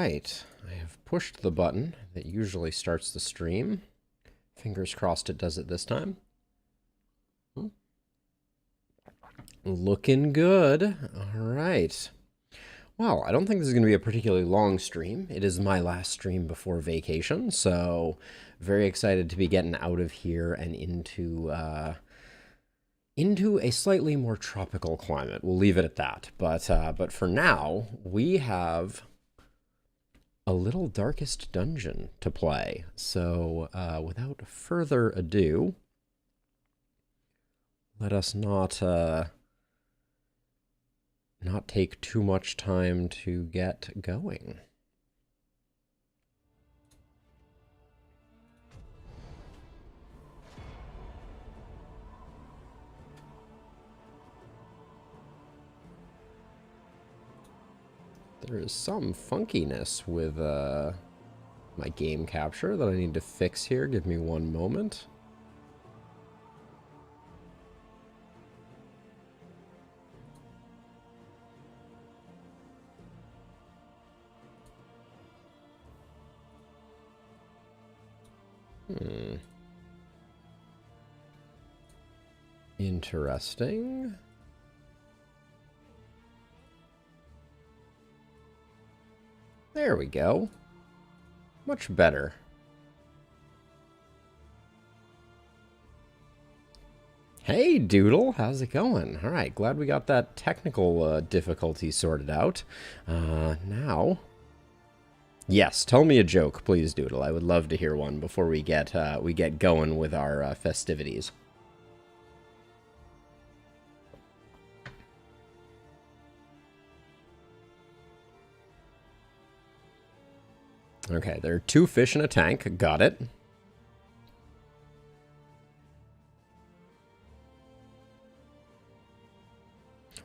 right. I have pushed the button that usually starts the stream. Fingers crossed it does it this time. Looking good. All right. Well, I don't think this is going to be a particularly long stream. It is my last stream before vacation, so very excited to be getting out of here and into a slightly more tropical climate. We'll leave it at that. But for now, we have a little Darkest Dungeon to play. So without further ado, let us not take too much time to get going. There is some funkiness with my game capture that I need to fix here. Give me one moment. Interesting. There we go. Much better. Hey, Doodle. How's it going? All right, glad we got that technical difficulty sorted out. Now... Yes, tell me a joke, please, Doodle. I would love to hear one before we get going with our festivities. Okay, there are 2 fish in a tank. Got it.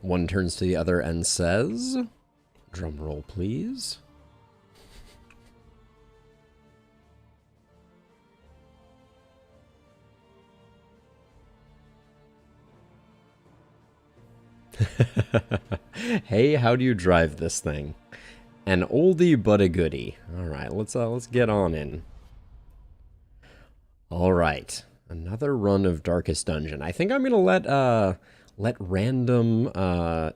One turns to the other and says, drum roll, please. Hey, how do you drive this thing? An oldie but a goodie. All right, let's get on in. All right, another run of Darkest Dungeon. I think I'm gonna let random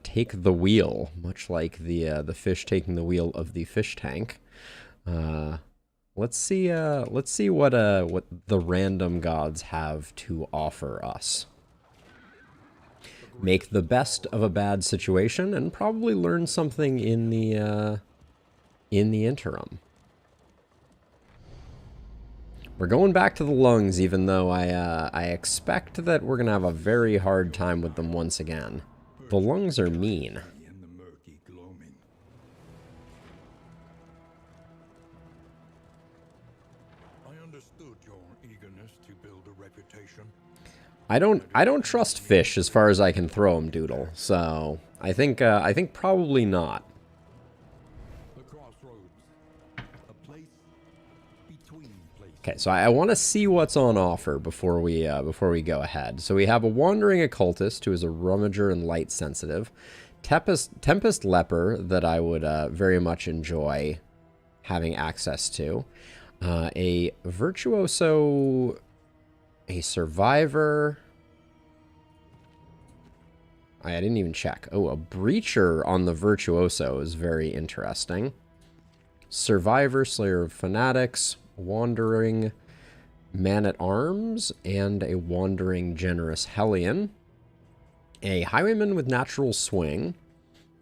take the wheel, much like the fish taking the wheel of the fish tank. Let's see what the random gods have to offer us. Make the best of a bad situation and probably learn something in the interim. We're going back to the lungs, even though I expect that we're gonna have a very hard time with them once again. The lungs are mean. I don't trust fish as far as I can throw them, Doodle. So I think probably not. Okay, so I want to see what's on offer before we go ahead. So we have a wandering occultist who is a rummager and light sensitive, Tempest leper that I would very much enjoy having access to, a virtuoso. A survivor. I didn't even check. Oh, a breacher on the virtuoso is very interesting. Survivor, slayer of fanatics, wandering man-at-arms, and a wandering generous hellion. A highwayman with natural swing.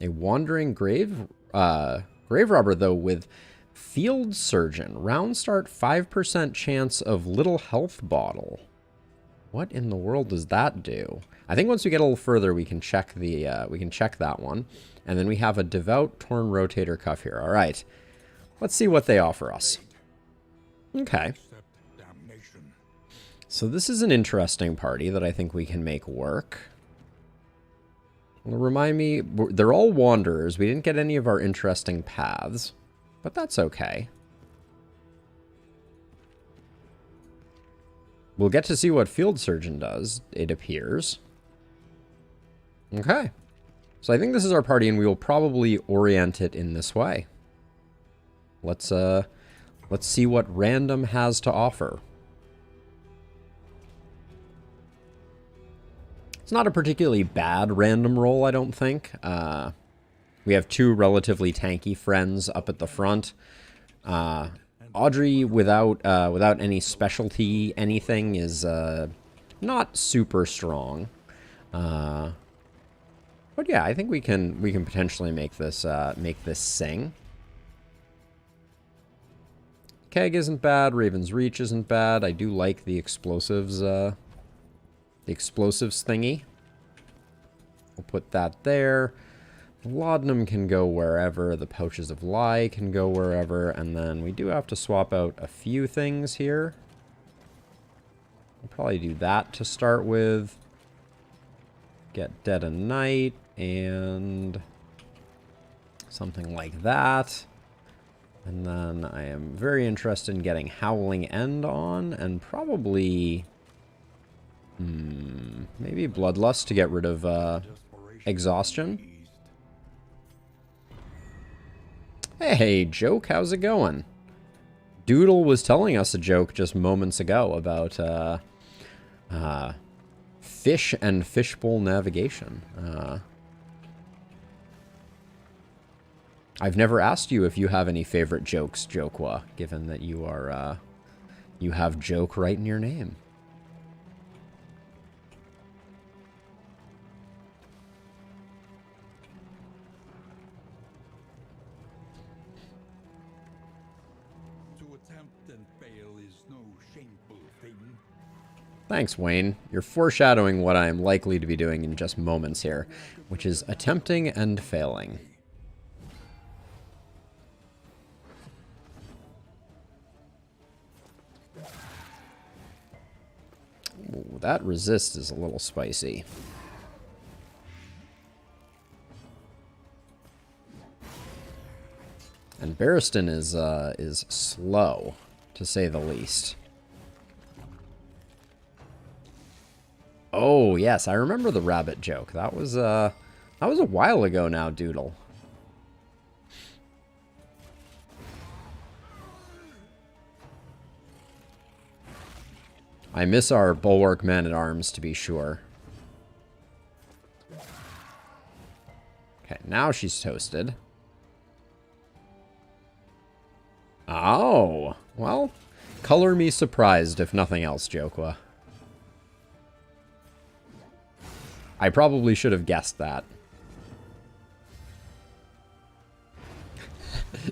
A wandering grave robber, though, with field surgeon. Round start 5% chance of little health bottle. What in the world does that do? I think once we get a little further, we can check that one. And then we have a devout torn rotator cuff here. All right. Let's see what they offer us. Okay. So this is an interesting party that I think we can make work. Well, remind me, they're all wanderers. We didn't get any of our interesting paths, but that's okay. We'll get to see what field surgeon does, it appears. Okay. So I think this is our party, and we will probably orient it in this way. Let's see what random has to offer. It's not a particularly bad random roll, I don't think. We have two relatively tanky friends up at the front. Audrey, without any specialty anything, is not super strong. But yeah, I think we can potentially make this sing. Keg isn't bad. Raven's Reach isn't bad. I do like the explosives. The explosives thingy. We'll put that there. Laudanum can go wherever. The Pouches of Lie can go wherever. And then we do have to swap out a few things here. We'll probably do that to start with. Get Dead of Night and something like that. And then I am very interested in getting Howling End on and probably maybe Bloodlust to get rid of exhaustion. Hey, Joke, how's it going? Doodle was telling us a joke just moments ago about fish and fishbowl navigation. I've never asked you if you have any favorite jokes, Jokewa, given that you are you have Joke right in your name. Thanks, Wayne. You're foreshadowing what I am likely to be doing in just moments here, which is attempting and failing. Ooh, that resist is a little spicy. And Barristan is slow, to say the least. Oh, yes, I remember the rabbit joke. That was a while ago now, Doodle. I miss our Bulwark Man-at-Arms, to be sure. Okay, now she's toasted. Oh, well, color me surprised, if nothing else, Jokewa. I probably should have guessed that.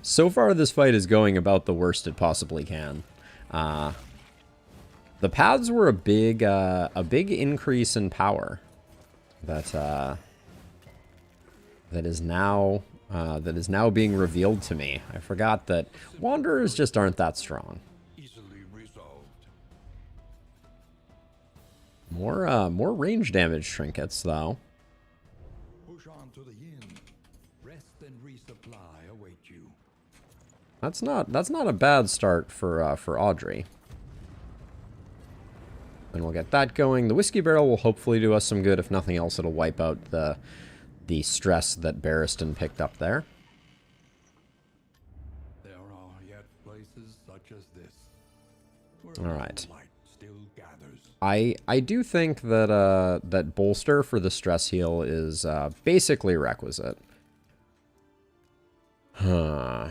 So far, this fight is going about the worst it possibly can. The paths were a big increase in power. That is now being revealed to me. I forgot that Wanderers just aren't that strong. More range damage trinkets, though. Push on to the inn. Rest and resupply await you. That's not a bad start for Audrey. And we'll get that going. The Whiskey Barrel will hopefully do us some good. If nothing else, it'll wipe out the stress that Barristan picked up there. There are yet places such as this. All right. I do think that that bolster for the stress heal is basically requisite. Huh.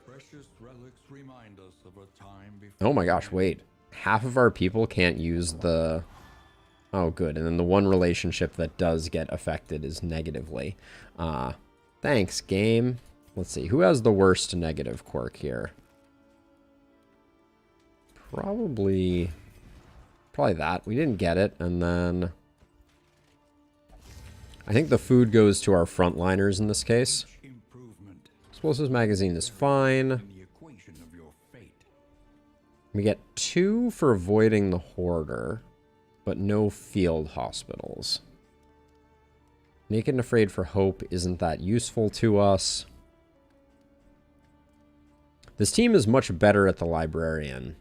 Precious relics remind us of a time before. Oh my gosh, wait. Half of our people can't use the... Oh, good. And then the one relationship that does get affected is negatively. Thanks, game. Let's see. Who has the worst negative quirk here? Probably that. We didn't get it. And then I think the food goes to our frontliners in this case. Explosives magazine is fine. We get 2 for avoiding the Hoarder, but no field hospitals. Naked and Afraid for Hope isn't that useful to us. This team is much better at the Librarian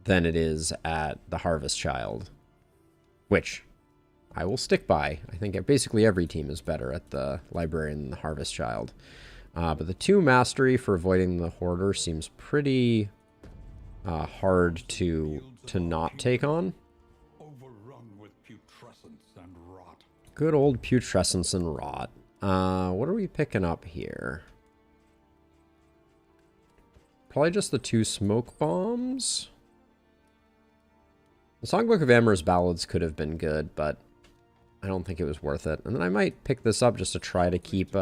than it is at the Harvest Child, which I will stick by. I think basically every team is better at the Librarian than the Harvest Child. But the 2 Mastery for avoiding the Hoarder seems pretty hard to not take on. Good old putrescence and rot. What are we picking up here? Probably just the 2 smoke bombs. The Songbook of Amorous Ballads could have been good, but I don't think it was worth it. And then I might pick this up just to try to keep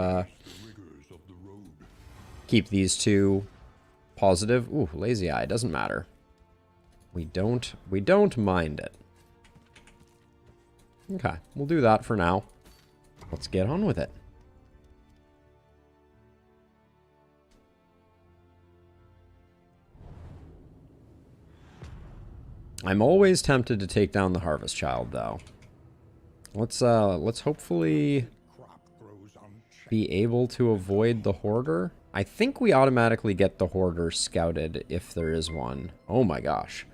these 2 positive. Ooh, Lazy Eye, doesn't matter. We don't mind it. Okay, we'll do that for now. Let's get on with it. I'm always tempted to take down the Harvest Child, though. Let's hopefully be able to avoid the Hoarder. I think we automatically get the Hoarder scouted if there is one. Oh my gosh.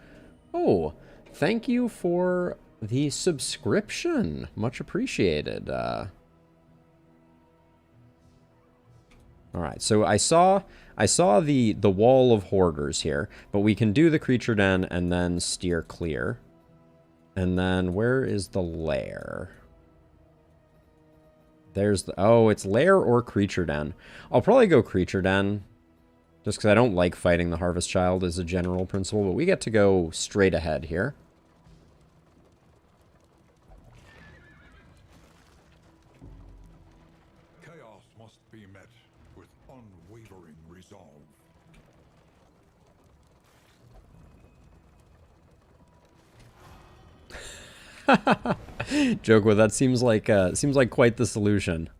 Oh, thank you for the subscription. Much appreciated. Alright, so I saw the wall of Hoarders here, but we can do the Creature Den and then steer clear. And then where is the lair? There's the... Oh, it's lair or Creature Den. I'll probably go Creature Den, just because I don't like fighting the Harvest Child as a general principle, but we get to go straight ahead here. Chaos must be met with unwavering resolve. Joke with that seems like quite the solution.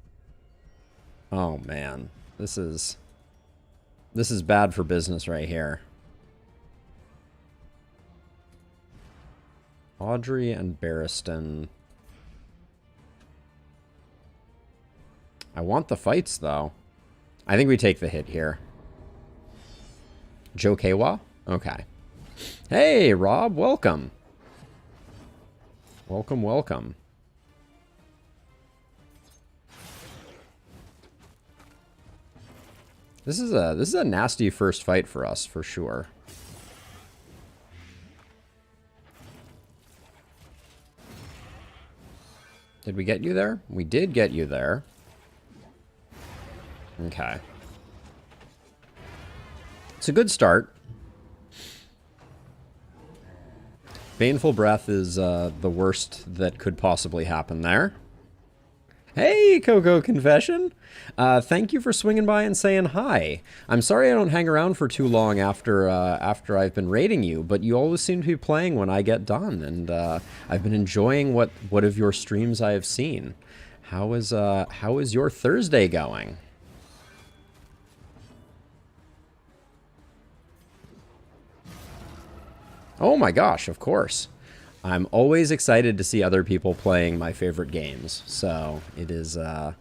Oh man, this is bad for business right here. Audrey and Barristan. I want the fights though. I think we take the hit here. Joe Kawa? Okay. Hey Rob, welcome. Welcome, welcome. This is a nasty first fight for us, for sure. Did we get you there? We did get you there. Okay. It's a good start. Baneful Breath is the worst that could possibly happen there. Hey, Coco Confession! Thank you for swinging by and saying hi. I'm sorry I don't hang around for too long after I've been raiding you, but you always seem to be playing when I get done, and I've been enjoying what of your streams I have seen. How is your Thursday going? Oh my gosh, of course. I'm always excited to see other people playing my favorite games, so it is the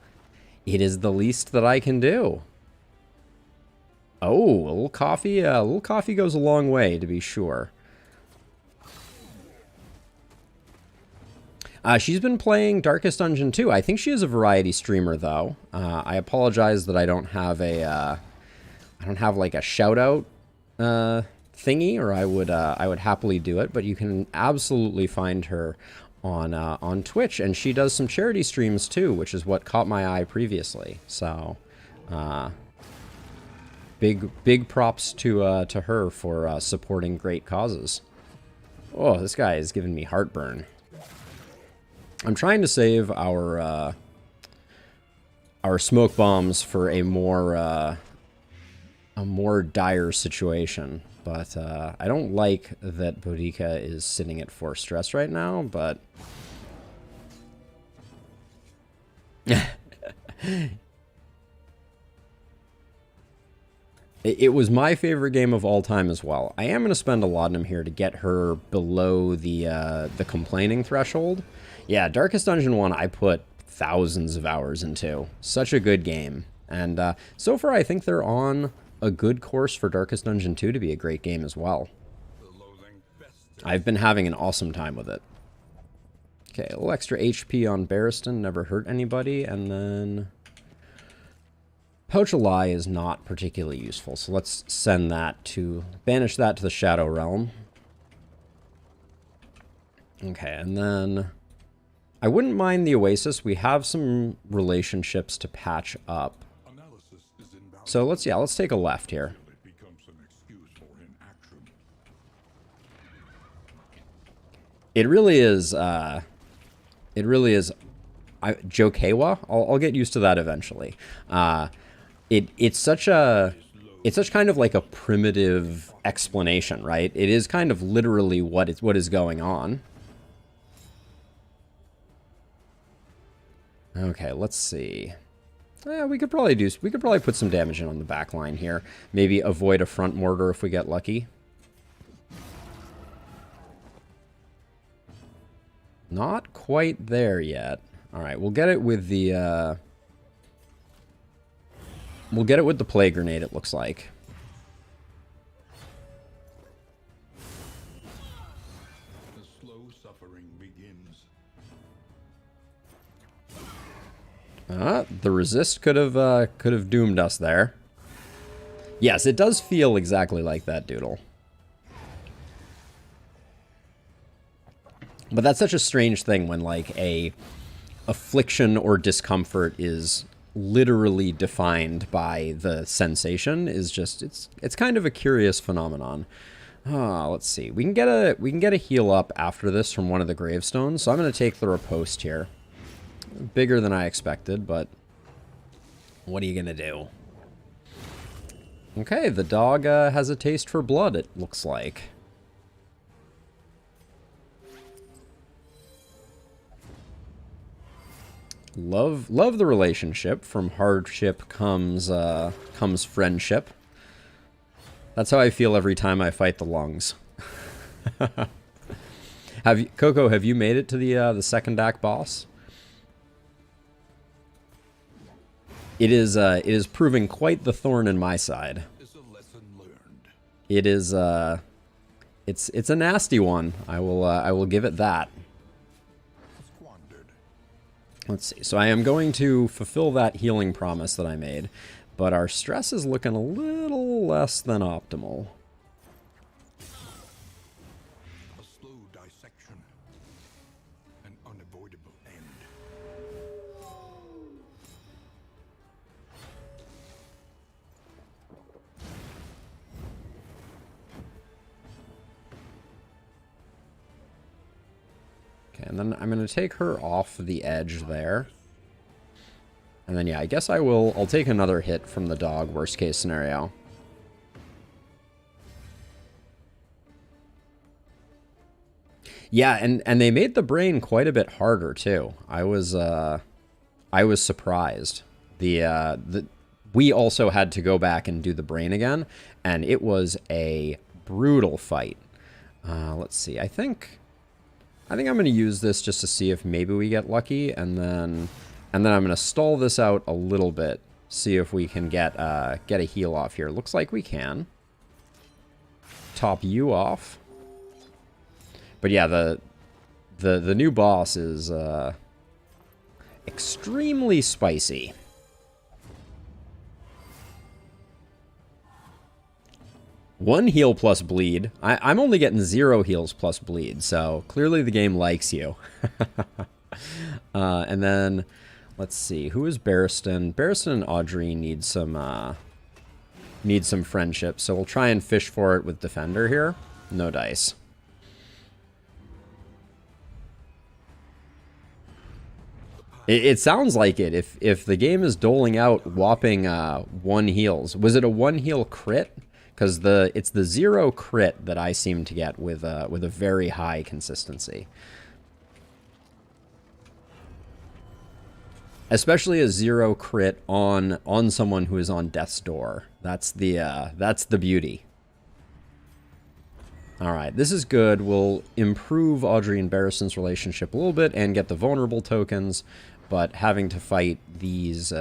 least that I can do. Oh, a little coffee goes a long way, to be sure. She's been playing Darkest Dungeon 2. I think she is a variety streamer, though. I apologize that I don't have like a shout out thingy, or I would happily do it, but you can absolutely find her on Twitch, and she does some charity streams too, which is what caught my eye previously. So big props to her for supporting great causes. Oh, this guy is giving me heartburn. I'm trying to save our smoke bombs for a more dire situation. But I don't like that Boudica is sitting at 4 stress right now, but... It was my favorite game of all time as well. I am going to spend a laudanum here to get her below the complaining threshold. Yeah, Darkest Dungeon 1 I put thousands of hours into. Such a good game. And so far I think they're on a good course for Darkest Dungeon 2 to be a great game as well. I've been having an awesome time with it. Okay, a little extra HP on Barristan, never hurt anybody, and then Pouch of Lie is not particularly useful, so let's send that to, banish that to the Shadow Realm. Okay, and then I wouldn't mind the Oasis. We have some relationships to patch up. So let's take a left here. It really is, Jokewa? I'll get used to that eventually. It's such kind of like a primitive explanation, right? It is kind of literally what is going on. Okay, let's see. We could probably put some damage in on the back line here. Maybe avoid a front mortar if we get lucky. Not quite there yet. All right, we'll get it with the plague grenade, it looks like. The slow suffering begins. The resist could have doomed us there. Yes, it does feel exactly like that, Doodle. But that's such a strange thing when, like, a affliction or discomfort is literally defined by the sensation. Is just it's kind of a curious phenomenon. Let's see. We can get a heal up after this from one of the gravestones. So I'm going to take the riposte here. Bigger than I expected, but what are you going to do? Okay, the dog has a taste for blood, it looks like. Love the relationship. From hardship comes friendship. That's how I feel every time I fight the lungs. Coco, have you made it to the second act boss? It is proving quite the thorn in my side. It is it's a nasty one. I will give it that. Let's see. So I am going to fulfill that healing promise that I made, but our stress is looking a little less than optimal. A slow dissection, an unavoidable end. Okay, and then I'm going to take her off the edge there. And then, yeah, I guess I'll take another hit from the dog, worst case scenario. Yeah, and they made the brain quite a bit harder, too. I was surprised. We also had to go back and do the brain again, and it was a brutal fight. Let's see, I think I'm going to use this just to see if maybe we get lucky, and then I'm going to stall this out a little bit, see if we can get a heal off here. Looks like we can. Top you off. But yeah, the new boss is extremely spicy. One heal plus bleed. I'm only getting 0 heals plus bleed, so clearly the game likes you. And then, let's see, who is Barristan? Barristan and Audrey need some friendship, so we'll try and fish for it with Defender here. No dice. It sounds like it. If the game is doling out whopping 1 heals, was it a 1 heal crit? Because it's the 0 crit that I seem to get with a very high consistency. Especially a 0 crit on someone who is on death's door. That's the beauty. All right, this is good. We'll improve Audrey and Barristan's relationship a little bit and get the vulnerable tokens, but having to fight these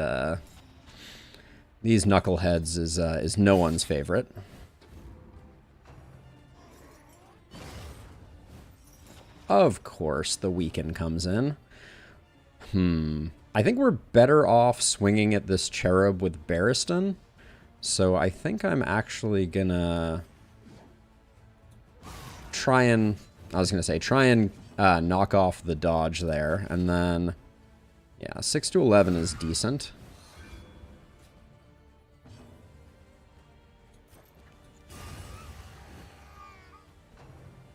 knuckleheads is no one's favorite. Of course, the weaken comes in. I think we're better off swinging at this cherub with Barristan. So I think I'm actually gonna try and knock off the dodge there. And then, yeah, 6 to 11 is decent.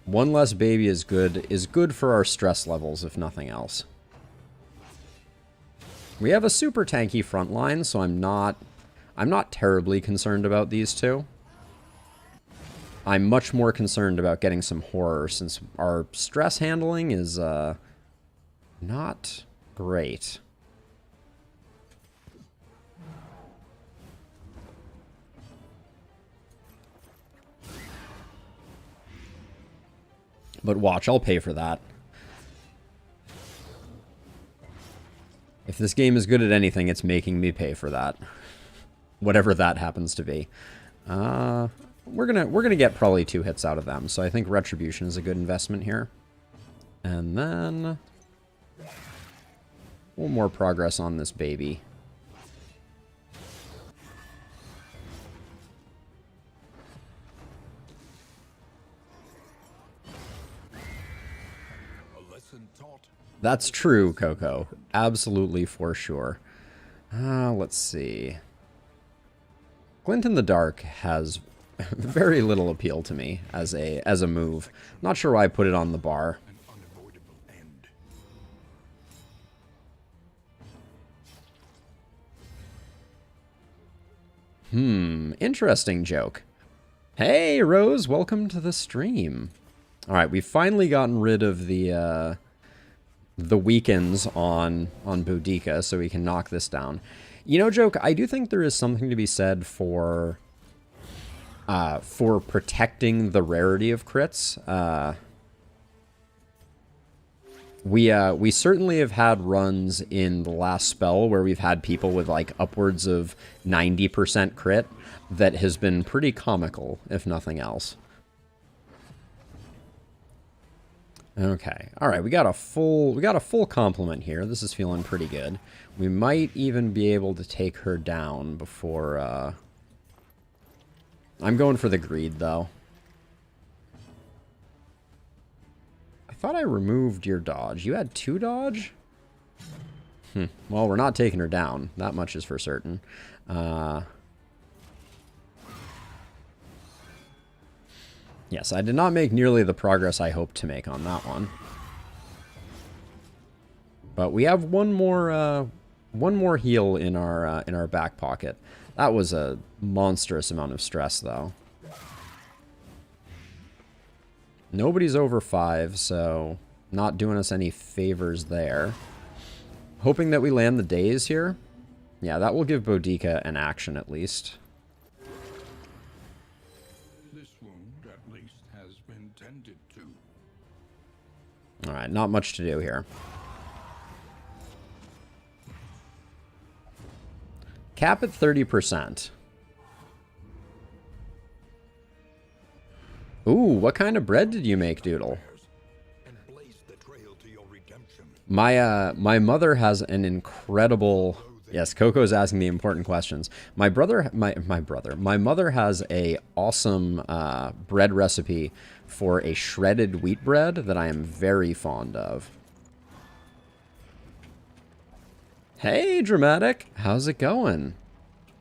One less baby is good for our stress levels, if nothing else. We have a super tanky front line, so I'm not terribly concerned about these two. I'm much more concerned about getting some horror, since our stress handling is not great. But watch, I'll pay for that. If this game is good at anything, it's making me pay for that. Whatever that happens to be. We're gonna get probably 2 hits out of them, so I think Retribution is a good investment here. And then a little more progress on this baby. That's true, Coco. Absolutely, for sure. Let's see. Glint in the Dark has very little appeal to me as a move. Not sure why I put it on the bar. Interesting joke. Hey, Rose, welcome to the stream. All right, we've finally gotten rid of the weakens on Boudica, so we can knock this down. You know, Joke, I do think there is something to be said for protecting the rarity of crits. We certainly have had runs in the last spell where we've had people with like upwards of 90% crit that has been pretty comical, if nothing else. Okay, all right, we got a full complement here. This is feeling pretty good. We might even be able to take her down before. I'm going for the greed though. I thought I removed your dodge. You had 2 dodge? Well, we're not taking her down. That much is for certain. Yes, I did not make nearly the progress I hoped to make on that one. But we have one more heal in our back pocket. That was a monstrous amount of stress, though. Nobody's over 5, so not doing us any favors there. Hoping that we land the daze here. Yeah, that will give Boudica an action at least. Alright, not much to do here. Cap at 30%. Ooh, what kind of bread did you make, Doodle? My mother has an incredible... Yes, Coco's asking the important questions. My mother has a awesome bread recipe for a shredded wheat bread that I am very fond of. Hey, Dramatic, how's it going?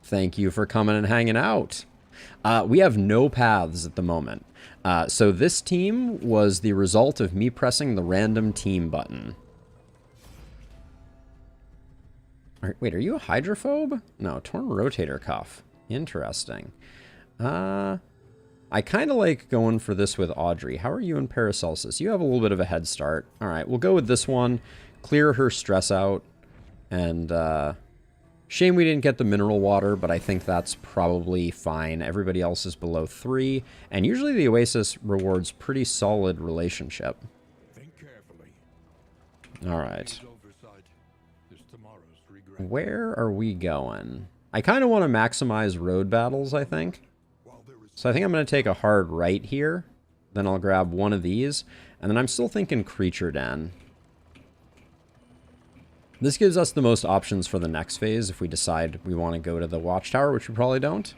Thank you for coming and hanging out. We have no paths at the moment. So this team was the result of me pressing the random team button. Wait, are you a hydrophobe? No, torn rotator cuff. Interesting. I kind of like going for this with Audrey. How are you in Paracelsus? You have a little bit of a head start. All right, we'll go with this one. Clear her stress out. And shame we didn't get the mineral water, but I think that's probably fine. Everybody else is below 3. And usually the Oasis rewards pretty solid relationship. Think carefully. All right. Where are we going? I kind of want to maximize road battles, I think. So I think I'm going to take a hard right here. Then I'll grab one of these. And then I'm still thinking Creature Den. This gives us the most options for the next phase if we decide we want to go to the Watchtower, which we probably don't.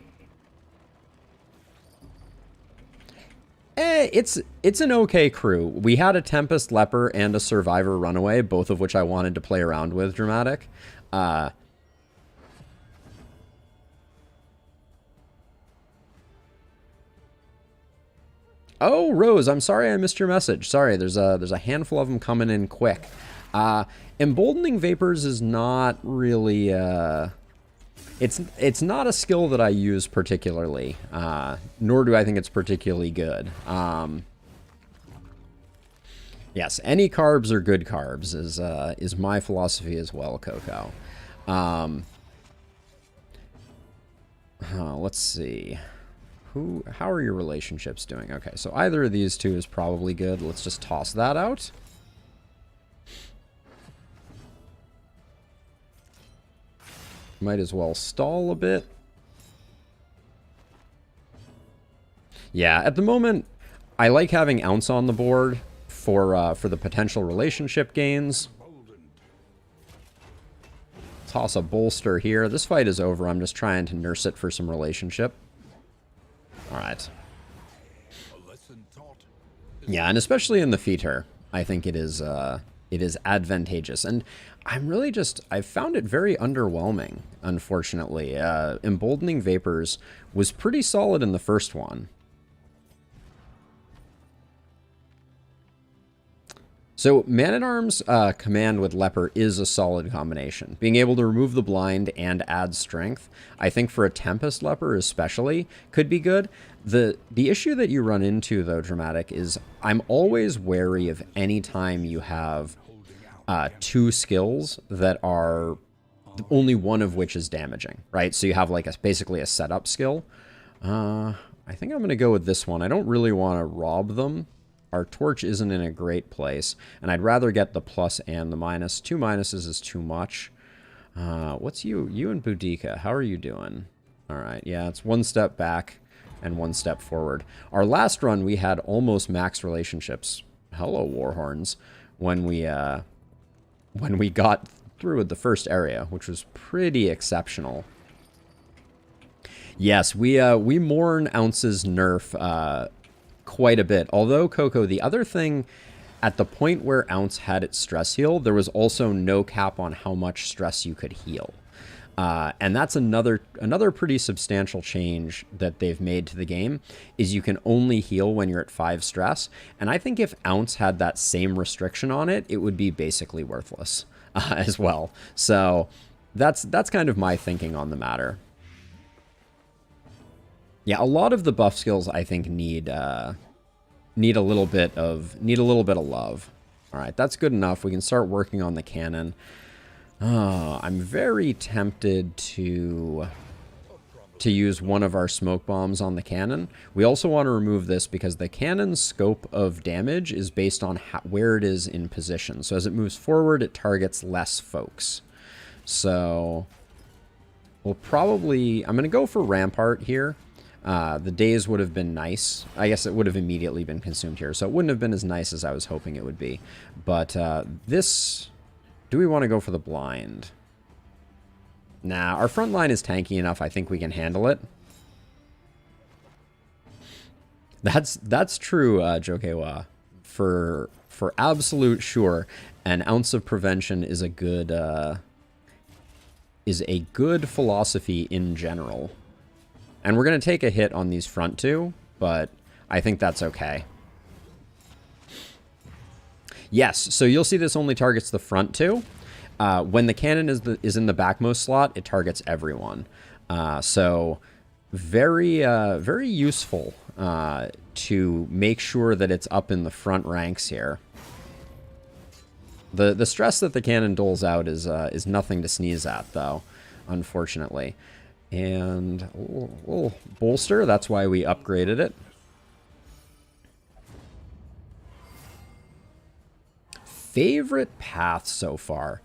It's an okay crew. We had a Tempest Leper and a Survivor Runaway, both of which I wanted to play around with Dramatic. Oh, Rose, I'm sorry I missed your message. Sorry, there's a handful of them coming in quick. Emboldening Vapors is not really... It's not a skill that I use particularly, nor do I think it's particularly good. Yes, any carbs are good carbs is my philosophy as well, Coco. Let's see. How are your relationships doing? Okay, so either of these two is probably good. Let's just toss that out. Might as well stall a bit. Yeah, at the moment, I like having Ounce on the board for the potential relationship gains. Toss a Bolster here. This fight is over. I'm just trying to nurse it for some relationship. All right. Yeah, and especially in the feature, I think it is advantageous. And I'm really I've found it very underwhelming, unfortunately. Emboldening Vapors was pretty solid in the first one. So Man-at-Arms command with Leper is a solid combination. Being able to remove the blind and add strength, I think for a Tempest Leper especially, could be good. The issue that you run into, though, Dramatic, is I'm always wary of any time you have two skills that are only one of which is damaging, right? So you have like basically a setup skill. I think I'm going to go with this one. I don't really want to rob them. Our torch isn't in a great place, and I'd rather get the plus and the minus. 2 minuses is too much. What's you? You and Boudica, how are you doing? All right, yeah, it's 1 step back and 1 step forward. Our last run, we had almost max relationships. Hello, Warhorns. When we got through with the first area, which was pretty exceptional. Yes, we mourn Ounce's nerf quite a bit. Although, Coco, the other thing, at the point where Ounce had its stress heal, there was also no cap on how much stress you could heal. And that's another pretty substantial change that they've made to the game, is you can only heal when you're at 5 stress. And I think if Ounce had that same restriction on it, it would be basically worthless as well. So that's kind of my thinking on the matter. Yeah, a lot of the buff skills I think need a little bit of love. All right, that's good enough. We can start working on the cannon. I'm very tempted to use one of our smoke bombs on the cannon. We also want to remove this because the cannon's scope of damage is based on where it is in position. So as it moves forward, it targets less folks. So we'll probably... I'm going to go for Rampart here. The days would have been nice. I guess it would have immediately been consumed here, so it wouldn't have been as nice as I was hoping it would be. But this... Do we want to go for the blind? Nah, our front line is tanky enough. I think we can handle it. That's true, Jokewa. For absolute sure, an ounce of prevention is a good philosophy in general. And we're going to take a hit on these front two, but I think that's okay. Yes, so you'll see this only targets the front two. When the cannon is in the backmost slot, it targets everyone. So very useful to make sure that it's up in the front ranks here. The stress that the cannon doles out is nothing to sneeze at, though, unfortunately. And a little bolster, that's why we upgraded it. Favorite path so far.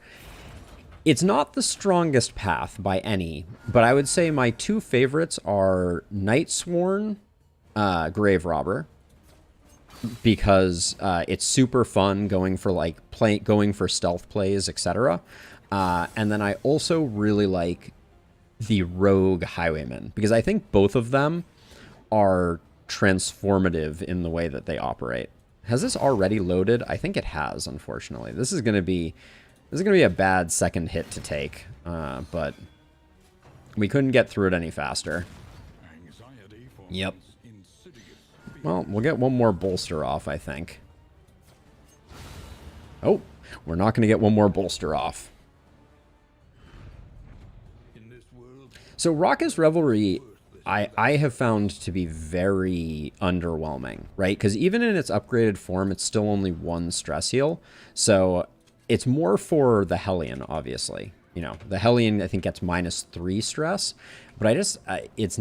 It's not the strongest path by any, but I would say my 2 favorites are Night Sworn, Grave Robber, because it's super fun going for like going for stealth plays, etc. And then I also really like the rogue highwayman because I think both of them are transformative in the way that they operate. Has this already loaded? I think it has, unfortunately. This is gonna be a bad second hit to take, but we couldn't get through it any faster. Yep. Well, we'll get one more bolster off, I think. Oh, we're not going to get one more bolster off. So Raucous Revelry, I have found to be very underwhelming, right? Because even in its upgraded form, it's still only 1 stress heal. So it's more for the Hellion, obviously. You know, the Hellion, I think, gets -3 stress. But it's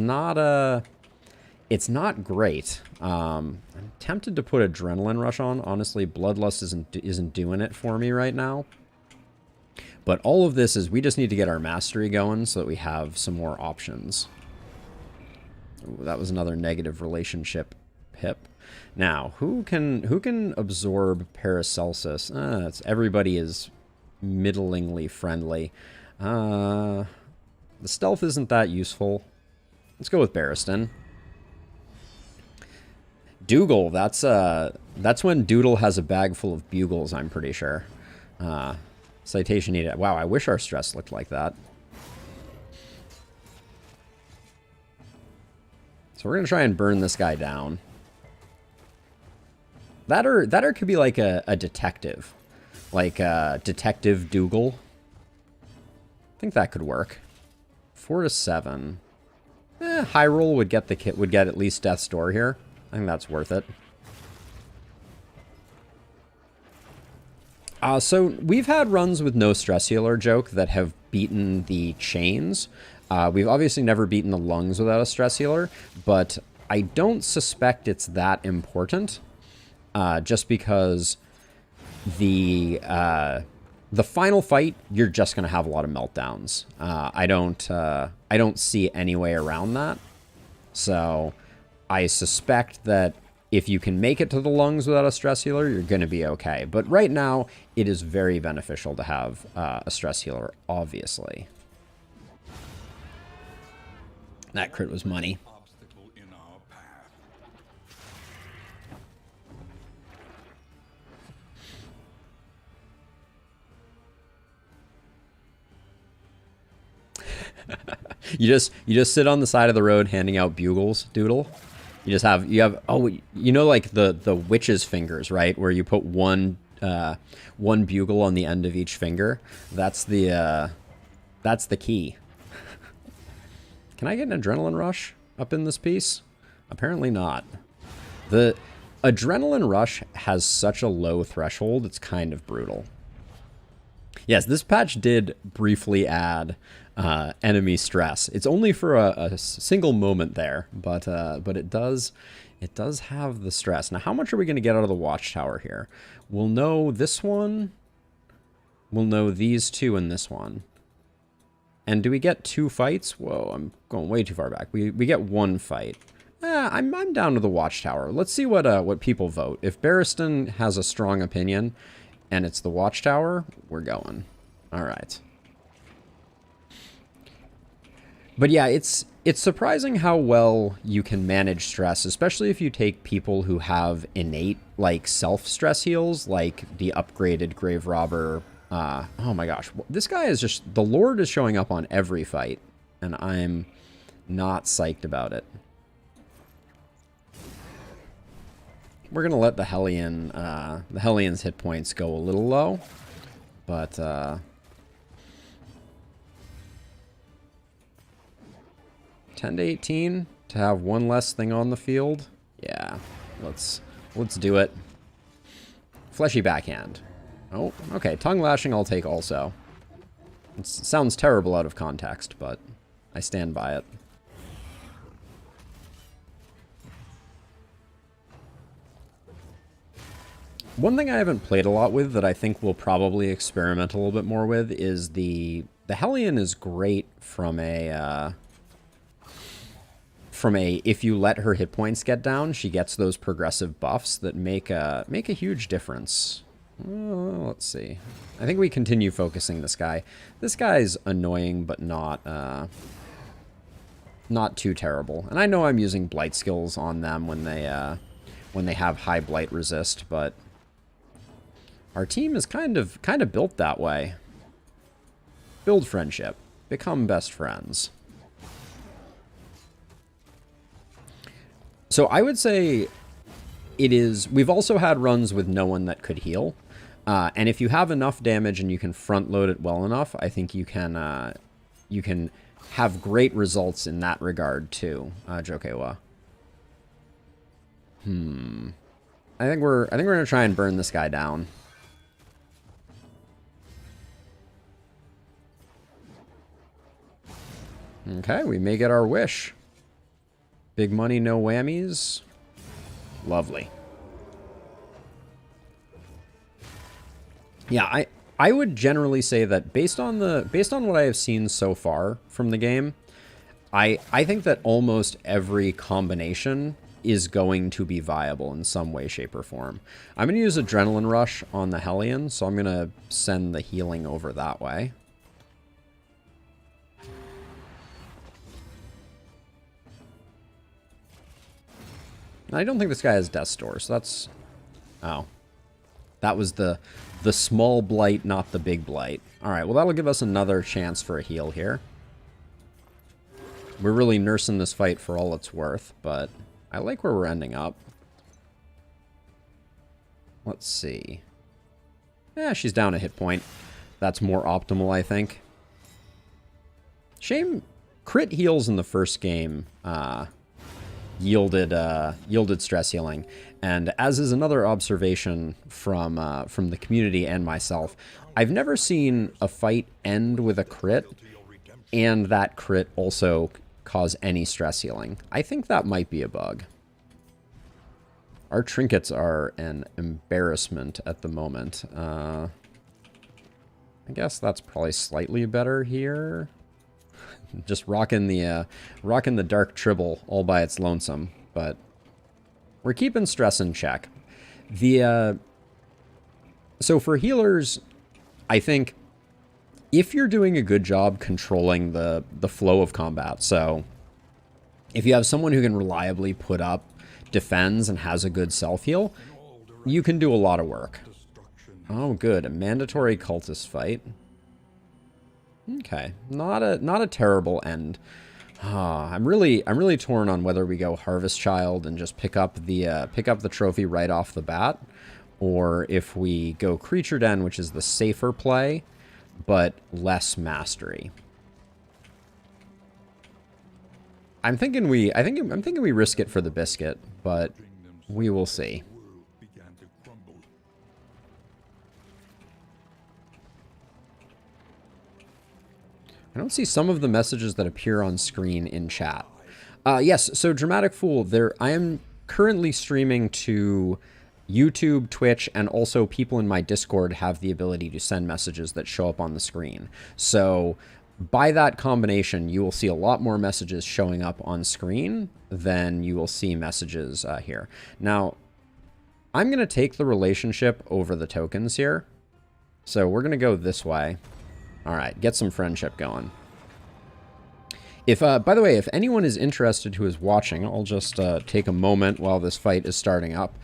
not great. I'm tempted to put Adrenaline Rush on. Honestly, Bloodlust isn't doing it for me right now. But all of this is we just need to get our mastery going so that we have some more options. Ooh, that was another negative relationship pip. Now, who can absorb Paracelsus? Everybody is middlingly friendly. The stealth isn't that useful. Let's go with Barristan. Dougal, that's when Doodle has a bag full of bugles, I'm pretty sure. Citation needed. Wow, I wish our stress looked like that. So we're going to try and burn this guy down. That or could be like a detective. Like Detective Dougal. I think that could work. 4 to 7. High roll would get at least Death's Door here. I think that's worth it. So we've had runs with no stress healer joke that have beaten the chains. We've obviously never beaten the lungs without a stress healer, but I don't suspect it's that important. Just because the final fight, you're just going to have a lot of meltdowns. I don't see any way around that. So I suspect that if you can make it to the lungs without a stress healer, you're going to be okay. But right now, it is very beneficial to have a stress healer, obviously. That crit was money. You just sit on the side of the road handing out bugles, Doodle. You have oh, you know, like the witch's fingers, right? Where you put one bugle on the end of each finger. That's the key. Can I get an adrenaline rush up in this piece? Apparently not. The adrenaline rush has such a low threshold, it's kind of brutal. Yes, this patch did briefly add enemy stress. It's only for a single moment there, but it does have the stress. Now, how much are we going to get out of the watchtower here? We'll know this one. We'll know these two and this one. And do we get 2 fights? Whoa, I'm going way too far back. We get 1 fight. I'm down to the watchtower. Let's see what people vote. If Barristan has a strong opinion and it's the watchtower, we're going. All right. But yeah, it's surprising how well you can manage stress, especially if you take people who have innate, like, self-stress heals, like the upgraded Grave Robber. Oh my gosh, this guy is just, the Lord is showing up on every fight, and I'm not psyched about it. We're gonna let the Hellion's hit points go a little low, but 10 to 18 to have 1 less thing on the field. Yeah, let's do it. Fleshy backhand. Oh, okay. Tongue lashing I'll take also. It sounds terrible out of context, but I stand by it. One thing I haven't played a lot with that I think we'll probably experiment a little bit more with is the Hellion is great from from a, if you let her hit points get down, she gets those progressive buffs that make a huge difference. Let's see. I think we continue focusing this guy. This guy's annoying, but not too terrible. And I know I'm using blight skills on them when they have high blight resist, but our team is kind of built that way. Build friendship. Become best friends. So I would say it is... We've also had runs with no one that could heal. And if you have enough damage and you can front load it well enough, I think you can have great results in that regard too, Jokewa. I think we're gonna try and burn this guy down. Okay, we may get our wish. Big money, no whammies. Lovely. Yeah, I would generally say that based on what I have seen so far from the game, I think that almost every combination is going to be viable in some way, shape, or form. I'm going to use Adrenaline Rush on the Hellion, so I'm going to send the healing over that way. I don't think this guy has Death Store, so that's... Oh. That was the small blight, not the big blight. Alright, well that'll give us another chance for a heal here. We're really nursing this fight for all it's worth, but I like where we're ending up. Let's see. Yeah, she's down a hit point. That's more optimal, I think. Shame crit heals in the first game yielded stress healing, and as is another observation from the community and myself, I've never seen a fight end with a crit and that crit also cause any stress healing. I think that might be a bug. Our trinkets are an embarrassment at the moment. I guess that's probably slightly better here. Just rocking the dark tribble all by its lonesome, but we're keeping stress in check. So for healers, I think if you're doing a good job controlling the flow of combat, so if you have someone who can reliably put up defends and has a good self heal, you can do a lot of work. Oh, good, a mandatory cultist fight. Okay, not a terrible end. I'm really torn on whether we go Harvest Child and just pick up the trophy right off the bat, or if we go Creature Den, which is the safer play, but less mastery. I'm thinking we risk it for the biscuit, but we will see. I don't see some of the messages that appear on screen in chat. Yes, so Dramatic Fool, I am currently streaming to YouTube, Twitch, and also people in my Discord have the ability to send messages that show up on the screen. So by that combination, you will see a lot more messages showing up on screen than you will see messages here. Now, I'm going to take the relationship over the tokens here. So we're going to go this way. All right, get some friendship going. If, by the way, if anyone is interested who is watching, I'll just take a moment while this fight is starting up.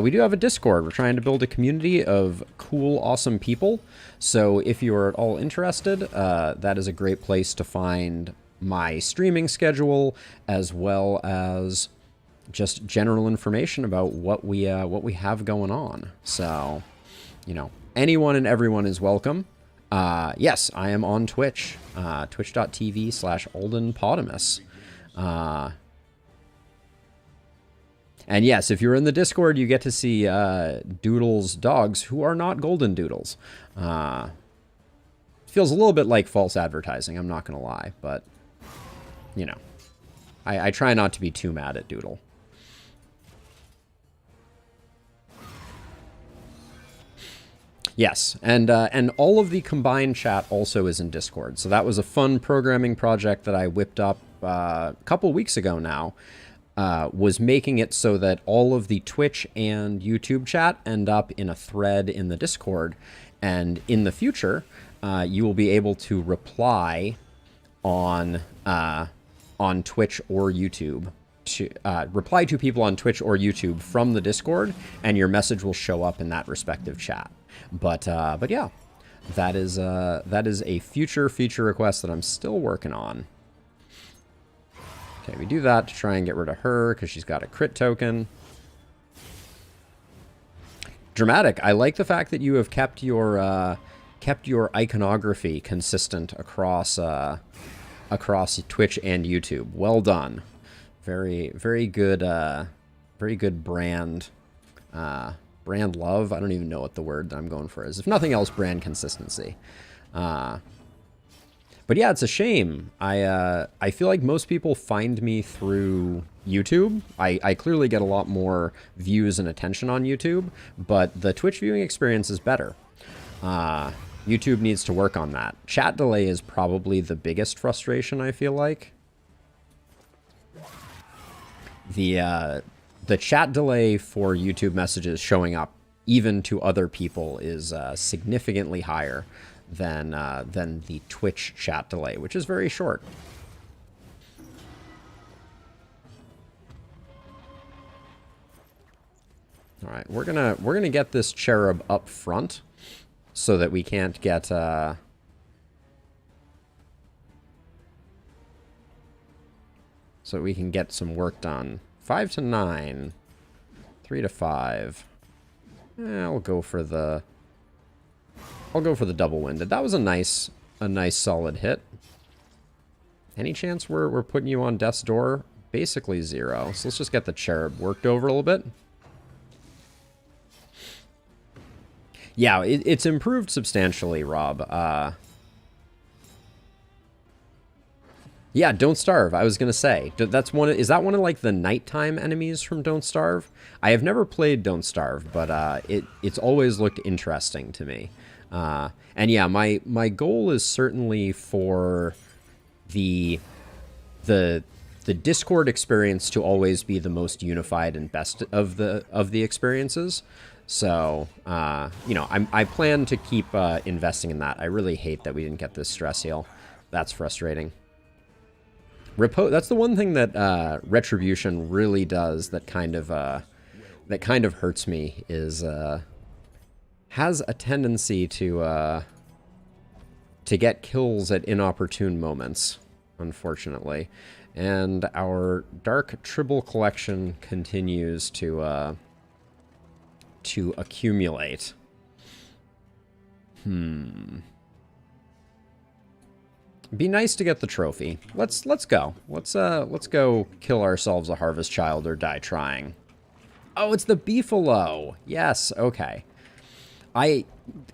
We do have a Discord. We're trying to build a community of cool, awesome people. So if you are at all interested, that is a great place to find my streaming schedule, as well as just general information about what we have going on. So, you know, anyone and everyone is welcome. Yes, I am on Twitch, twitch.tv/AldenPotamus. And yes, if you're in the Discord, you get to see Doodle's dogs, who are not golden doodles. Feels a little bit like false advertising, I'm not going to lie, but, you know, I try not to be too mad at Doodle. Yes, and all of the combined chat also is in Discord. So that was a fun programming project that I whipped up couple weeks ago now, was making it so that all of the Twitch and YouTube chat end up in a thread in the Discord. And in the future, you will be able to reply on Twitch or YouTube. Reply to people on Twitch or YouTube from the Discord, and your message will show up in that respective chat. But yeah, that is a future feature request that I'm still working on. Okay, we do that to try and get rid of her because she's got a crit token. Dramatic. I like the fact that you have kept your iconography consistent across Twitch and YouTube. Well done. Very good brand love. I don't even know what the word that I'm going for is. If nothing else, brand consistency. But yeah, it's a shame. I feel like most people find me through YouTube. I clearly get a lot more views and attention on YouTube, but the Twitch viewing experience is better. YouTube needs to work on that. Chat delay is probably the biggest frustration, I feel like. The chat delay for YouTube messages showing up even to other people is significantly higher than the Twitch chat delay, which is very short. All right, we're gonna get this cherub up front so that we can't get so we can get some work done. 5 to 9, 3 to 5. I'll go for the double-winded. That was a nice solid hit. Any chance we're putting you on death's door? Basically 0. So let's just get the cherub worked over a little bit. Yeah, it's improved substantially, Rob. Yeah, Don't Starve. I was gonna say that's one. Is that one of like the nighttime enemies from Don't Starve? I have never played Don't Starve, but it's always looked interesting to me. And yeah, my goal is certainly for the Discord experience to always be the most unified and best of the experiences. So, you know, I plan to keep investing in that. I really hate that we didn't get this stress heal. That's frustrating. That's the one thing that Retribution really does that kind of hurts me is has a tendency to get kills at inopportune moments, unfortunately. And our Dark Tribble collection continues to accumulate. Be nice to get the trophy. Let's go. Let's go kill ourselves a harvest child or die trying. Oh, it's the beefalo. Yes, okay.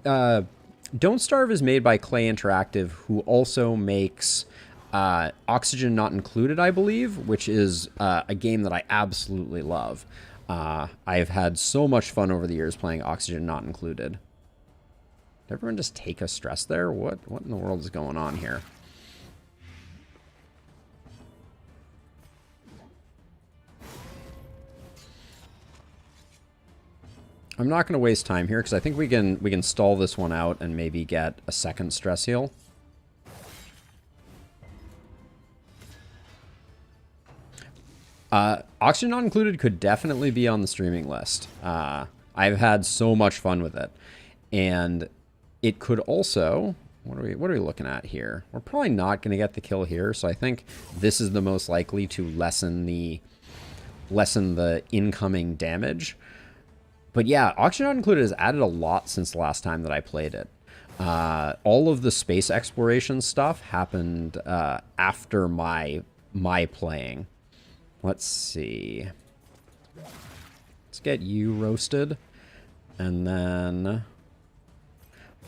Don't Starve is made by Clay Interactive, who also makes Oxygen Not Included, I believe, which is a game that I absolutely love. I've had so much fun over the years playing Oxygen Not Included. Did everyone just take a stress there? What in the world is going on here? I'm not going to waste time here because I think we can stall this one out and maybe get a second stress heal. Oxygen Not Included could definitely be on the streaming list. I've had so much fun with it, and it could also. What are we looking at here? We're probably not going to get the kill here, so I think this is the most likely to lessen the incoming damage. But yeah, Oxygen Not Included has added a lot since the last time that I played it. All of the space exploration stuff happened after my playing. Let's see. Let's get you roasted. And then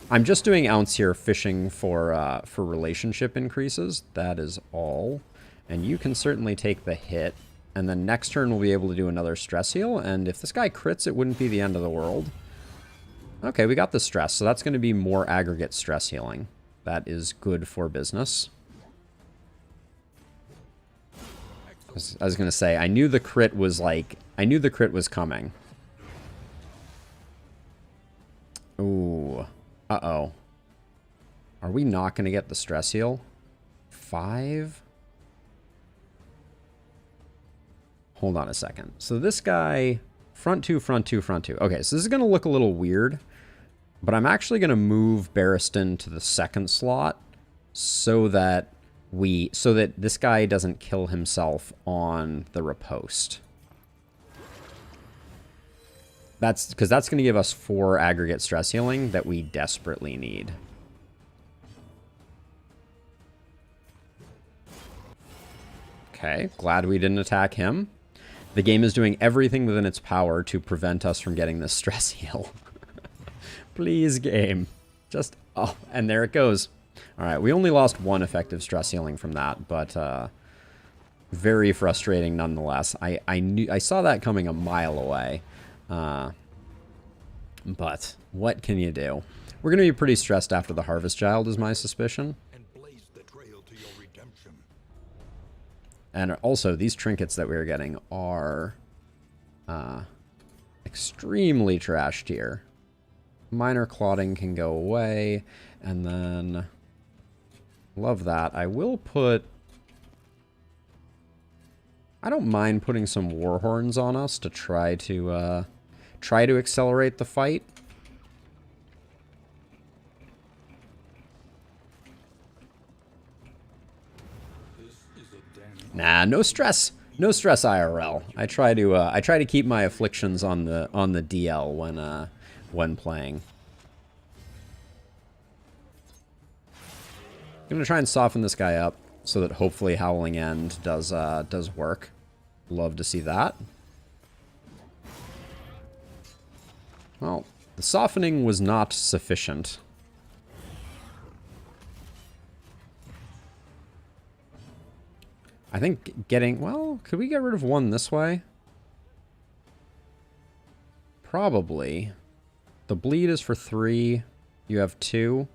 I'm just doing ounce here, fishing for relationship increases. That is all. And you can certainly take the hit. And then next turn we'll be able to do another stress heal. And if this guy crits, it wouldn't be the end of the world. Okay, we got the stress. So that's going to be more aggregate stress healing. That is good for business. I was gonna say, I knew the crit was like, I knew the crit was coming. Ooh. Uh-oh. Are we not gonna get the stress heal? 5? Hold on a second. So this guy, front 2, front 2, front 2. Okay, so this is gonna look a little weird, but I'm actually gonna move Barristan to the second slot so that this guy doesn't kill himself on the riposte. That's because that's going to give us 4 aggregate stress healing that we desperately need. Okay, glad we didn't attack him. The game is doing everything within its power to prevent us from getting this stress heal. Please, game. Just, oh, and there it goes. All right, we only lost 1 effective stress healing from that, but very frustrating nonetheless. I saw that coming a mile away. But what can you do? We're going to be pretty stressed after the Harvest Child, is my suspicion. And blaze the trail to your redemption. And also, these trinkets that we're getting are extremely trashed here. Minor clotting can go away, and then love that. I will put... I don't mind putting some war horns on us to try to accelerate the fight. Nah, no stress. No stress IRL. I try to keep my afflictions on the DL when playing. I'm gonna try and soften this guy up so that hopefully Howling End does work. Love to see that. Well, the softening was not sufficient. I think getting... Well, could we get rid of 1 this way? Probably. The bleed is for 3. You have 2.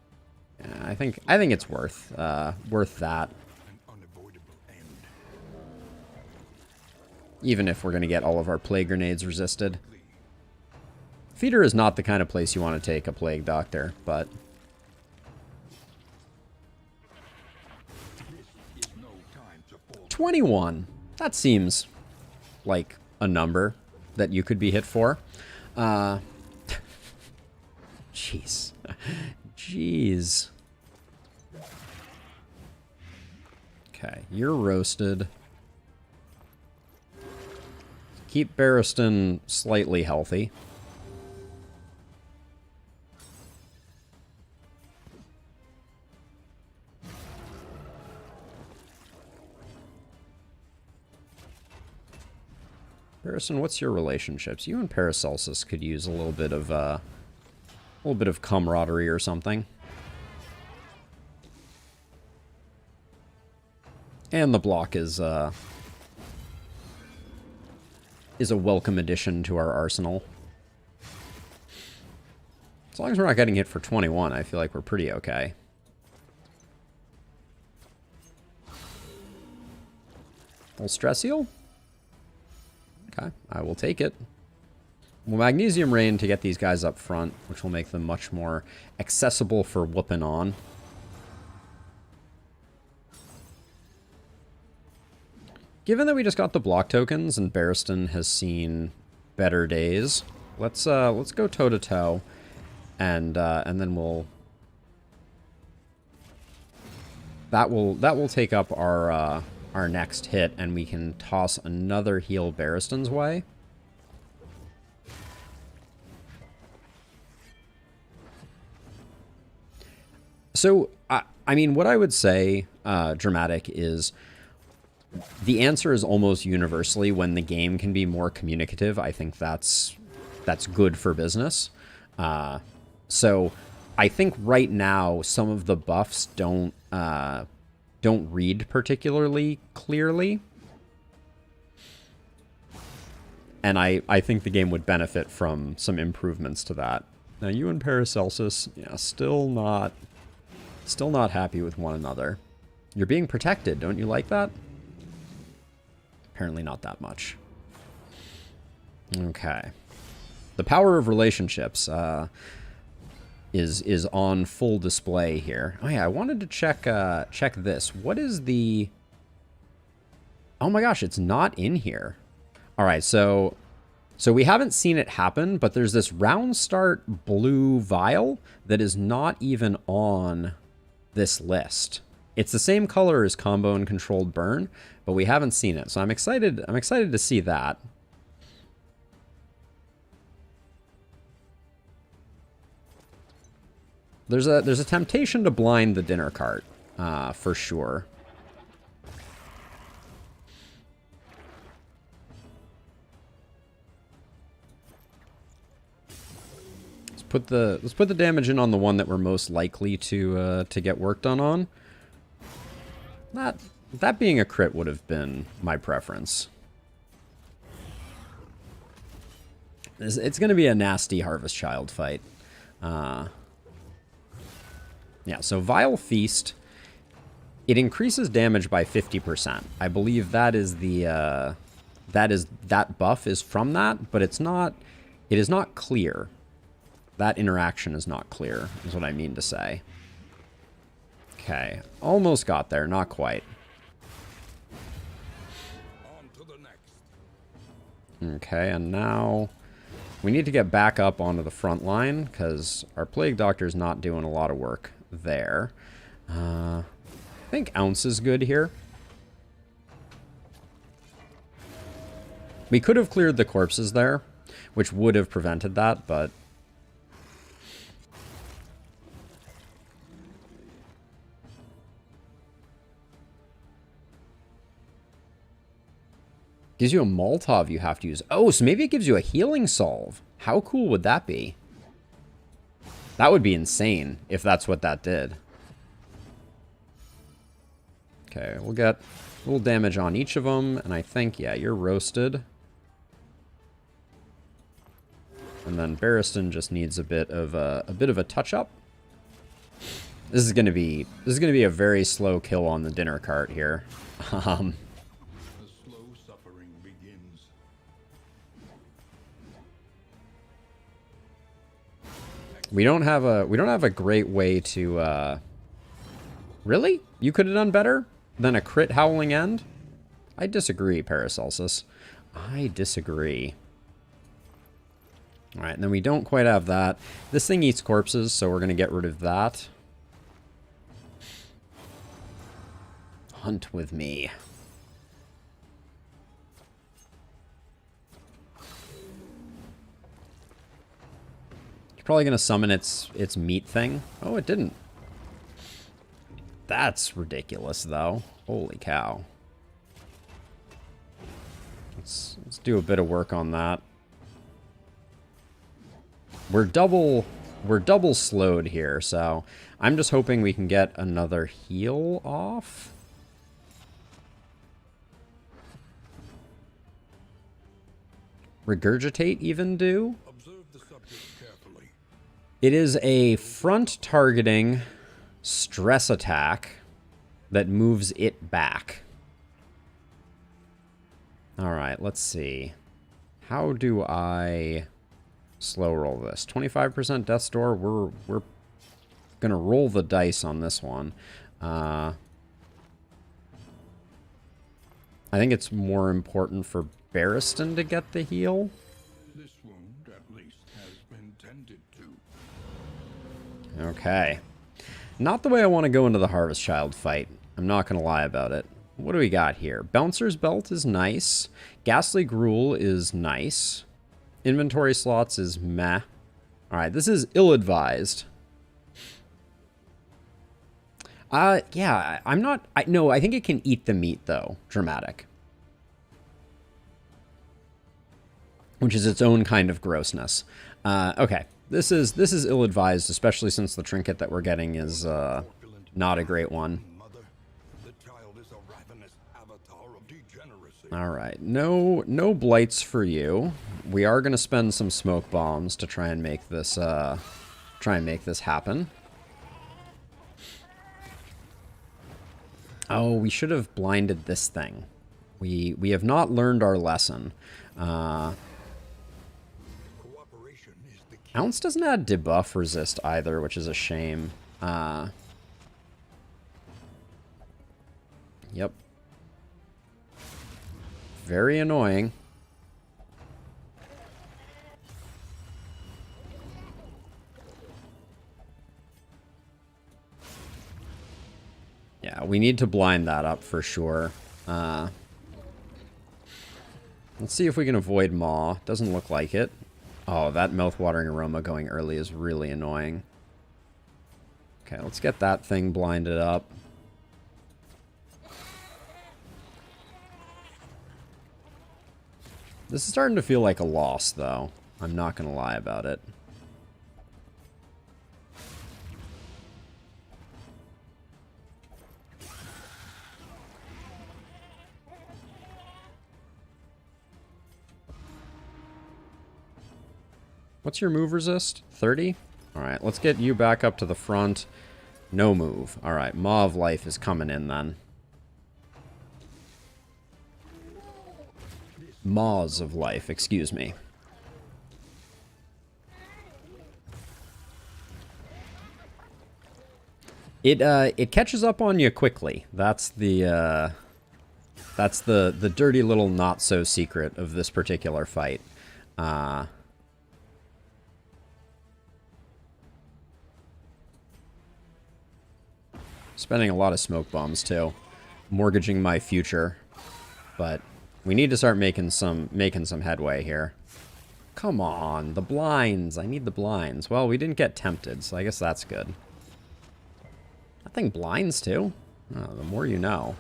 Yeah, I think it's worth that. Even if we're going to get all of our plague grenades resisted. Feeder is not the kind of place you want to take a plague doctor, but... 21. That seems like a number that you could be hit for. Jeez. Jeez. Okay, you're roasted. Keep Barristan slightly healthy. Barristan, what's your relationships? You and Paracelsus could use a little bit of camaraderie or something. And the block is a welcome addition to our arsenal. As long as we're not getting hit for 21, I feel like we're pretty okay. Full stress heal? Okay, I will take it. Well, Magnesium Rain to get these guys up front, which will make them much more accessible for whooping on. Given that we just got the block tokens and Barristan has seen better days, let's go toe to toe, and then we'll that will take up our next hit, and we can toss another heal Barristan's way. So I mean, what I would say, Dramatic, is the answer is almost universally when the game can be more communicative. I think that's good for business. So I think right now some of the buffs don't read particularly clearly. And I think the game would benefit from some improvements to that. Now you and Paracelsus, yeah, still not happy with one another. You're being protected, don't you like that? Apparently not that much. Okay. The power of relationships is on full display here. Oh yeah, I wanted to check this. What is the... Oh my gosh, it's not in here. All right, so we haven't seen it happen, but there's this round start blue vial that is not even on this list. It's the same color as combo and controlled burn, but we haven't seen it. So I'm excited to see that. There's a temptation to blind the dinner cart, for sure. Let's put the damage in on the one that we're most likely to get work done on. That being a crit would have been my preference. It's going to be a nasty Harvest Child fight. Yeah, so Vile Feast, it increases damage by 50%. I believe that is the that buff is from that, but it is not clear. That interaction is not clear, is what I mean to say. Okay, almost got there, not quite. On to the next. Okay, and now we need to get back up onto the front line because our Plague Doctor's not doing a lot of work there. I think Ounce is good here. We could have cleared the corpses there, which would have prevented that, but... Gives you a Molotov you have to use. Oh, so maybe it gives you a healing salve. How cool would that be? That would be insane if that's what that did. Okay, we'll get a little damage on each of them, and I think, yeah, you're roasted. And then Barristan just needs a bit of a touch-up. This is gonna be a very slow kill on the dinner cart here. We don't have a great way to really? You could have done better than a crit Howling End? I disagree, Paracelsus. I disagree. Alright, and then we don't quite have that. This thing eats corpses, so we're gonna get rid of that. Hunt with me. Probably going to summon its meat thing. Oh, it didn't. That's ridiculous, though. Holy cow. Let's do a bit of work on that. We're double slowed here, so I'm just hoping we can get another heal off. Regurgitate even do? It is a front-targeting stress attack that moves it back. Alright, let's see. How do I slow roll this? 25% Death's Door? We're gonna roll the dice on this one. I think it's more important for Barristan to get the heal. Okay. Not the way I want to go into the Harvest Child fight. I'm not going to lie about it. What do we got here? Bouncer's Belt is nice. Ghastly Gruel is nice. Inventory slots is meh. Alright, this is ill-advised. Yeah, I'm not... No, I think it can eat the meat, though. Dramatic. Which is its own kind of grossness. Okay. This is ill-advised, especially since the trinket that we're getting is not a great one. Alright, no blights for you. We are going to spend some smoke bombs to try and make this happen. Oh, we should have blinded this thing. We have not learned our lesson. Cooperation is the key. Ounce doesn't add debuff resist either, which is a shame. Yep. Very annoying. Yeah, we need to blind that up for sure. Let's see if we can avoid Maw. Doesn't look like it. Oh, that mouth-watering aroma going early is really annoying. Okay, let's get that thing blinded up. This is starting to feel like a loss, though. I'm not going to lie about it. What's your move resist? 30? Alright, let's get you back up to the front. No move. Alright, Maw of Life is coming in then. Maws of Life, excuse me. It catches up on you quickly. That's the dirty little not so secret of this particular fight. Spending a lot of smoke bombs too, mortgaging my future, but we need to start making some headway here. Come on, the blinds. I need the blinds. Well, we didn't get tempted, so I guess that's good. That thing blinds too. Oh, the more you know.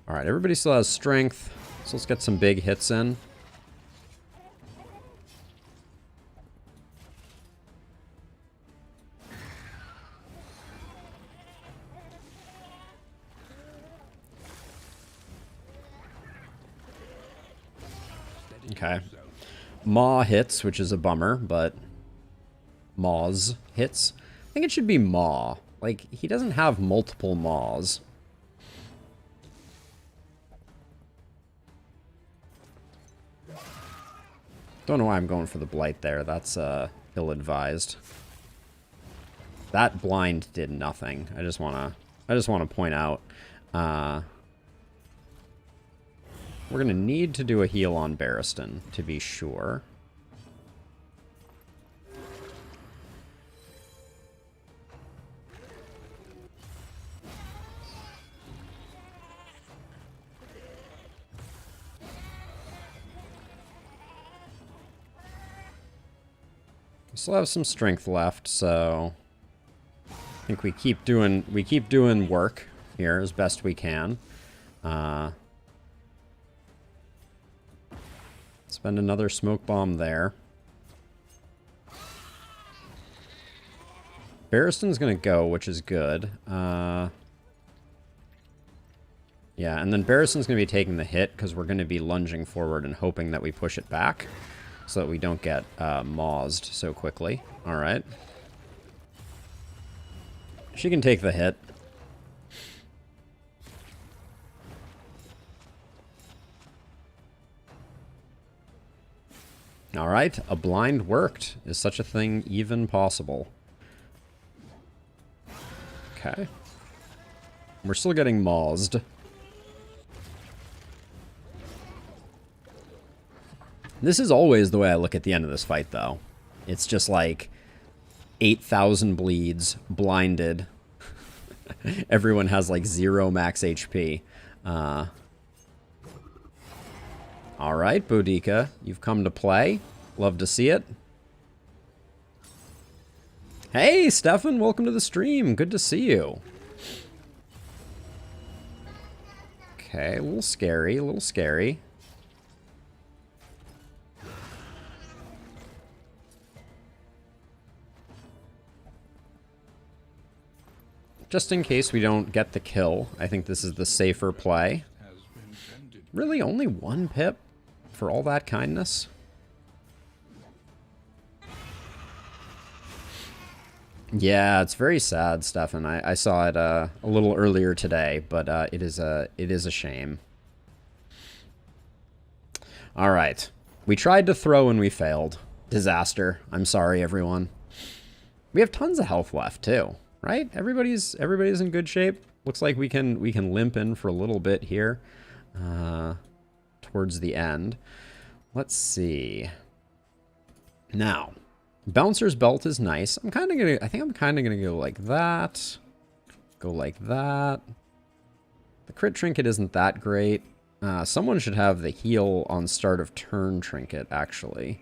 All right, everybody still has strength, so let's get some big hits in. Okay. Maw hits, which is a bummer, but Maws hits. I think it should be Maw. Like, he doesn't have multiple Maws. Don't know why I'm going for the Blight there. That's ill-advised. That blind did nothing. I just wanna point out. We're going to need to do a heal on Barristan, to be sure. We still have some strength left, so I think we keep doing work here as best we can. Spend another smoke bomb there. Barristan's gonna go, which is good. Yeah, and then Barristan's gonna be taking the hit because we're gonna be lunging forward and hoping that we push it back so that we don't get maused so quickly. Alright. She can take the hit. Alright, a blind worked. Is such a thing even possible? Okay. We're still getting maused. This is always the way I look at the end of this fight, though. It's just like 8,000 bleeds, blinded. Everyone has like 0 max HP. Alright, Boudica, you've come to play. Love to see it. Hey, Stefan, welcome to the stream. Good to see you. Okay, a little scary, a little scary. Just in case we don't get the kill, I think this is the safer play. Really, only 1 pip for all that kindness? Yeah, it's very sad, Stefan. I saw it a little earlier today, but it is a shame. All right. We tried to throw and we failed. Disaster. I'm sorry, everyone. We have tons of health left too, right? Everybody's in good shape. Looks like we can limp in for a little bit here, towards the end. Let's see. Now, Bouncer's Belt is nice. I think I'm kind of gonna go like that. Go like that. The crit trinket isn't that great. Someone should have the heal on start of turn trinket, actually.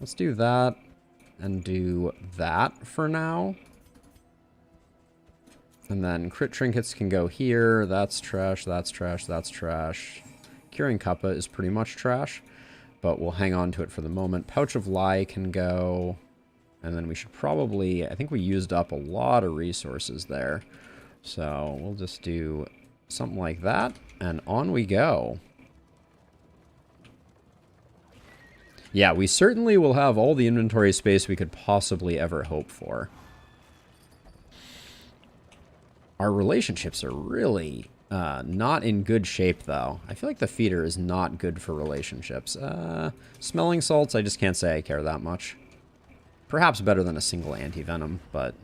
Let's do that and do that for now. And then crit trinkets can go here. That's trash, that's trash, that's trash. Curing Kappa is pretty much trash, but we'll hang on to it for the moment. Pouch of Lie can go. And then we should probably, I think we used up a lot of resources there. So we'll just do something like that, and on we go. Yeah, we certainly will have all the inventory space we could possibly ever hope for. Our relationships are really not in good shape, though. I feel like the feeder is not good for relationships. Smelling salts, I just can't say I care that much. Perhaps better than a single anti-venom, but...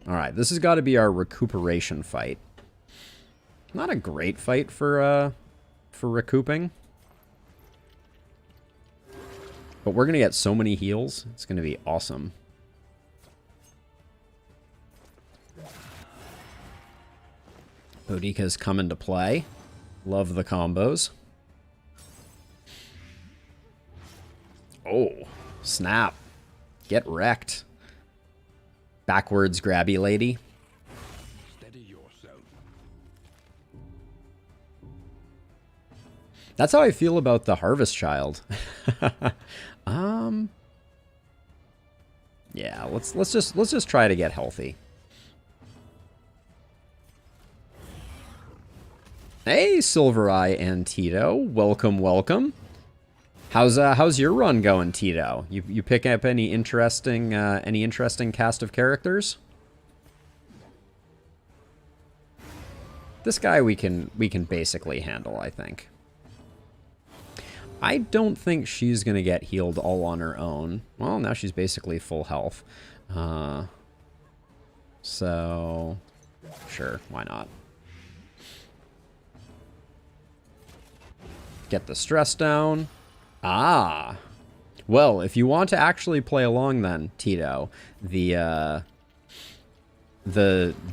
Alright, this has got to be our recuperation fight. Not a great fight for recouping. But we're going to get so many heals. It's going to be awesome. Boudica's come into play. Love the combos. Oh, snap. Get wrecked. Backwards grabby lady. Steady yourself. That's how I feel about the Harvest Child. Yeah, let's just try to get healthy. Hey, Silver Eye and Tito, welcome, welcome. How's your run going, Tito? You pick up any interesting cast of characters? This guy we can basically handle, I think. I don't think she's gonna get healed all on her own. Well, now she's basically full health. So sure, why not? Get the stress down. Ah. Well, if you want to actually play along then, Tito, the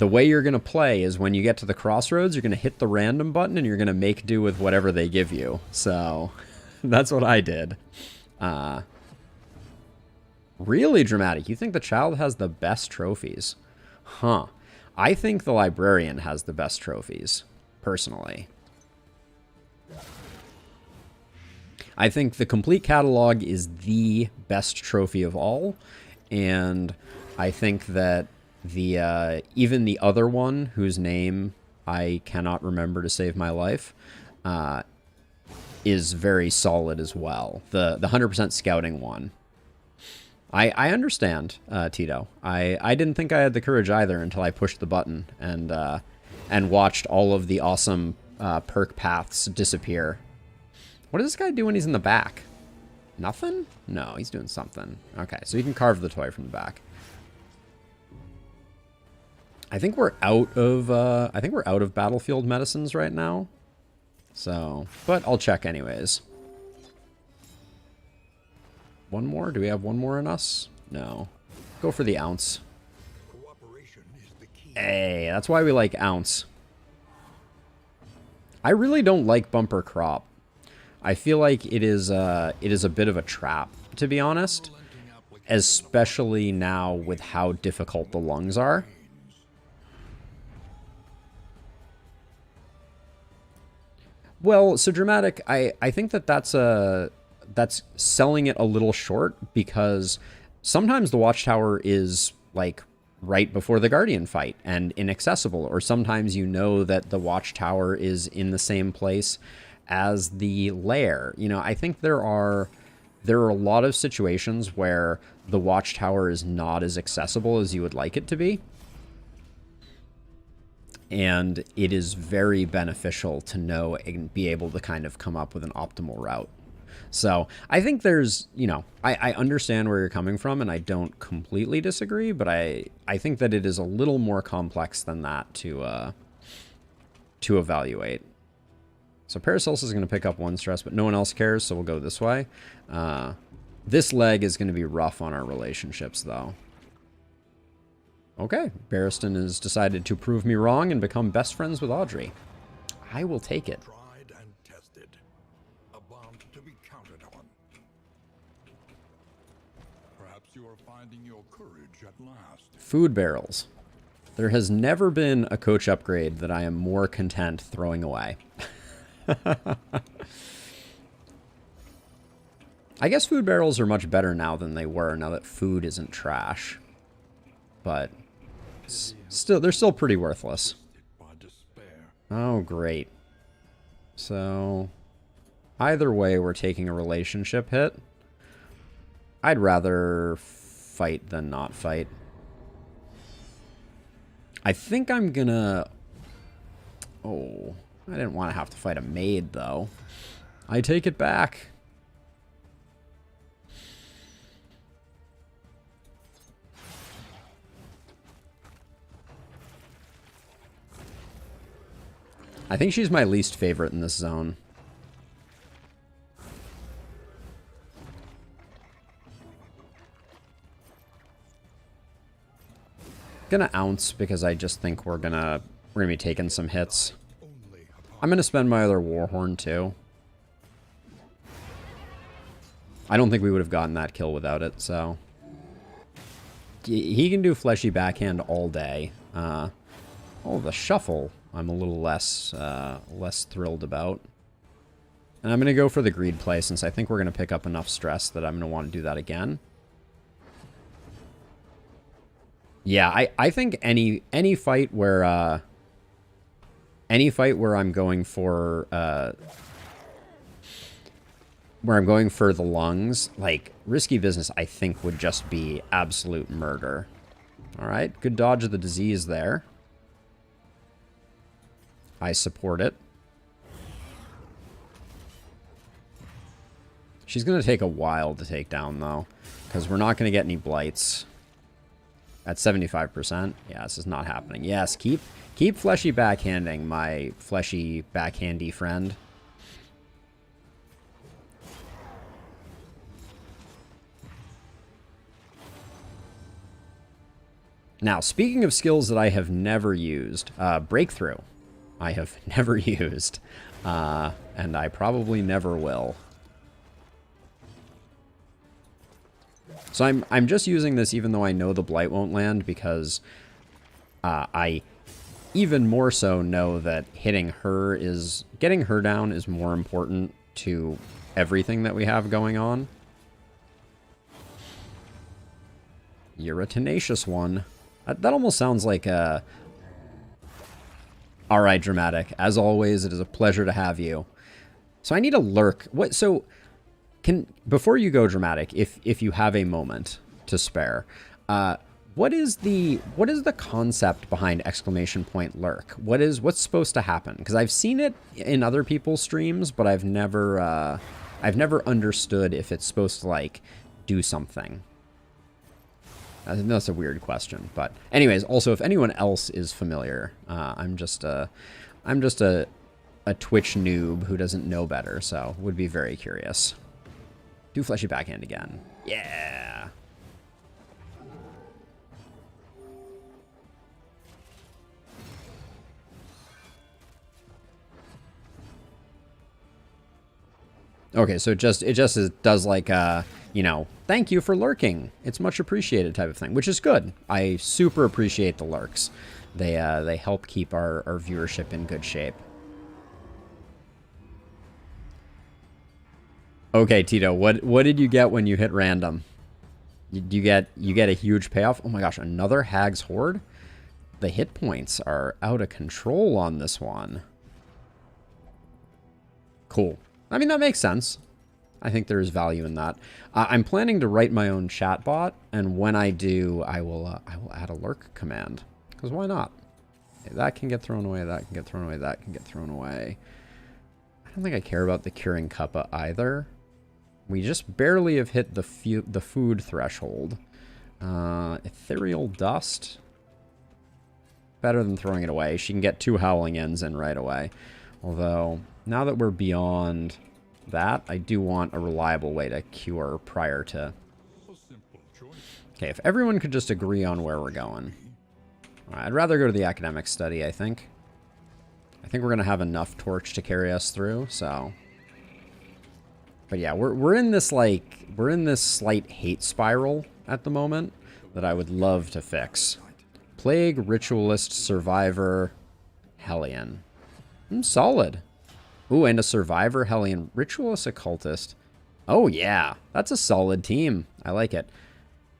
way you're going to play is when you get to the crossroads, you're going to hit the random button and you're going to make do with whatever they give you. So, that's what I did. Really dramatic. You think the child has the best trophies? Huh. I think the librarian has the best trophies, personally. I think the complete catalog is the best trophy of all, and I think that the even the other one, whose name I cannot remember to save my life, is very solid as well. The 100% scouting one. I understand, Tito. I didn't think I had the courage either until I pushed the button and watched all of the awesome perk paths disappear. What does this guy do when he's in the back? Nothing? No, he's doing something. Okay, so you can carve the toy from the back. I think we're out of battlefield medicines right now. So, but I'll check anyways. One more? Do we have one more in us? No. Go for the ounce. Cooperation is the key. Hey, that's why we like ounce. I really don't like bumper crop. I feel like it is a bit of a trap, to be honest, especially now with how difficult the lungs are. Well, so dramatic, I think that's selling it a little short, because sometimes the Watchtower is like right before the Guardian fight and inaccessible, or sometimes you know that the Watchtower is in the same place as the lair. You know, I think there are there are a lot of situations where the watchtower is not as accessible as you would like it to be. And it is very beneficial to know and be able to kind of come up with an optimal route. So I think there's, you know, I understand where you're coming from, and I don't completely disagree, but I think that it is a little more complex than that to evaluate. So Paracelsus is going to pick up 1 stress, but no one else cares, so we'll go this way. This leg is going to be rough on our relationships, though. Okay, Barristan has decided to prove me wrong and become best friends with Audrey. I will take it. Tried and tested. A bond to be counted on. Perhaps you are finding your courage at last. Food barrels. There has never been a coach upgrade that I am more content throwing away. I guess food barrels are much better now than they were, now that food isn't trash. But still, they're still pretty worthless. Oh, great. So, either way, we're taking a relationship hit. I'd rather fight than not fight. I think I'm gonna... Oh, I didn't want to have to fight a maid, though. I take it back. I think she's my least favorite in this zone. Gonna ounce because I just think we're gonna be taking some hits. I'm gonna spend my other Warhorn too. I don't think we would have gotten that kill without it, so he can do fleshy backhand all day. Oh, the shuffle I'm a little less thrilled about. And I'm gonna go for the greed play since I think we're gonna pick up enough stress that I'm gonna want to do that again. Yeah, I think any fight where I'm going for the lungs, like risky business, I think would just be absolute murder. All right, good dodge of the disease there. I support it. She's going to take a while to take down, though, because we're not going to get any blights. At 75%. Yeah, this is not happening. Yes, keep fleshy backhanding, my fleshy backhandy friend. Now, speaking of skills that I have never used, Breakthrough. I have never used, and I probably never will. So I'm just using this even though I know the Blight won't land because I even more so know that getting her down is more important to everything that we have going on. You're a tenacious one. That almost sounds like a... Alright, Dramatic. As always, it is a pleasure to have you. So I need a lurk. What? So... Before you go, Dramatic, if you have a moment to spare, what is the concept behind exclamation point lurk? What's supposed to happen? Because I've seen it in other people's streams, but I've never understood if it's supposed to like do something. I think that's a weird question, but anyways, also if anyone else is familiar, I'm just a Twitch noob who doesn't know better, so would be very curious. Do fleshy backhand again. Yeah. Okay, so it just does like you know, thank you for lurking. It's much appreciated type of thing, which is good. I super appreciate the lurks. They help keep our viewership in good shape. Okay, Tito, what did you get when you hit random? You get a huge payoff? Oh my gosh, another Hag's Horde? The hit points are out of control on this one. Cool. I mean, that makes sense. I think there is value in that. I'm planning to write my own chatbot, and when I do, I will add a lurk command. Because why not? Okay, that can get thrown away, that can get thrown away, that can get thrown away. I don't think I care about the Curing Cuppa either. We just barely have hit the food threshold. Ethereal Dust. Better than throwing it away. She can get 2 Howling Ends in right away. Although, now that we're beyond that, I do want a reliable way to cure prior to... Okay, if everyone could just agree on where we're going. I'd rather go to the academic study, I think. I think we're going to have enough torch to carry us through, so... But yeah, we're in this, like... We're in this slight hate spiral at the moment that I would love to fix. Plague, Ritualist, Survivor, Hellion. Solid. Ooh, and a Survivor, Hellion, Ritualist, Occultist. Oh, yeah. That's a solid team. I like it.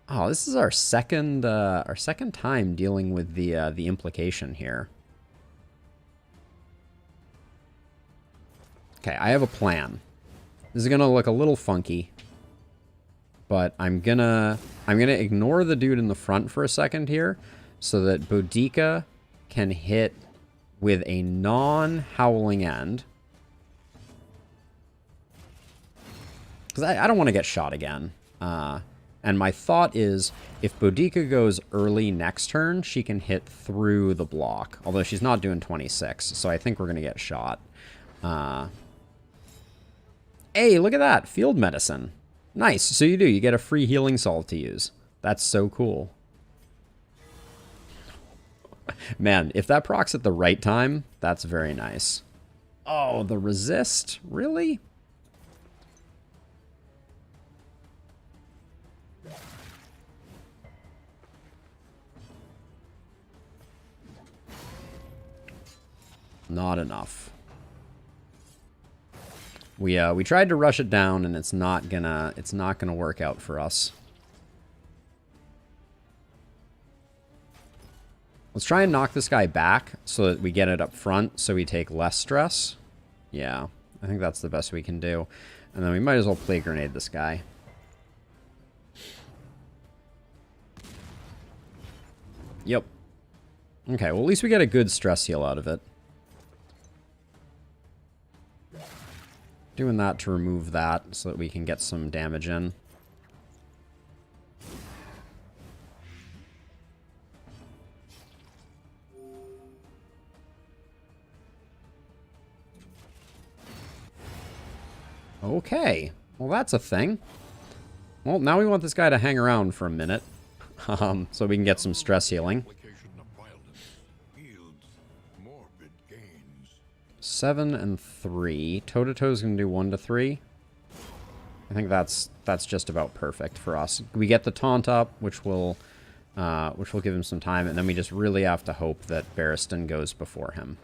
Oh, this is our second time dealing with the implication here. Okay, I have a plan. This is gonna look a little funky, but I'm gonna ignore the dude in the front for a second here, so that Boudica can hit with a non-howling end. Because I don't want to get shot again. And my thought is, if Boudica goes early next turn, she can hit through the block. Although she's not doing 26, so I think we're going to get shot. Hey, look at that! Field Medicine. Nice. So you do. You get a free healing salt to use. That's so cool. Man, if that procs at the right time, that's very nice. Oh, the resist? Really? Not enough. We tried to rush it down, and it's not gonna work out for us. Let's try and knock this guy back so that we get it up front, so we take less stress. Yeah, I think that's the best we can do. And then we might as well Plague Grenade this guy. Yep. Okay, well at least we get a good stress heal out of it. Doing that to remove that so that we can get some damage in. Okay, well that's a thing. Well, now we want this guy to hang around for a minute, so we can get some stress healing. 7 and 3. Toe-to-toe's gonna do 1 to 3. I think that's just about perfect for us. We get the taunt up, which will give him some time, and then we just really have to hope that Barristan goes before him.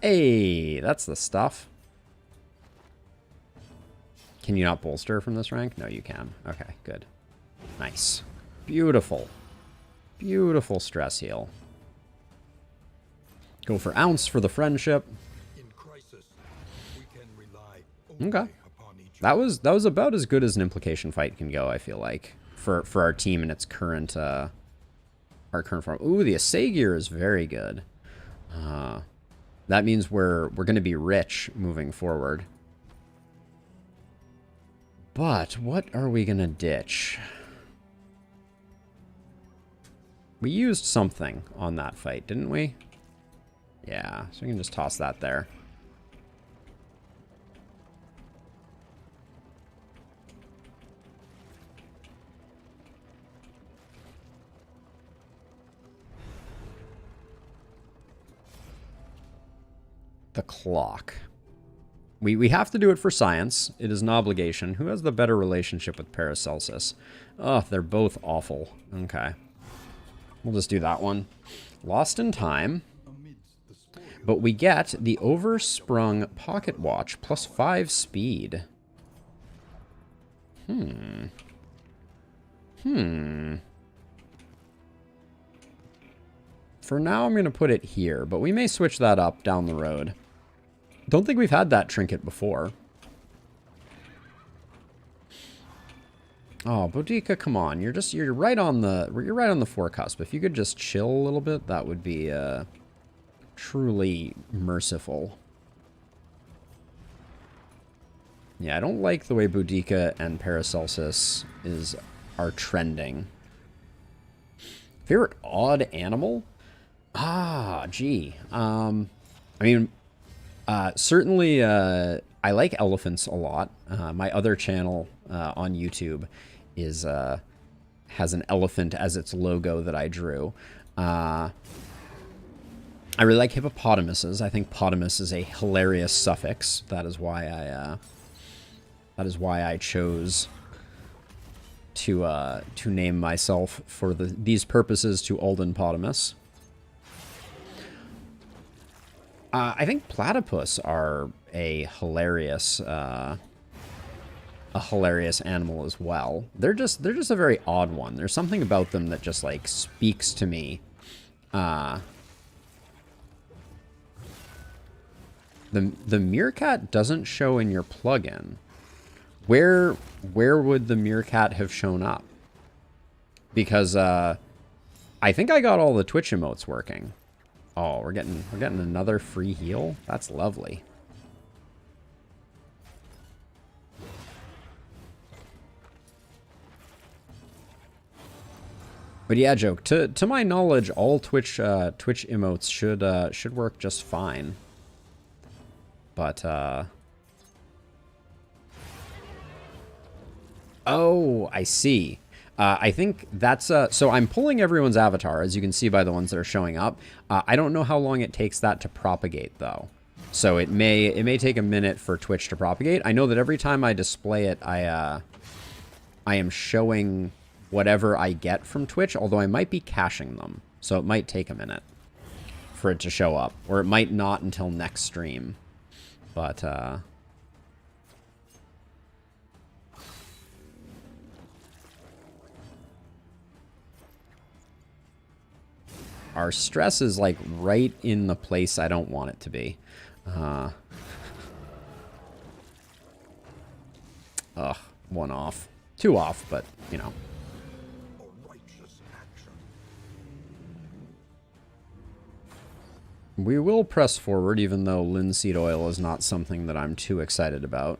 Hey, that's the stuff. Can you not bolster from this rank? No, you can. Okay, good. Nice. Beautiful. Beautiful stress heal. Go for Ounce for the friendship. In crisis, we can rely only Okay. upon each That was about as good as an implication fight can go, I feel like. For our team in its current form. Ooh, the Assay gear is very good. That means we're gonna be rich moving forward. But what are we gonna ditch? We used something on that fight, didn't we? Yeah, so we can just toss that there. The clock. We have to do it for science. It is an obligation. Who has the better relationship with Paracelsus? Oh, they're both awful. Okay. We'll just do that one. Lost in Time. But we get the Oversprung Pocket Watch plus 5 speed. For now, I'm going to put it here, but we may switch that up down the road. Don't think we've had that trinket before. Oh, Boudica, come on. You're right on the forecusp. If you could just chill a little bit, that would be truly merciful. Yeah, I don't like the way Boudica and Paracelsus are trending. Favorite odd animal? Ah, gee. I mean, certainly, I like elephants a lot. My other channel on YouTube has an elephant as its logo that I drew. I really like hippopotamuses. I think potamus is a hilarious suffix. That is why I chose to name myself for these purposes to Alden Potamus. I think platypus are a hilarious animal as well. They're just a very odd one. There's something about them that just like speaks to me. The meerkat doesn't show in your plugin. Where would the meerkat have shown up? Because I think I got all the Twitch emotes working. Oh, we're getting another free heal? That's lovely. But yeah, joke. To my knowledge, all Twitch emotes should work just fine. But oh, I see. I think that's so I'm pulling everyone's avatar, as you can see by the ones that are showing up. I don't know how long it takes that to propagate though. So it may take a minute for Twitch to propagate. I know that every time I display it, I am showing whatever I get from Twitch, although I might be caching them. So it might take a minute for it to show up, or it might not until next stream. But our stress is like right in the place I don't want it to be. Ugh, one off. Two off, but, you know. We will press forward, even though linseed oil is not something that I'm too excited about.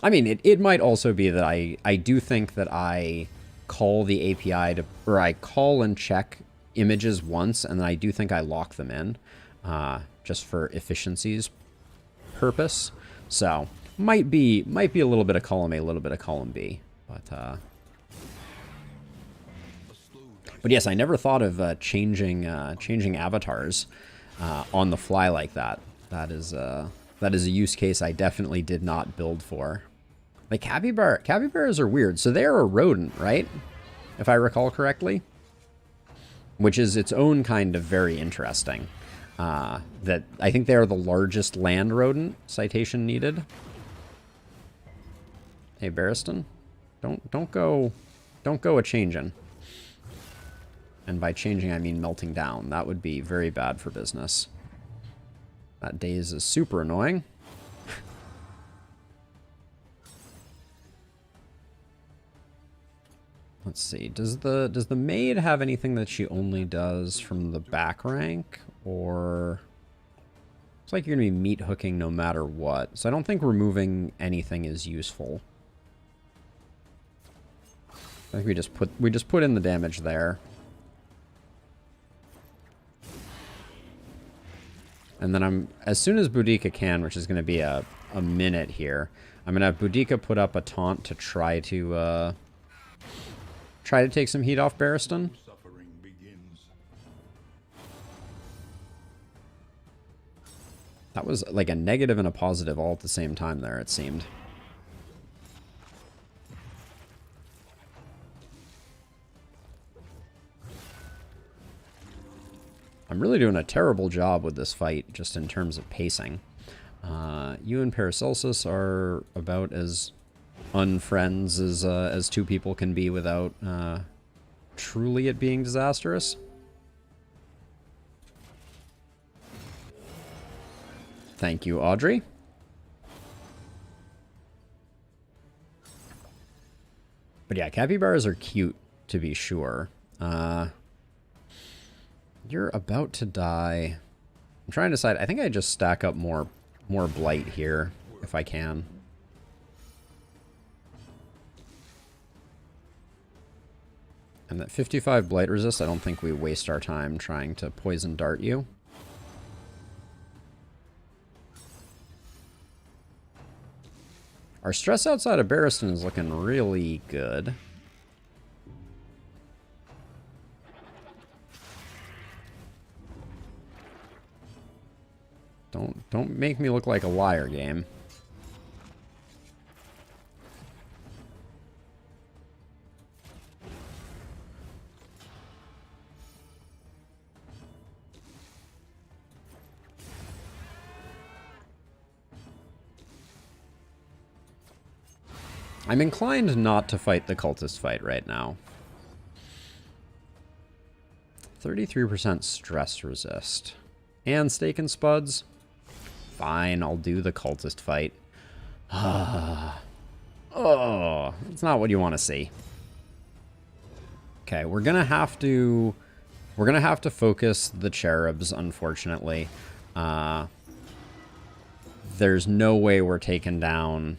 I mean, it might also be that I do think that I call the API to, or I call and check images once, and then I do think I lock them in, just for efficiency's purpose. So might be a little bit of column A, a little bit of column B, but yes, I never thought of changing avatars on the fly like that. That is a use case I definitely did not build for. Like capybaras are weird. So they are a rodent, right? If I recall correctly, which is its own kind of very interesting. That I think they are the largest land rodent. Citation needed. Hey, Barristan, don't go a changing. And by changing, I mean melting down. That would be very bad for business. That daze is super annoying. Let's see. Does the maid have anything that she only does from the back rank? Or it's like you're gonna be meat hooking no matter what. So I don't think removing anything is useful. I think we just put in the damage there. And then as soon as Boudica can, which is going to be a minute here, I'm going to have Boudica put up a taunt to try to take some heat off Barristan. That was like a negative and a positive all at the same time there, it seemed. I'm really doing a terrible job with this fight, just in terms of pacing. You and Paracelsus are about as unfriends as two people can be without truly it being disastrous. Thank you, Audrey. But yeah, capybaras are cute, to be sure. You're about to die. I'm trying to decide. I think I just stack up more blight here, if I can. And that 55 blight resist, I don't think we waste our time trying to poison dart you. Our stress outside of Barristan is looking really good. Don't make me look like a liar, game. I'm inclined not to fight the cultist fight right now. 33% stress resist. And steak and spuds. Fine, I'll do the cultist fight. Oh, it's not what you want to see. Okay, we're gonna have to focus the cherubs, unfortunately. There's no way we're taking down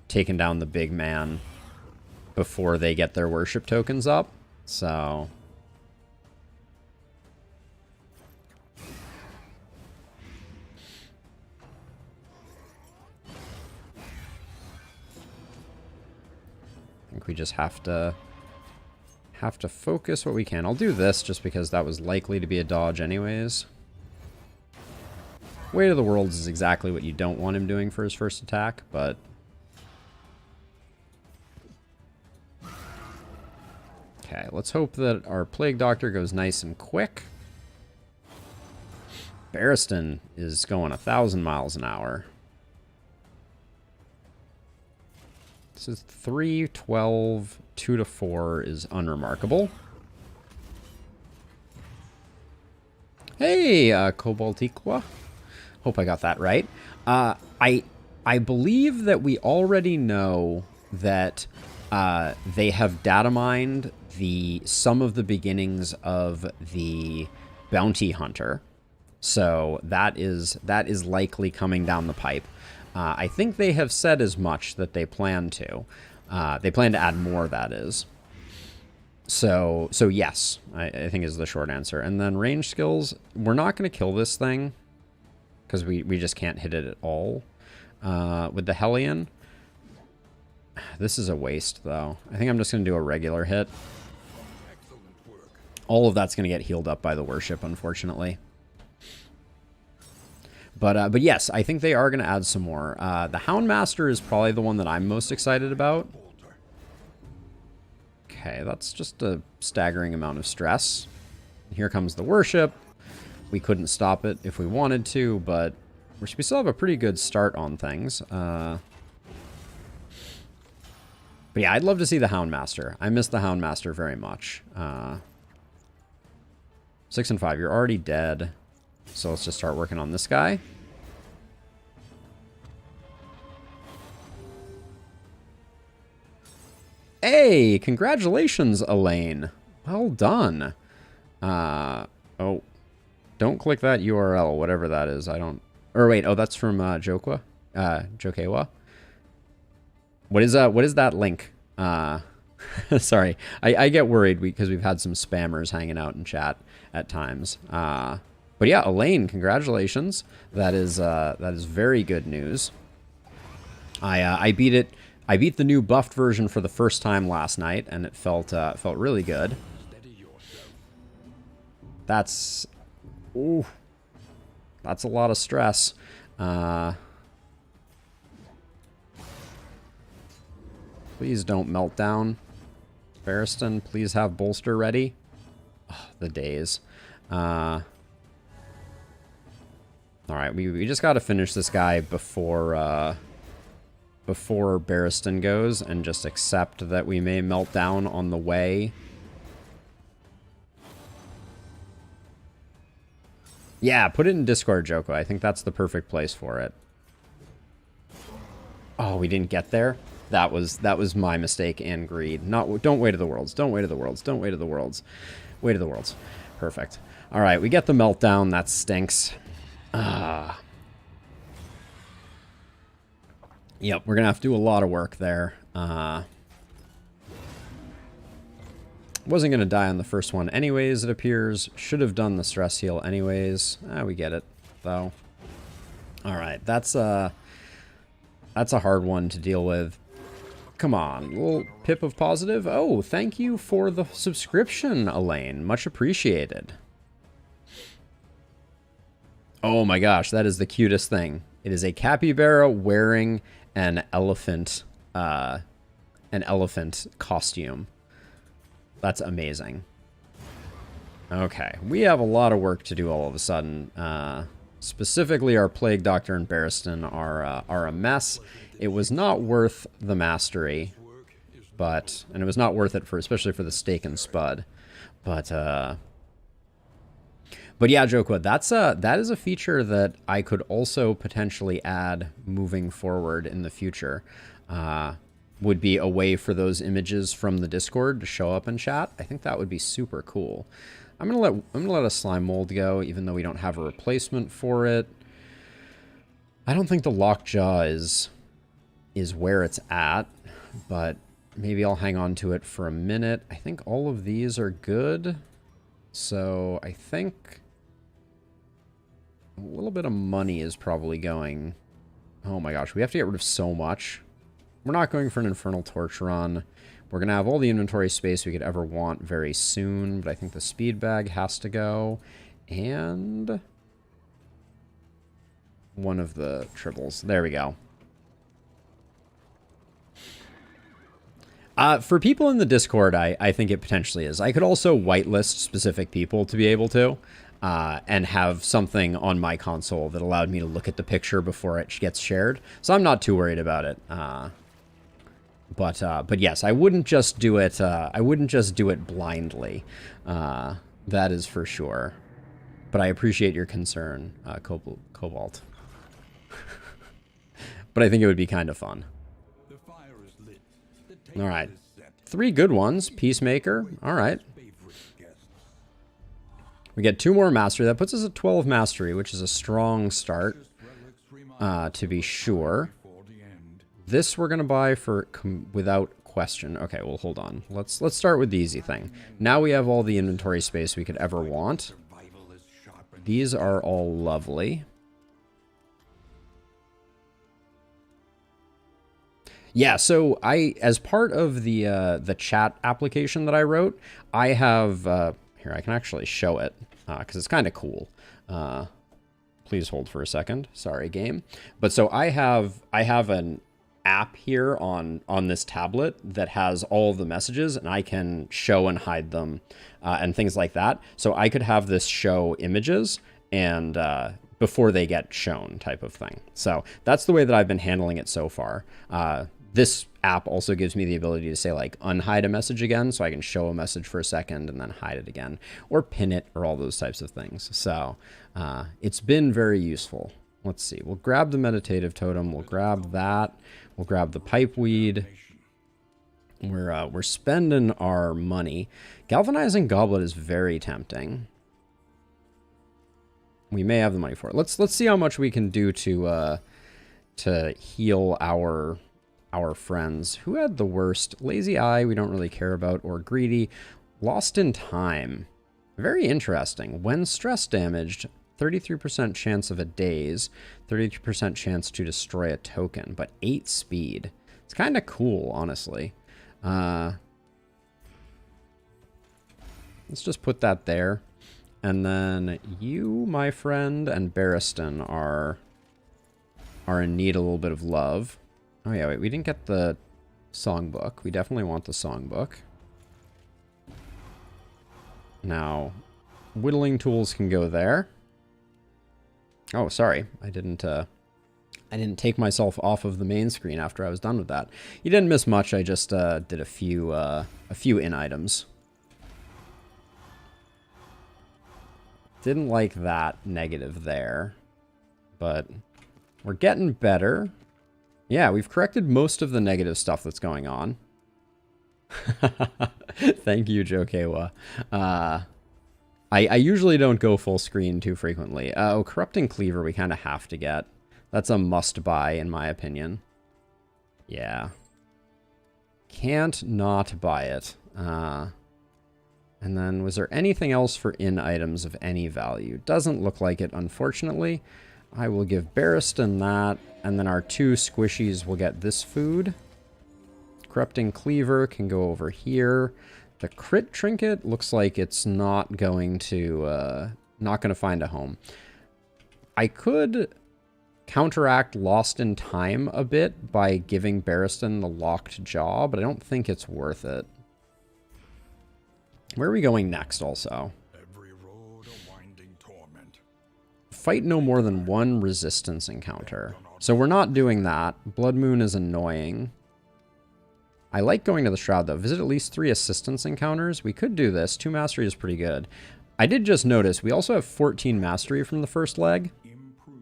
the big man before they get their worship tokens up. So I think we just have to focus what we can. I'll do this just because that was likely to be a dodge anyways. Weight of the Worlds is exactly what you don't want him doing for his first attack, but okay, let's hope that our Plague Doctor goes nice and quick. Barristan is going 1,000 miles an hour. This is 3, 12, 2 to 4 is unremarkable. Hey, Cobaltiqua. Hope I got that right. I believe that we already know that they have data mined some of the beginnings of the bounty hunter. So that is likely coming down the pipe. I think they have said as much that they plan to. They plan to add more, that is. So yes, I think is the short answer. And then range skills, we're not going to kill this thing because we just can't hit it at all. With the Hellion, this is a waste, though. I think I'm just going to do a regular hit. All of that's going to get healed up by the worship, unfortunately. But yes, I think they are going to add some more. The Houndmaster is probably the one that I'm most excited about. Okay, that's just a staggering amount of stress. Here comes the worship. We couldn't stop it if we wanted to, but we still have a pretty good start on things. But yeah, I'd love to see the Houndmaster. I miss the Houndmaster very much. 6 and 5, you're already dead. So let's just start working on this guy. Hey, congratulations, Elaine. Well done. Oh, don't click that URL, whatever that is. I don't... Or wait, oh, that's from Jokewa? Jokewa? What is that link? Sorry, I get worried because we've had some spammers hanging out in chat at times. But yeah, Elaine, congratulations. That is very good news. I beat it. I beat the new buffed version for the first time last night, and it felt really good. That's a lot of stress. Please don't melt down. Barristan, please have bolster ready. Oh, the days. All right, we just got to finish this guy before Barristan goes, and just accept that we may melt down on the way. Yeah, put it in Discord, Joko. I think that's the perfect place for it. Oh, we didn't get there? That was my mistake and greed. Don't wait to the worlds. Don't wait to the worlds. Don't wait to the worlds. Wait to the worlds. Perfect. All right, we get the meltdown. That stinks. Ah. Yep, we're gonna have to do a lot of work there. Wasn't gonna die on the first one anyways, it appears. Should have done the stress heal anyways. We get it, though. All right, that's a hard one to deal with. Come on, little pip of positive. Oh, thank you for the subscription, Elaine. Much appreciated. Oh my gosh, that is the cutest thing. It is a capybara wearing an elephant costume. That's amazing. Okay, we have a lot of work to do all of a sudden. Specifically, our Plague Doctor and Barristan are a mess. It was not worth the mastery, and it was not worth it especially for the Stake and Spud. But yeah, Joqua, that is a feature that I could also potentially add moving forward in the future. Would be a way for those images from the Discord to show up in chat. I think that would be super cool. I'm gonna let a slime mold go, even though we don't have a replacement for it. I don't think the lockjaw is where it's at, but maybe I'll hang on to it for a minute. I think all of these are good, so I think a little bit of money is probably going. Oh my gosh, we have to get rid of so much. We're not going for an Infernal Torch run. We're going to have all the inventory space we could ever want very soon, but I think the speed bag has to go. And one of the tribbles. There we go. For people in the Discord, I think it potentially is. I could also whitelist specific people to be able to, and have something on my console that allowed me to look at the picture before it gets shared. So I'm not too worried about it. But yes, I wouldn't just do it. I wouldn't just do it blindly. That is for sure. But I appreciate your concern, Cobalt. But I think it would be kind of fun. All right, 3 good ones. Peacemaker. All right. We get 2 more mastery. That puts us at 12 mastery, which is a strong start, to be sure. This we're gonna buy for without question. Okay, well, hold on. Let's start with the easy thing. Now we have all the inventory space we could ever want. These are all lovely. Yeah, so as part of the chat application that I wrote, I have here, I can actually show it because it's kind of cool. Please hold for a second. Sorry, game. But so I have an app here on this tablet that has all of the messages, and I can show and hide them and things like that. So I could have this show images and before they get shown type of thing. So that's the way that I've been handling it so far. This app also gives me the ability to say, like, unhide a message again, so I can show a message for a second and then hide it again, or pin it, or all those types of things. So it's been very useful. Let's see. We'll grab the meditative totem. We'll grab that. We'll grab the pipeweed. We're spending our money. Galvanizing Goblet is very tempting. We may have the money for it. Let's see how much we can do to heal our friends. Who had the worst? Lazy Eye, we don't really care about, or Greedy. Lost in Time. Very interesting. When stress damaged, 33% chance of a daze, 33% chance to destroy a token, but 8 speed. It's kind of cool, honestly. Let's just put that there. And then you, my friend, and Barristan are in need of a little bit of love. Oh yeah, wait, we didn't get the songbook. We definitely want the songbook. Now, whittling tools can go there. Oh, sorry. I didn't take myself off of the main screen after I was done with that. You didn't miss much. I just did a few in items. Didn't like that negative there, but we're getting better. Yeah, we've corrected most of the negative stuff that's going on. Thank you, Jokewa. I usually don't go full screen too frequently. Oh, Corrupting Cleaver we kind of have to get. That's a must-buy, in my opinion. Yeah. Can't not buy it. And then, was there anything else for in items of any value? Doesn't look like it, unfortunately. I will give Barristan that, and then our 2 squishies will get this food. Corrupting Cleaver can go over here. The crit trinket looks like it's not going to find a home. I could counteract Lost in Time a bit by giving Barristan the locked jaw, but I don't think it's worth it. Where are we going next also? Every road a winding torment. Fight no more than 1 resistance encounter. So we're not doing that. Blood Moon is annoying. I like going to the Shroud, though. Visit at least 3 assistance encounters. We could do this. 2 mastery is pretty good. I did just notice we also have 14 mastery from the first leg.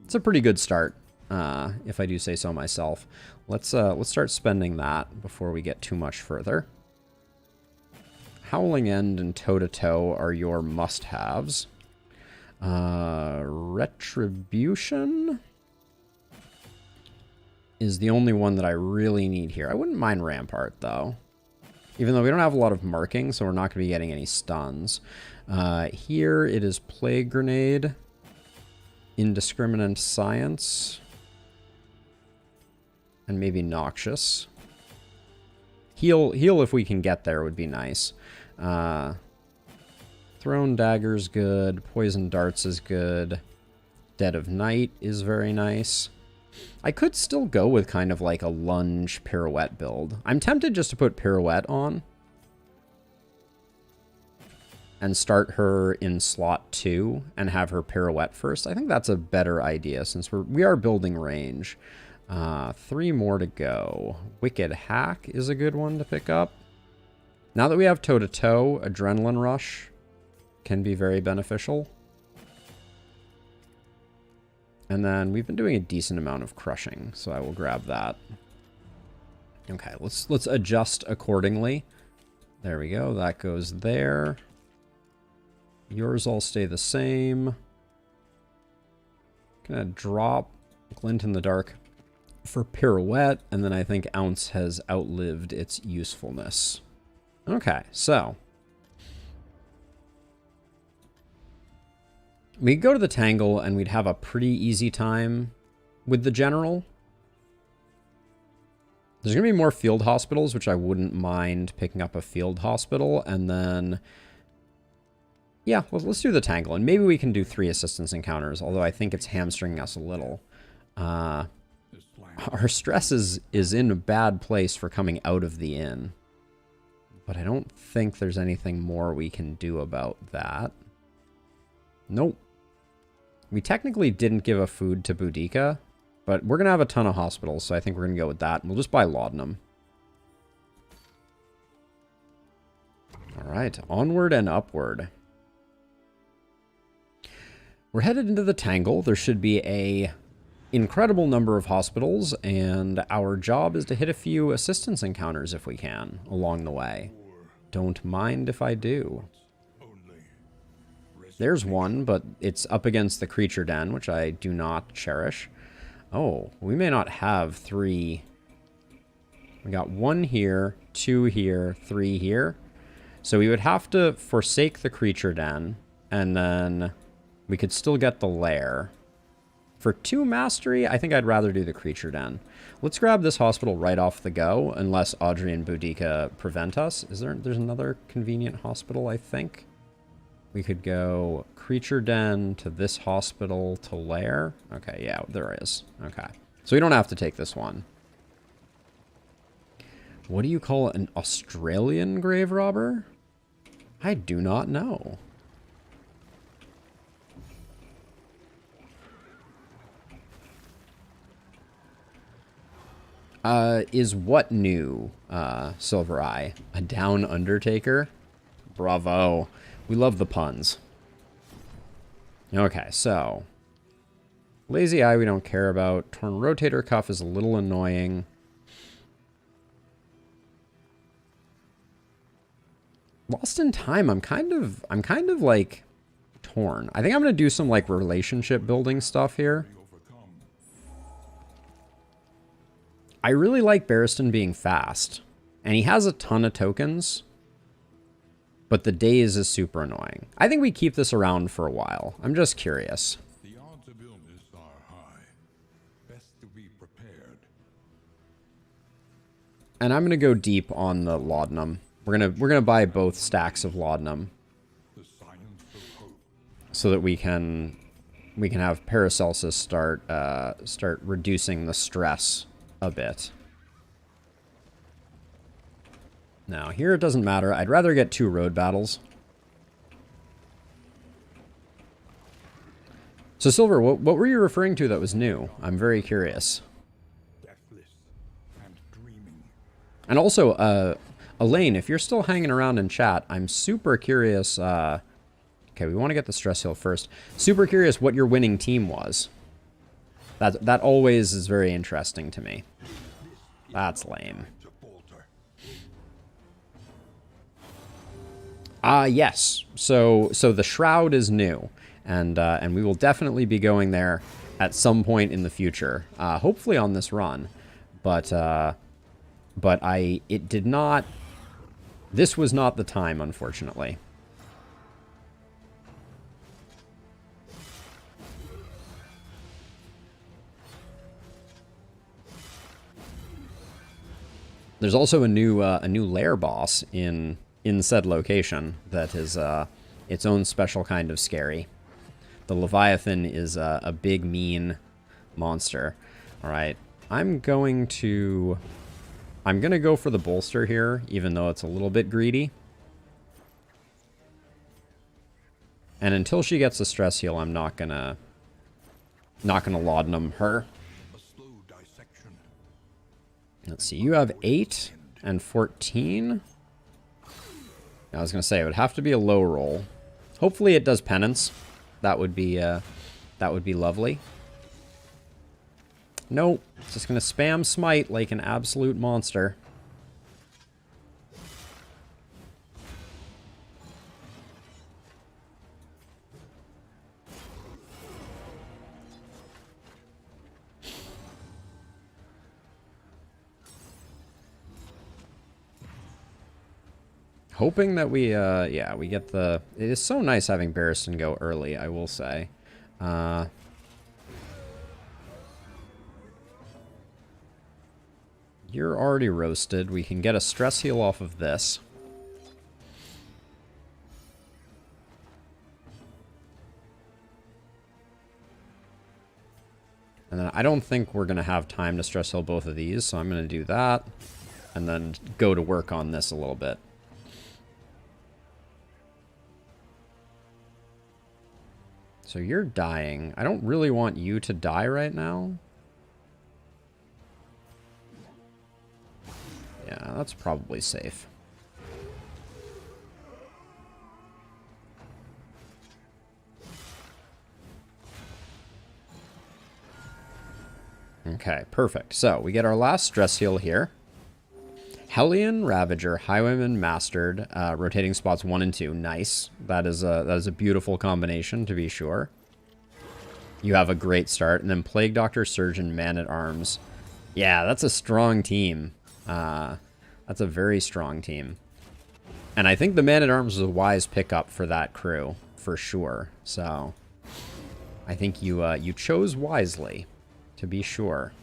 It's a pretty good start, if I do say so myself. Let's start spending that before we get too much further. Howling End and Toe-to-Toe are your must-haves. Retribution is the only one that I really need here. I wouldn't mind Rampart, though. Even though we don't have a lot of marking, so we're not going to be getting any stuns. Here it is Plague Grenade, Indiscriminate Science, and maybe Noxious. Heal if we can get there would be nice. Thrown Dagger's good. Poison Darts is good. Dead of Night is very nice. I could still go with kind of like a lunge pirouette build. I'm tempted just to put pirouette on and start her in slot 2 and have her pirouette first. I think that's a better idea since we are building range. 3 more to go. Wicked Hack is a good one to pick up. Now that we have Toe-to-Toe, Adrenaline Rush can be very beneficial. And then we've been doing a decent amount of crushing, so I will grab that. Okay, let's adjust accordingly. There we go. That goes there. Yours all stay the same. Gonna drop Glint in the Dark for Pirouette, and then I think Ounce has outlived its usefulness. Okay, so we could go to the Tangle and we'd have a pretty easy time with the General. There's going to be more field hospitals, which I wouldn't mind picking up a field hospital. And then, yeah, let's do the Tangle. And maybe we can do 3 assistance encounters, although I think it's hamstringing us a little. Our stress is in a bad place for coming out of the inn. But I don't think there's anything more we can do about that. Nope. We technically didn't give a food to Boudica, but we're going to have a ton of hospitals, so I think we're going to go with that. And we'll just buy laudanum. Alright, onward and upward. We're headed into the Tangle. There should be a incredible number of hospitals, and our job is to hit a few assistance encounters if we can along the way. Don't mind if I do. There's one, but it's up against the creature den, which I do not cherish. Oh, we may not have 3. We got 1 here, 2 here, 3 here. So we would have to forsake the creature den, and then we could still get the lair. For 2 mastery, I think I'd rather do the creature den. Let's grab this hospital right off the go, unless Audrey and Boudica prevent us. There's another convenient hospital, I think. We could go creature den to this hospital to lair. Okay, yeah, there is. Okay. So we don't have to take this one. What do you call an Australian grave robber? I do not know. Is what new, Silver Eye? A down Undertaker? Bravo. We love the puns. Okay, so Lazy Eye we don't care about. Torn Rotator Cuff is a little annoying. Lost in Time, I'm kind of like torn. I think I'm gonna do some like relationship building stuff here. I really like Barristan being fast. And he has a ton of tokens. But the daze is super annoying. I think we keep this around for a while. I'm just curious. The odds of illness are high. Best to be prepared. And I'm gonna go deep on the laudanum. We're gonna buy both stacks of laudanum. The science of hope. So that we can have Paracelsus start reducing the stress a bit. Now, here it doesn't matter. I'd rather get 2 road battles. So, Silver, what were you referring to that was new? I'm very curious. Deathless and dreaming. And also, Elaine, if you're still hanging around in chat, I'm super curious. Okay, we want to get the stress heal first. Super curious what your winning team was. That always is very interesting to me. That's lame. Yes. So the Shroud is new, and we will definitely be going there at some point in the future. Hopefully on this run, but it did not. This was not the time, unfortunately. There's also a new lair boss in said location that is its own special kind of scary. The Leviathan is a big, mean monster. All right, I'm gonna go for the bolster here, even though it's a little bit greedy. And until she gets a stress heal, I'm not gonna laudanum her. A slow dissection. Let's see, you have 8 and 14. I was going to say, it would have to be a low roll. Hopefully it does penance. That would be lovely. Nope. It's just going to spam smite like an absolute monster. Hoping that we get the... It is so nice having Barristan go early, I will say. You're already roasted. We can get a stress heal off of this. And then I don't think we're going to have time to stress heal both of these, so I'm going to do that. And then go to work on this a little bit. So you're dying. I don't really want you to die right now. Yeah, that's probably safe. Okay, perfect. So we get our last stress heal here. Hellion Ravager, Highwayman Mastered, rotating spots 1 and 2. Nice. That is a beautiful combination, to be sure. You have a great start. And then Plague Doctor, Surgeon, Man-at-Arms. Yeah, that's a strong team. That's a very strong team. And I think the Man-at-Arms is a wise pickup for that crew, for sure. So, I think you chose wisely, to be sure.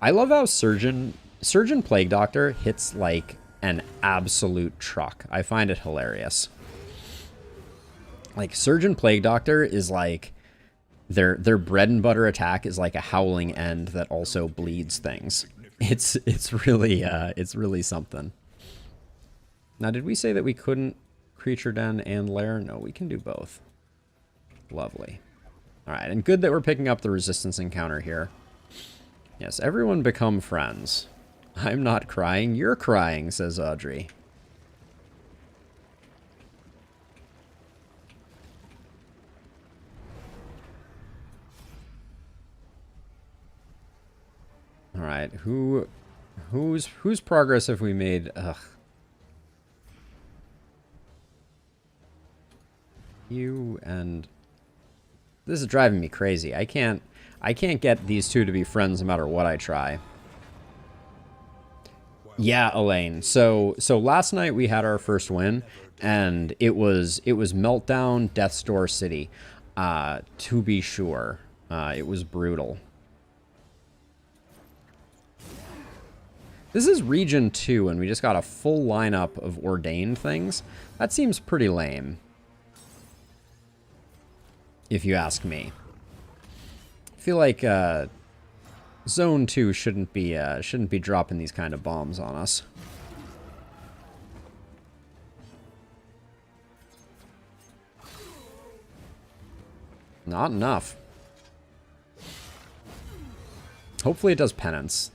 I love how Surgeon Plague Doctor hits like an absolute truck. I find it hilarious. Like, Surgeon Plague Doctor is like their bread and butter attack is like a howling end that also bleeds things. It's really something. Now, did we say that we couldn't creature den and lair? No, we can do both. Lovely. All right, and good that we're picking up the resistance encounter here. Yes, everyone become friends. I'm not crying, you're crying, says Audrey. right, whose progress have we made? Ugh. You and this is driving me crazy. I can't get these two to be friends no matter what I try. Yeah, Elaine. So last night we had our first win, and it was Meltdown, Death's Door City. To be sure, it was brutal. This is Region 2, and we just got a full lineup of ordained things. That seems pretty lame, if you ask me. I feel like Zone 2 shouldn't be dropping these kind of bombs on us. Not enough. Hopefully it does penance.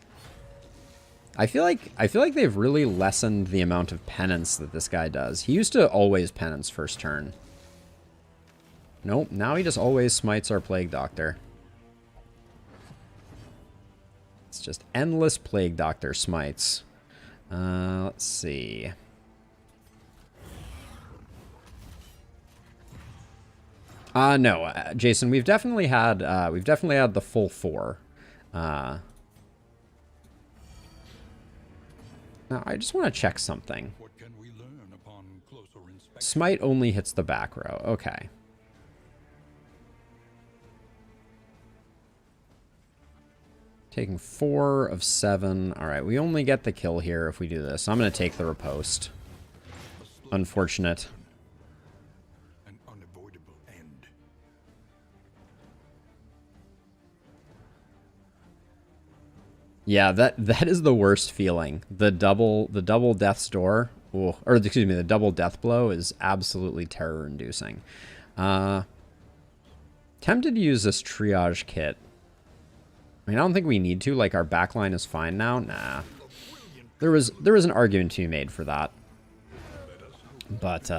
I feel like they've really lessened the amount of penance that this guy does. He used to always penance first turn. Nope, now he just always smites our Plague Doctor. It's just endless Plague Doctor smites. Let's see. No, Jason, we've definitely had the full 4. Now, I just want to check something. What can we learn upon closer inspection? Smite only hits the back row. Okay. Taking 4 of 7. All right, we only get the kill here if we do this. I'm going to take the riposte. Unfortunate. An unavoidable end. Yeah, that is the worst feeling. The double death's door, or excuse me, the double death blow is absolutely terror-inducing. Tempted to use this triage kit. I mean, I don't think we need to. Like, our backline is fine now. Nah, there was an argument to be made for that, but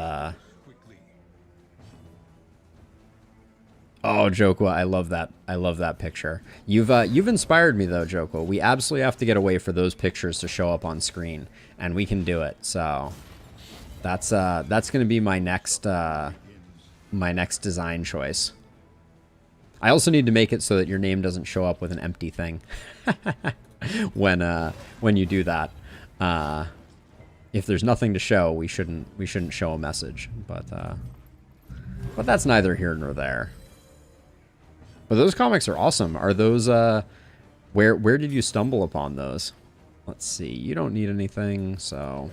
oh, Joko, I love that. I love that picture. You've inspired me though, Joko. We absolutely have to get a way for those pictures to show up on screen, and we can do it. So that's going to be my next design choice. I also need to make it so that your name doesn't show up with an empty thing when you do that. If there's nothing to show, we shouldn't show a message. But that's neither here nor there. But those comics are awesome. Are those where did you stumble upon those? Let's see. You don't need anything, so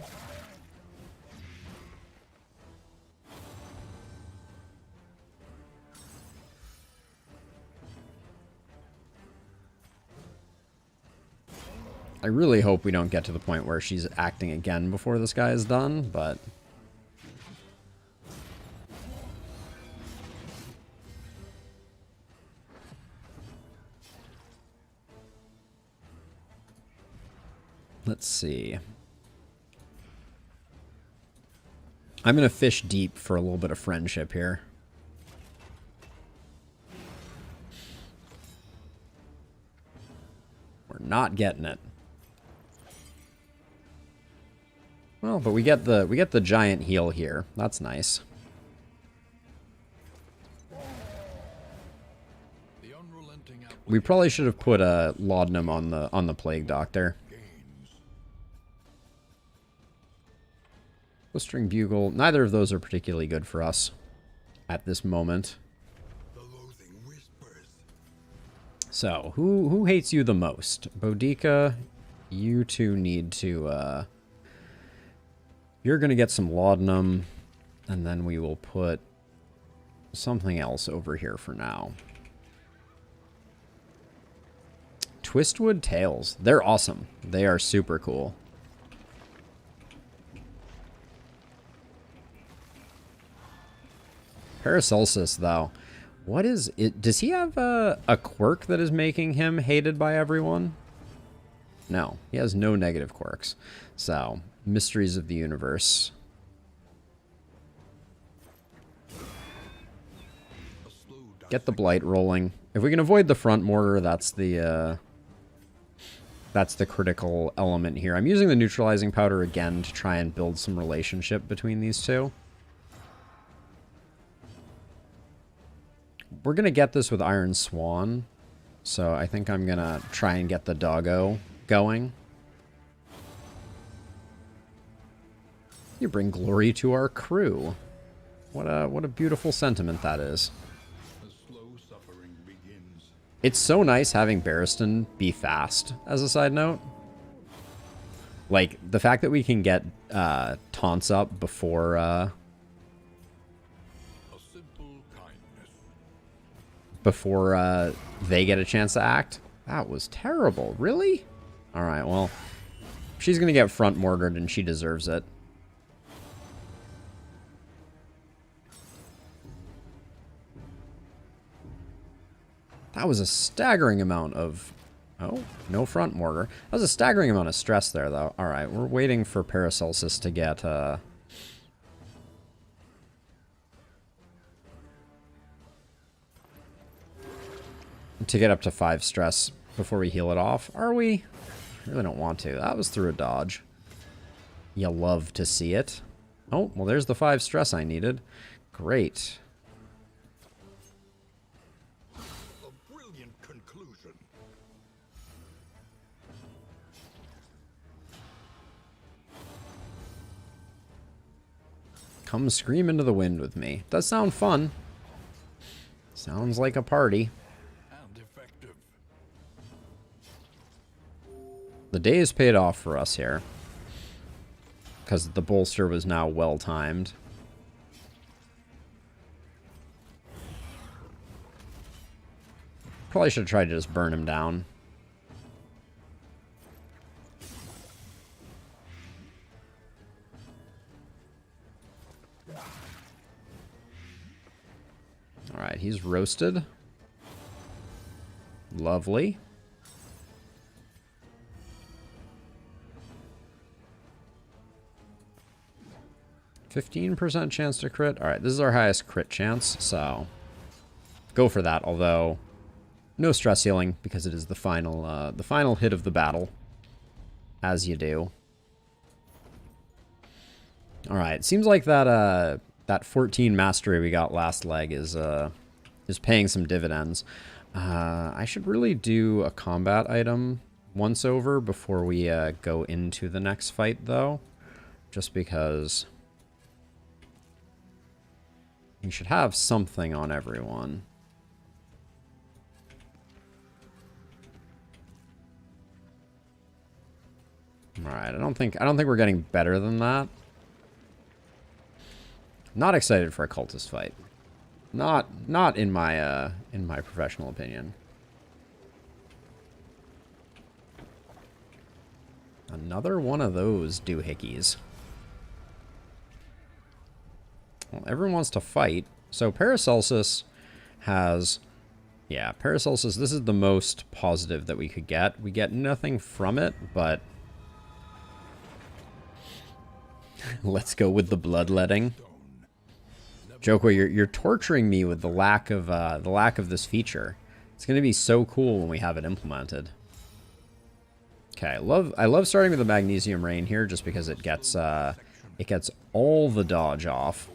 I really hope we don't get to the point where she's acting again before this guy is done, but let's see. I'm going to fish deep for a little bit of friendship here. We're not getting it. Well, but we get the giant heal here. That's nice. We probably should have put a laudanum on the Plague Doctor. Blistering Bugle. Neither of those are particularly good for us at this moment. So, who hates you the most? Boudica, you two need to you're going to get some laudanum, and then we will put something else over here for now. Twistwood Tails. They're awesome. They are super cool. Paracelsus, though. What is it? Does he have a quirk that is making him hated by everyone? No, he has no negative quirks. So, mysteries of the universe. Get the blight rolling. If we can avoid the front mortar, that's the That's the critical element here. I'm using the neutralizing powder again to try and build some relationship between these two. We're going to get this with Iron Swan. So I think I'm going to try and get the doggo going. You bring glory to our crew. What a beautiful sentiment that is. The slow suffering begins. It's so nice having Barristan be fast, as a side note. Like, the fact that we can get taunts up before... A simple kindness. before they get a chance to act. That was terrible. Really? Alright, well, she's going to get front mortared and she deserves it. That was a staggering amount of... Oh, no front mortar. That was a staggering amount of stress there, though. Alright, we're waiting for Paracelsus to get... to get up to 5 stress before we heal it off. Are we? I really don't want to. That was through a dodge. You love to see it. Oh, well, there's the 5 stress I needed. Great. A brilliant conclusion. Come scream into the wind with me. Does sound fun. Sounds like a party. And effective. The day is paid off for us here. Because the bolster was now well timed. Probably should have tried to just burn him down. Alright, he's roasted. Lovely. 15% chance to crit. Alright, this is our highest crit chance, so go for that, although no stress healing because it is the final hit of the battle, as you do. Alright, seems like that that 14 mastery we got last leg is paying some dividends. I should really do a combat item once over before we go into the next fight, though, just because you should have something on everyone. All right, I don't think we're getting better than that. Not excited for a cultist fight. Not in my professional opinion. Another one of those doohickeys. Well, everyone wants to fight. So Paracelsus has... Yeah, Paracelsus, this is the most positive that we could get. We get nothing from it, but... Let's go with the bloodletting. Joko, you're torturing me with the lack of this feature. It's going to be so cool when we have it implemented. Okay, I love starting with the Magnesium Rain here just because it gets all the dodge off.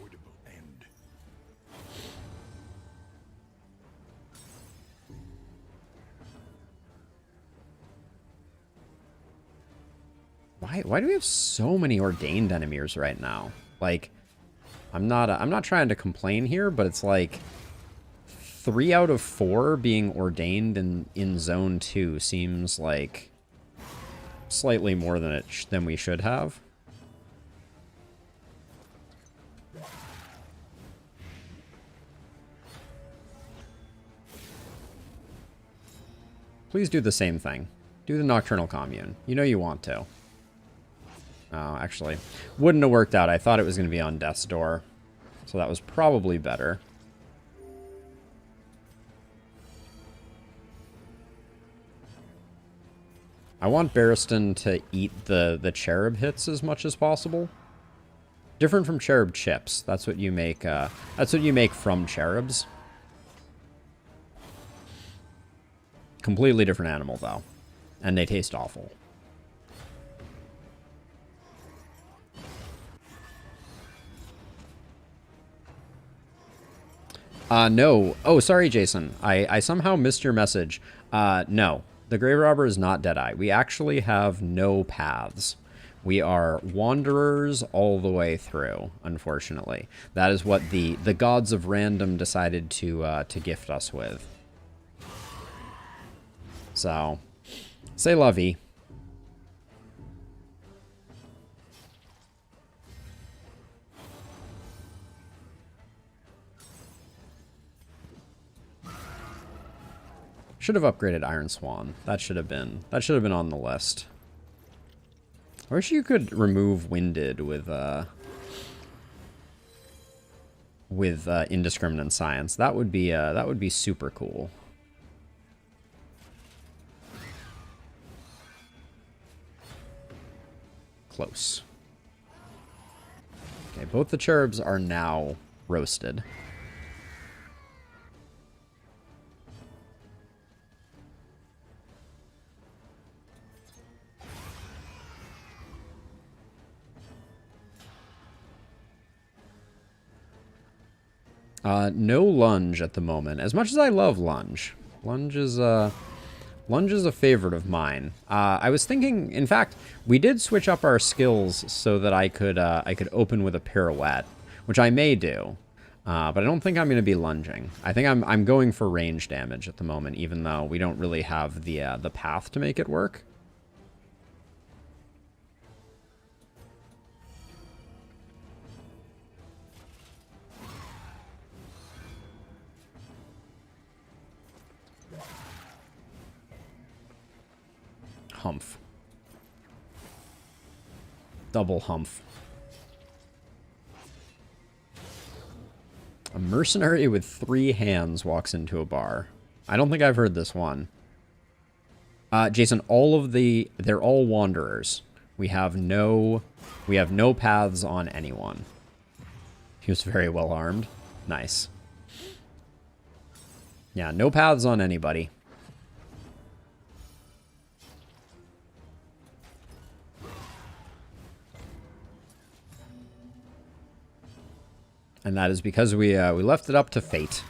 Why do we have so many ordained enemies right now? Like, I'm not trying to complain here, but it's like 3 out of 4 being ordained in zone 2 seems like slightly more than we should have. Please do the same thing. Do the Nocturnal Commune. You know you want to. Oh, actually, wouldn't have worked out. I thought it was going to be on Death's Door, so that was probably better. I want Barristan to eat the cherub hits as much as possible. Different from cherub chips. That's what you make. That's what you make from cherubs. Completely different animal, though. and they taste awful. No. Oh, sorry, Jason. I somehow missed your message. No. The Grave Robber is not Deadeye. We actually have no paths. We are wanderers all the way through, unfortunately. That is what the gods of random decided to gift us with. So, say la vie. Should have upgraded Iron Swan. That should have been on the list. I wish you could remove Winded with Indiscriminate Science. That would be super cool. Close. Okay, both the cherubs are now roasted. No lunge at the moment. As much as I love lunge, lunge is a favorite of mine. I was thinking, in fact, we did switch up our skills so that I could open with a pirouette, which I may do, but I don't think I'm going to be lunging. I think I'm going for range damage at the moment, even though we don't really have the path to make it work. Humph. Double humph. A mercenary with 3 hands walks into a bar. I don't think I've heard this one. Jason, they're all wanderers. We have no paths on anyone. He was very well armed. Nice. Yeah, no paths on anybody. And that is because we left it up to fate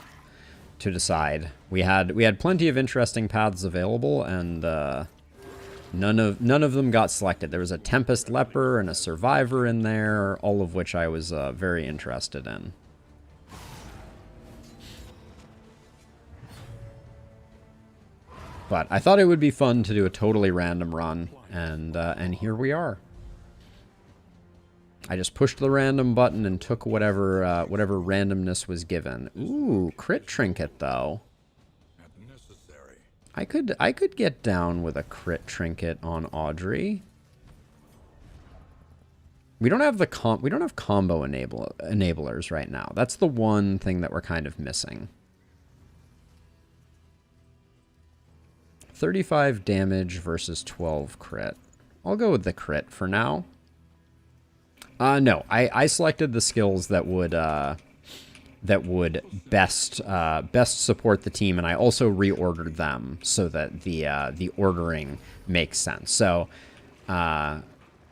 to decide. We had plenty of interesting paths available, and none of them got selected. There was a Tempest Leper and a Survivor in there, all of which I was very interested in. But I thought it would be fun to do a totally random run, and here we are. I just pushed the random button and took whatever randomness was given. Ooh, crit trinket though. I could get down with a crit trinket on Audrey. We don't have combo enablers right now. That's the one thing that we're kind of missing. 35 damage versus 12 crit. I'll go with the crit for now. No, I selected the skills that would best support the team, and I also reordered them so that the ordering makes sense. So, I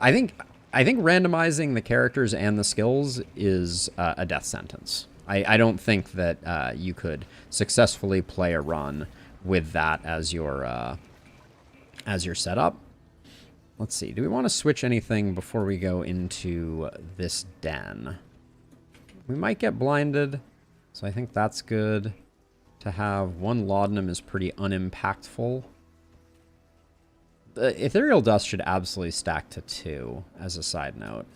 think randomizing the characters and the skills is a death sentence. I don't think that you could successfully play a run with that as your setup. Let's see. Do we want to switch anything before we go into this den? We might get blinded, so I think that's good to have. 1 laudanum is pretty unimpactful. The ethereal dust should absolutely stack to 2, as a side note.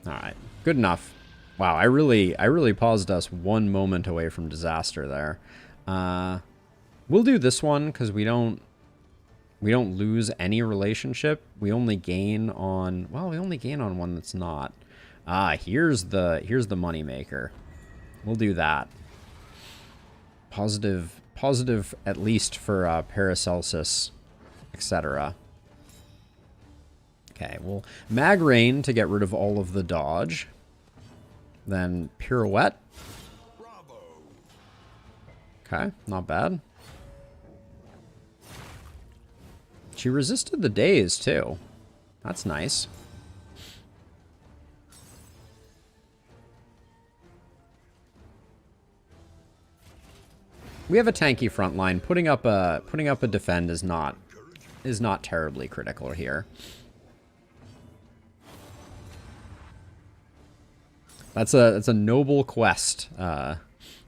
Alright, good enough. Wow, I really paused us 1 moment away from disaster there. We'll do this one, because we don't lose any relationship. We only gain on... Well, we only gain on one that's not. Here's the moneymaker. We'll do that. Positive at least for Paracelsus, etc. Okay, well, Mag Rain to get rid of all of the dodge. Then Pirouette. Okay, not bad. She resisted the daze, too. That's nice. We have a tanky front line. Putting up a defend is not terribly critical here. That's a noble quest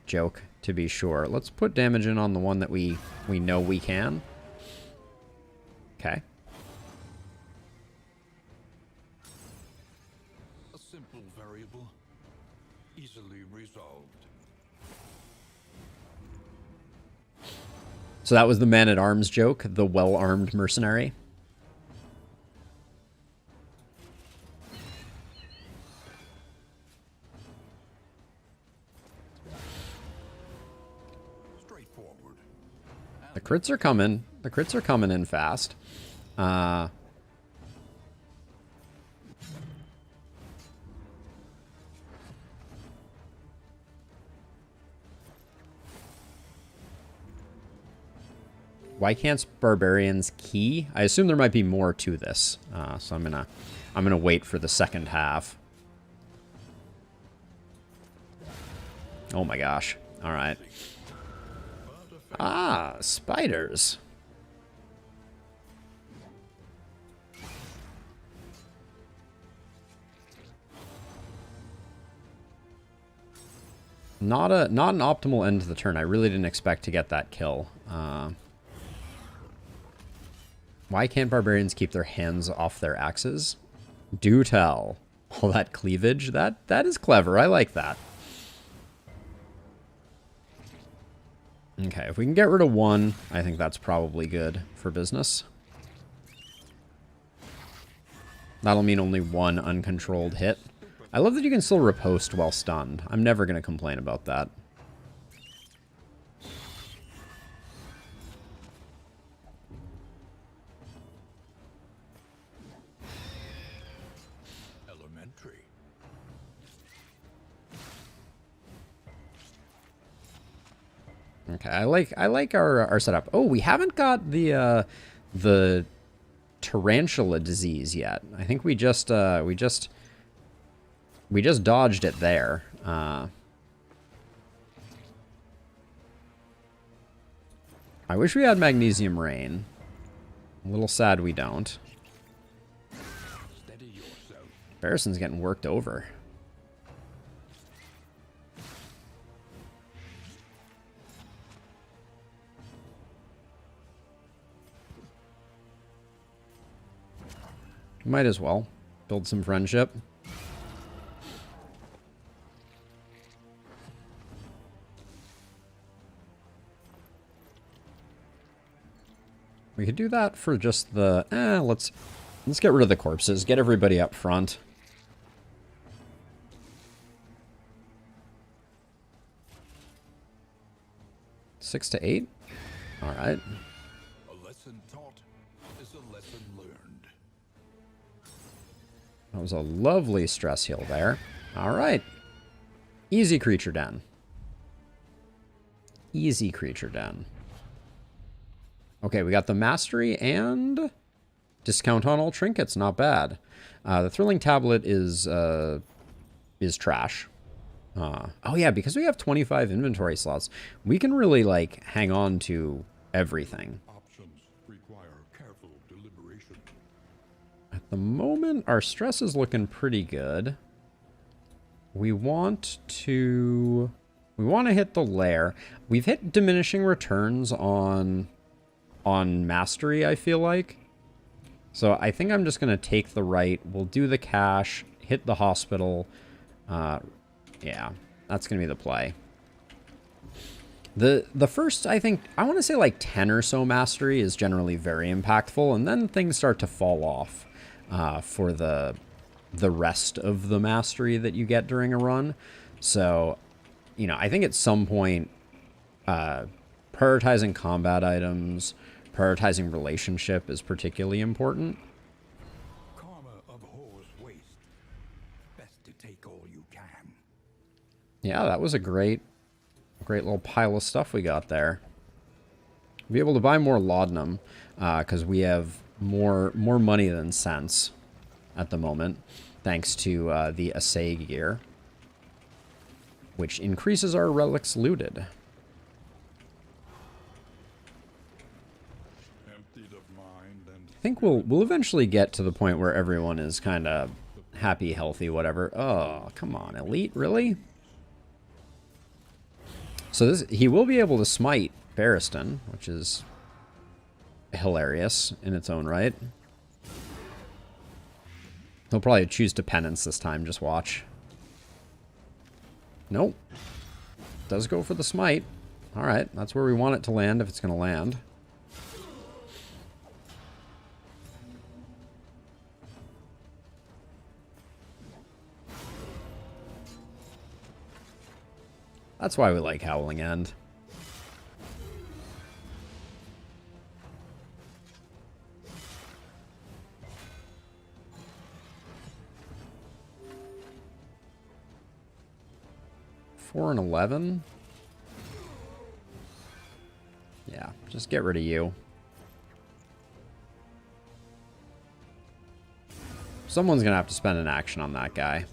joke, to be sure. Let's put damage in on the one that we know we can. Okay. A simple variable, easily resolved. So that was the man-at-arms joke, the well-armed mercenary. Straightforward. The crits are coming. The crits are coming in fast. Why can't barbarians key? I assume there might be more to this, so I'm gonna wait for the second half. Oh my gosh! All right. Ah, spiders. Not an optimal end to the turn. I really didn't expect to get that kill. Why can't barbarians keep their hands off their axes? Do tell. All that cleavage, that is clever. I like that. Okay, if we can get rid of one, I think that's probably good for business. That'll mean only one uncontrolled hit. I love that you can still riposte while stunned. I'm never going to complain about that. Elementary. Okay, I like our setup. Oh, we haven't got the tarantula disease yet. I think we just dodged it there. I wish we had magnesium rain. A little sad we don't. Steady yourself. Barrison's getting worked over. Might as well build some friendship. We could do that for just the... let's get rid of the corpses. Get everybody up front. Six to 8? Alright. A lesson taught is a lesson learned. That was a lovely stress heal there. Alright. Easy creature den. Easy creature den. Okay, we got the mastery and discount on all trinkets. Not bad. The thrilling tablet is trash. Oh yeah, because we have 25 inventory slots, we can really like hang on to everything. Options require careful deliberation. At the moment, our stress is looking pretty good. We want to hit the lair. We've hit diminishing returns on mastery, I feel like. So I think I'm just going to take the right. We'll do the cash, hit the hospital. Yeah, that's going to be the play. The first, I think, I want to say like 10 or so mastery is generally very impactful, and then things start to fall off for the rest of the mastery that you get during a run. So, you know, I think at some point, prioritizing combat items, prioritizing relationship is particularly important. Karma abhors waste. Best to take all you can. Yeah, that was a great little pile of stuff we got there. be able to buy more laudanum because we have more money than sense at the moment, thanks to the assay gear, which increases our relics looted. I think we'll eventually get to the point where everyone is kind of happy, healthy, whatever. Oh, come on, elite, really? So he will be able to smite Barristan, which is hilarious in its own right. He'll probably choose to penance this time, just watch. Nope. Does go for the smite. Alright, that's where we want it to land if it's going to land. That's why we like Howling End. Four and 11. Yeah, just get rid of you. Someone's gonna have to spend an action on that guy.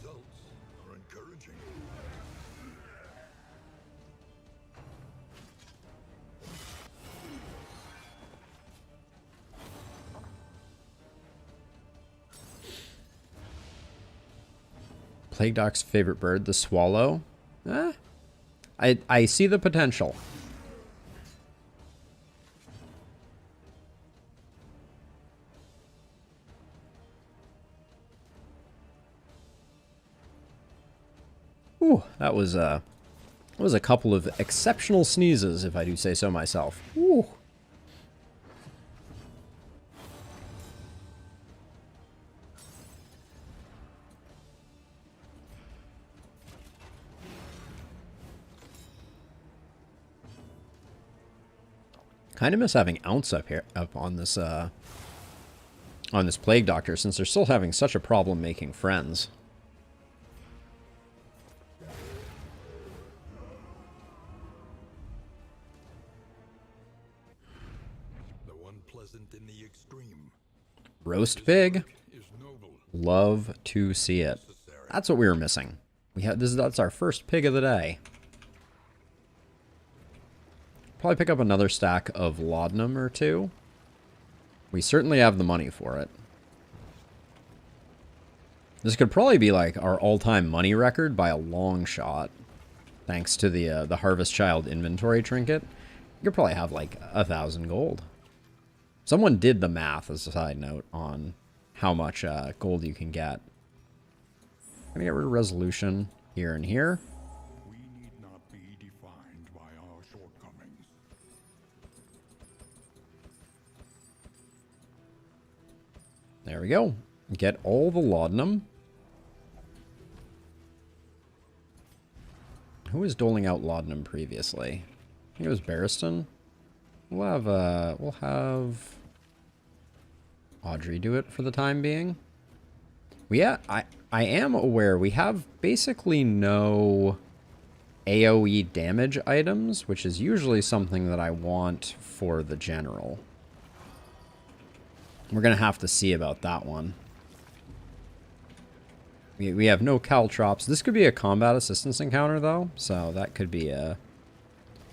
Plague Doc's favorite bird, the swallow. I see the potential. Ooh, that was a couple of exceptional sneezes, if I do say so myself. Ooh. Kind of miss having Ounce up on this Plague Doctor, since they're still having such a problem making friends. The one pleasant in the extreme. Roast pig. Love to see it. That's what we were missing. That's our first pig of the day. Probably pick up another stack of laudanum or two. We certainly have the money for it. This could probably be like our all-time money record by a long shot. Thanks to the Harvest Child inventory trinket. You could probably have like 1,000 gold. Someone did the math, as a side note, on how much gold you can get. I'm gonna get rid of resolution here and here. There we go. Get all the laudanum. Who was doling out laudanum previously? I think it was Barristan. We'll have Audrey do it for the time being. I am aware we have basically no AoE damage items, which is usually something that I want for the general. We're going to have to see about that one. We have no caltrops. This could be a combat assistance encounter, though. So that could be a...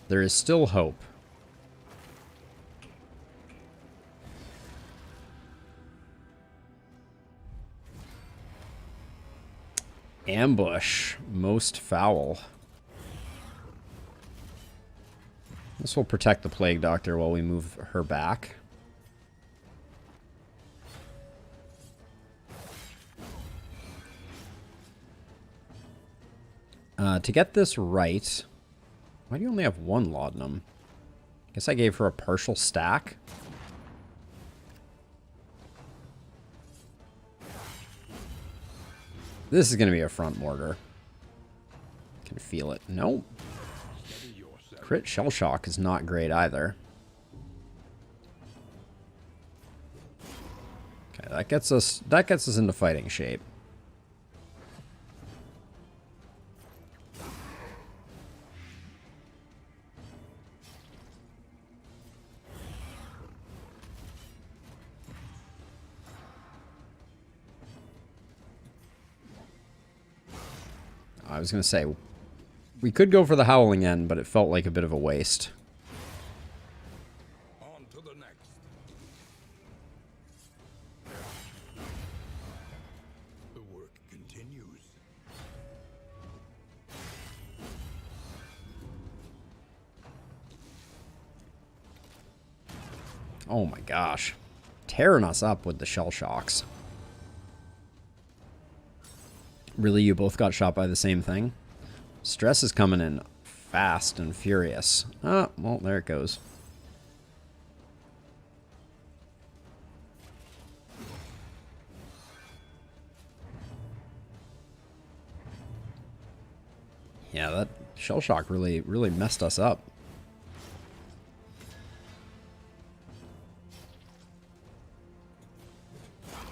There is still hope. Ambush. Most foul. This will protect the Plague Doctor while we move her back. To get this right, why do you only have one laudanum? Guess I gave her a partial stack. This is going to be a front mortar. Can feel it. Nope. Crit shell shock is not great either. Okay, that gets us into fighting shape. I was going to say, we could go for the Howling End, but it felt like a bit of a waste. On to the next. The work continues. Oh my gosh. Tearing us up with the shell shocks. Really, you both got shot by the same thing? Stress is coming in fast and furious. Ah, well, there it goes. Yeah, that shell shock really messed us up.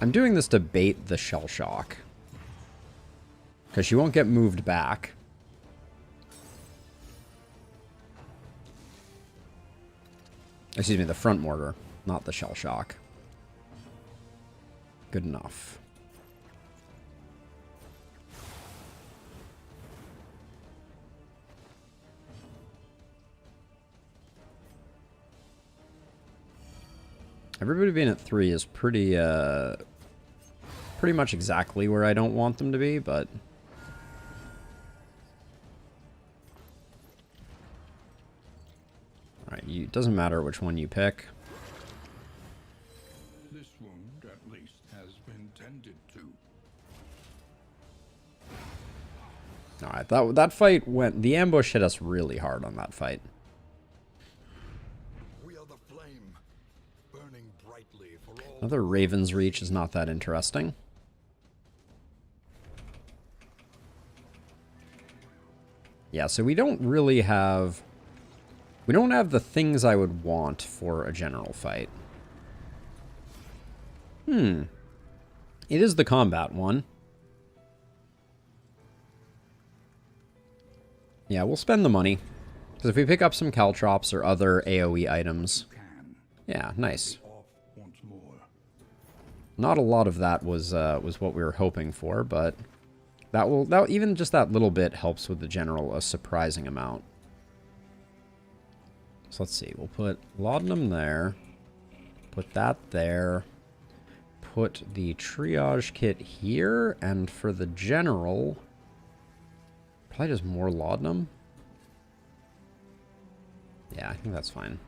I'm doing this to bait the shell shock. Because she won't get moved back. Excuse me, the front mortar, not the shell shock. Good enough. Everybody being at 3 is pretty much exactly where I don't want them to be, but... Alright, it doesn't matter which one you pick. This wound, at least, has been tended to. Alright, that fight went... The ambush hit us really hard on that fight. We are the flame, burning brightly for all. Another Raven's Reach is not that interesting. Yeah, so we don't really have... We don't have the things I would want for a general fight. It is the combat one. Yeah, we'll spend the money. Because if we pick up some caltrops or other AoE items... Yeah, nice. Not a lot of that was what we were hoping for, but... That even just that little bit helps with the general a surprising amount. So let's see, we'll put laudanum there, put that there, put the triage kit here, and for the general, probably just more laudanum. Yeah, I think that's fine.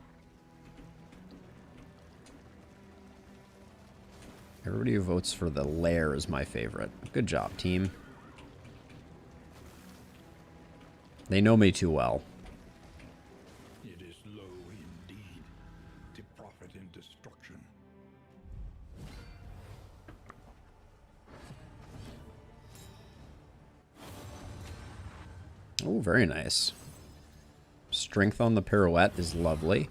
Everybody who votes for the lair is my favorite. Good job, team. They know me too well. It is low indeed to profit in destruction. Oh, very nice. Strength on the pirouette is lovely.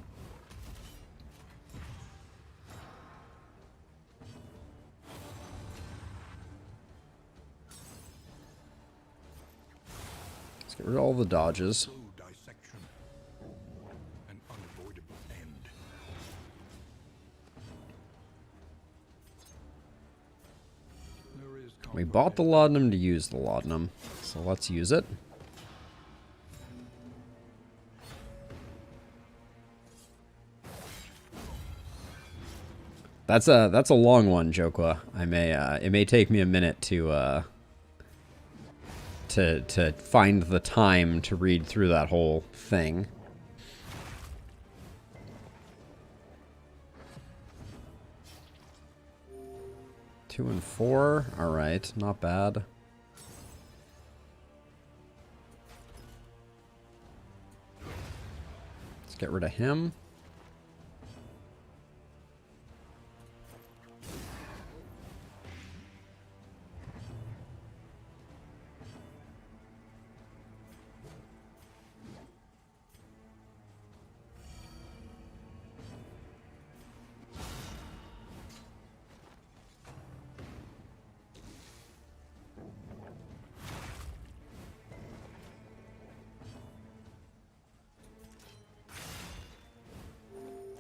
Let's get rid of all the dodges. Slow dissection. An unavoidable end. There is We bought the laudanum to use the laudanum, so let's use it. That's a long one, Jokwa. It may take me a minute to find the time to read through that whole thing. Two and 4. All right, not bad. Let's get rid of him.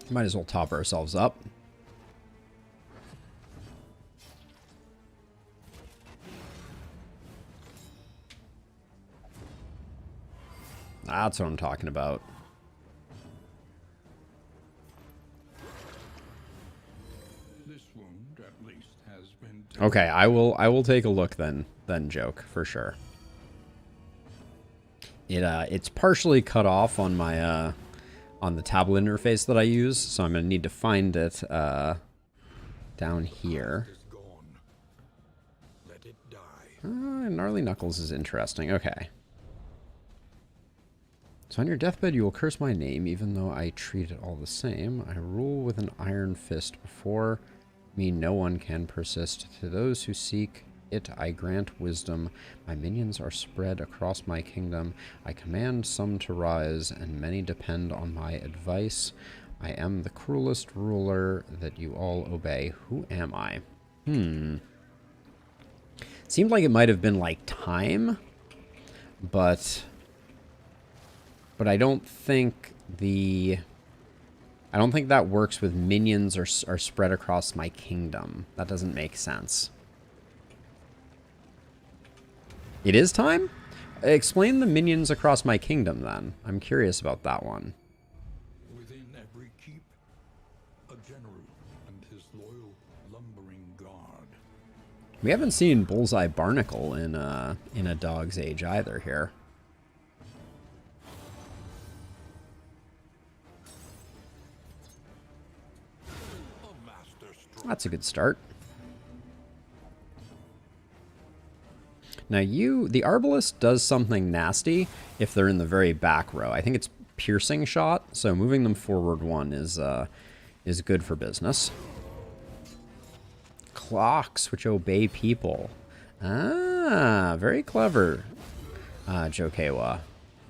Might as well top ourselves up. That's what I'm talking about. This wound, at least, has been Okay, I will take a look then, Joke, for sure. It's partially cut off on my on the tablet interface that I use, so I'm gonna need to find it down here. is gone. Let it die. Gnarly Knuckles is interesting. Okay. So on your deathbed, you will curse my name, even though I treat it all the same. I rule with an iron fist. Before me, no one can persist. To those who seek it, I grant wisdom. My minions are spread across my kingdom. I command some to rise, and many depend on my advice. I am the cruelest ruler that you all obey. Who am I? Seemed like it might have been like time, but I don't think that works with minions are spread across my kingdom. That doesn't make sense. It is time? Explain the minions across my kingdom, then. I'm curious about that one. Within every keep, a general and his loyal lumbering guard. We haven't seen Bullseye Barnacle in a Dog's Age either here. A master stroke. That's a good start. Now the Arbalest does something nasty if they're in the very back row. I think it's piercing shot, so moving them forward one is good for business. Clocks which obey people. Ah, very clever, Jokewa.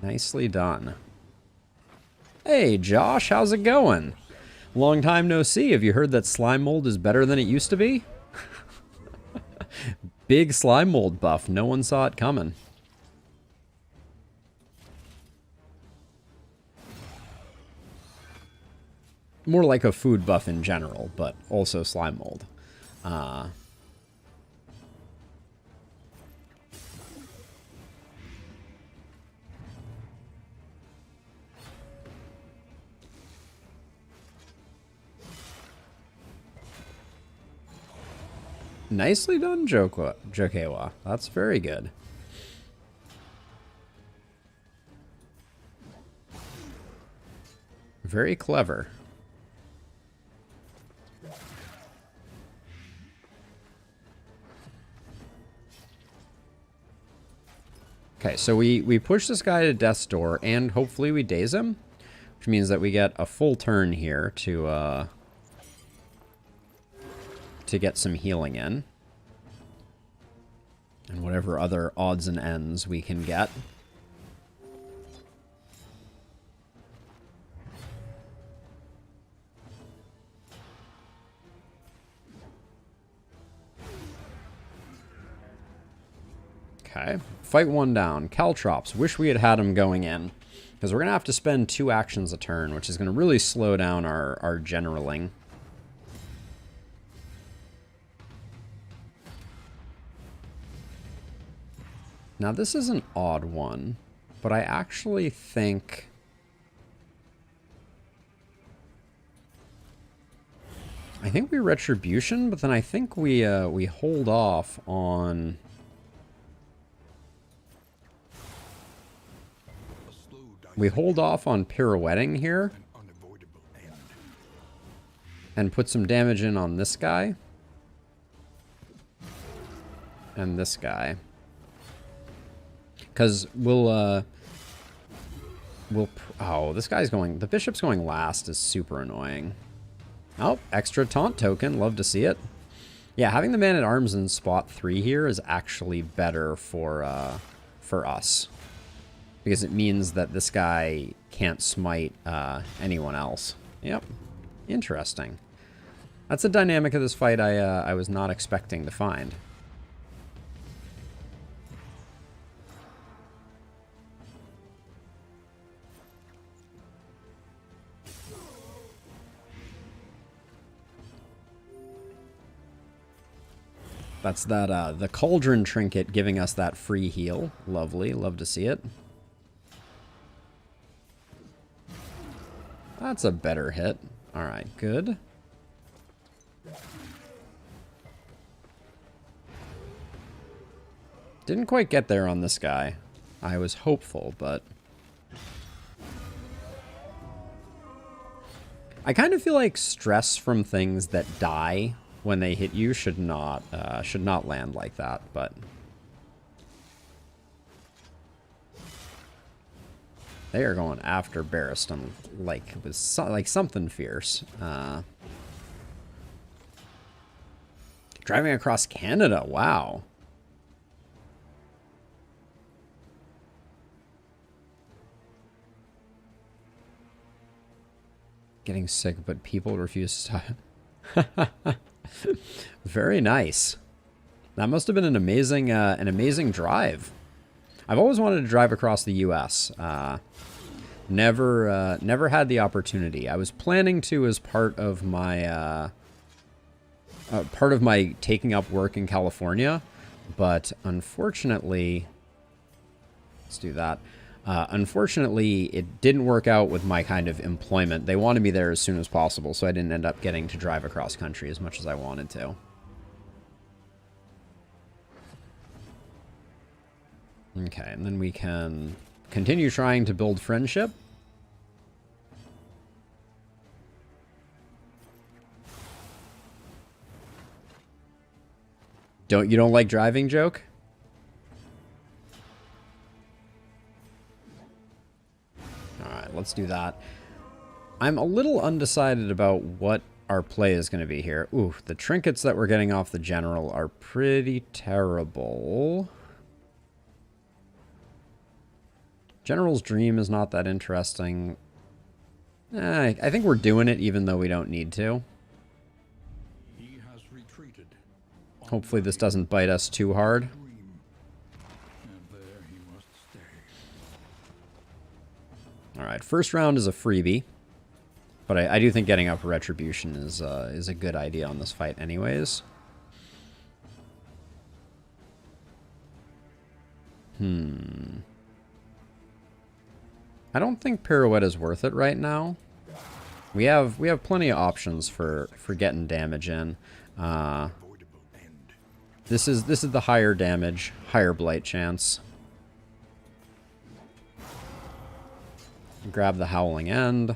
Nicely done. Hey, Josh, how's it going? Long time no see. Have you heard that slime mold is better than it used to be? Big slime mold buff. No one saw it coming. More like a food buff in general, but also slime mold. Nicely done, Jokewa. That's very good. Very clever. Okay, so we push this guy to death's door, and hopefully we daze him, which means that we get a full turn here to get some healing in. And whatever other odds and ends we can get. Okay, fight one down. Caltrops, wish we had him going in. Because we're going to have to spend 2 actions a turn, which is going to really slow down our generaling. Now, this is an odd one, but I actually think... we Retribution, but then I think we hold off on... We hold off on pirouetting here. And put some damage in on this guy. And this guy. Because oh, this guy's going... The bishop's going last is super annoying. Oh, extra taunt token. Love to see it. Yeah, having the man-at-arms in spot 3 here is actually better for us. Because it means that this guy can't smite anyone else. Yep. Interesting. That's a dynamic of this fight I was not expecting to find. That's that, the Cauldron Trinket giving us that free heal. Lovely. Love to see it. That's a better hit. Alright, good. Didn't quite get there on this guy. I was hopeful, but... I kind of feel like stress from things that die when they hit you should not land like that, but... They are going after Barristan like it was like something fierce. Driving across Canada, wow. Getting sick, but people refuse to stop. Very nice. That must have been an amazing drive. I've always wanted to drive across the U.S. Never had the opportunity. I was planning to as part of my taking up work in California, but unfortunately, let's do that. Unfortunately, it didn't work out with my kind of employment. They wanted me there as soon as possible, so I didn't end up getting to drive across country as much as I wanted to. Okay, and then we can continue trying to build friendship. You don't like driving, Joke? Alright, let's do that. I'm a little undecided about what our play is going to be here. Ooh, the trinkets that we're getting off the general are pretty terrible. General's Dream is not that interesting. I think we're doing it even though we don't need to. He has retreated. Hopefully this doesn't bite us too hard. And there he must stay. Alright, first round is a freebie. But I do think getting up Retribution is a good idea on this fight anyways. I don't think Pirouette is worth it right now. We have plenty of options for getting damage in. This is the higher damage, higher blight chance. Grab the Howling End.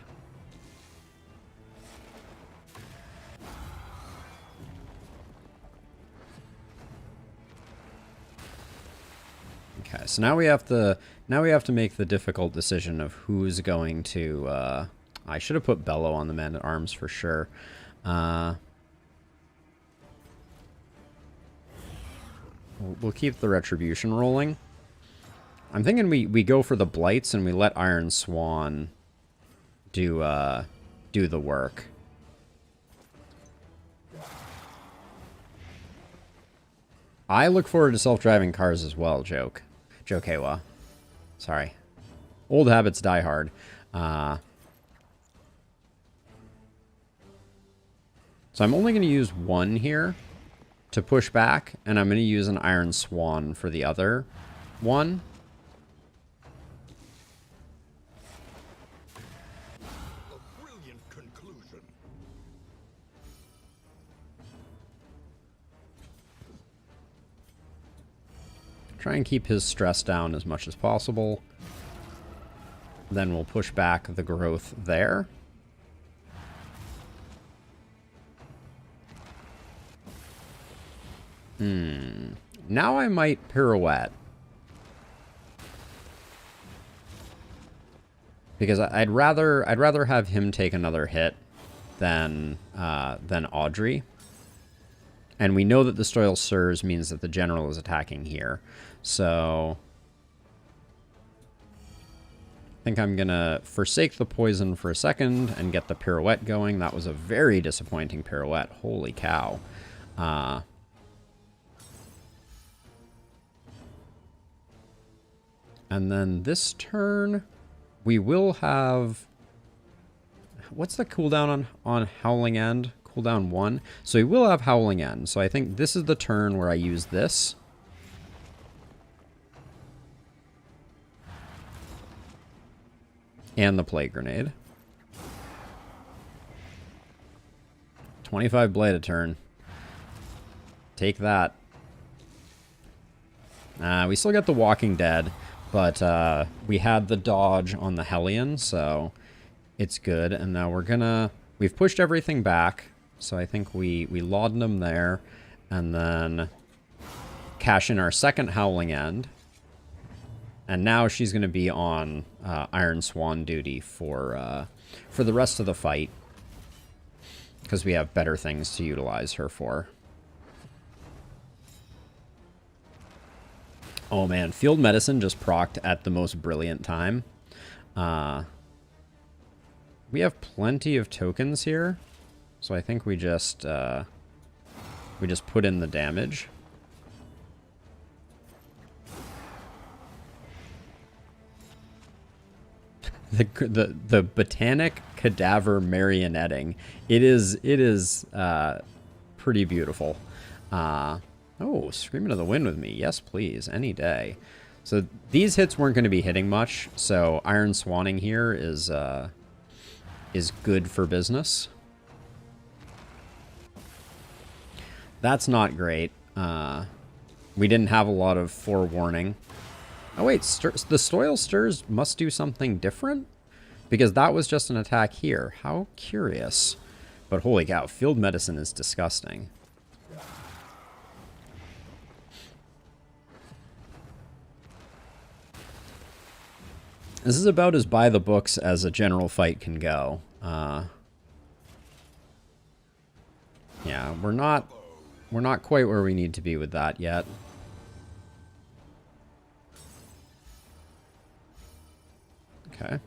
Okay, so now we have to make the difficult decision of who's going to. I should have put Bellow on the man at arms for sure. We'll keep the Retribution rolling. I'm thinking we go for the blights and we let Iron Swan do the work. I look forward to self-driving cars as well, Jokewa. Sorry. Old habits die hard. So I'm only going to use one here to push back, and I'm going to use an Iron Swan for the other one. A brilliant conclusion. Try and keep his stress down as much as possible. Then we'll push back the growth there. Now I might Pirouette. Because I'd rather have him take another hit than Audrey. And we know that the Stoil Sirs means that the general is attacking here. So I think I'm gonna forsake the poison for a second and get the Pirouette going. That was a very disappointing Pirouette. Holy cow. And then this turn, we will have... What's the cooldown on Howling End? Cooldown 1. So we will have Howling End. So I think this is the turn where I use this. And the Plague Grenade. 25 blade a turn. Take that. We still got the Walking Dead, but we had the dodge on the Hellion, so it's good. And now we're gonna... We've pushed everything back, so I think we laudanum there, and then cash in our second Howling End. And now she's going to be on Iron Swan duty for the rest of the fight, because we have better things to utilize her for. Oh man, Field Medicine just procced at the most brilliant time. We have plenty of tokens here, so I think we just put in the damage. The botanic cadaver marionetting. It is pretty beautiful. Oh, Screaming of the Wind with me. Yes, please. Any day. So these hits weren't going to be hitting much, so Iron Swanning here is good for business. That's not great. We didn't have a lot of forewarning. Oh wait, the Soil Stirs must do something different? Because that was just an attack here. How curious. But holy cow, Field Medicine is disgusting. This is about as by the books as a general fight can go. Yeah, we're not quite where we need to be with that yet. Okay.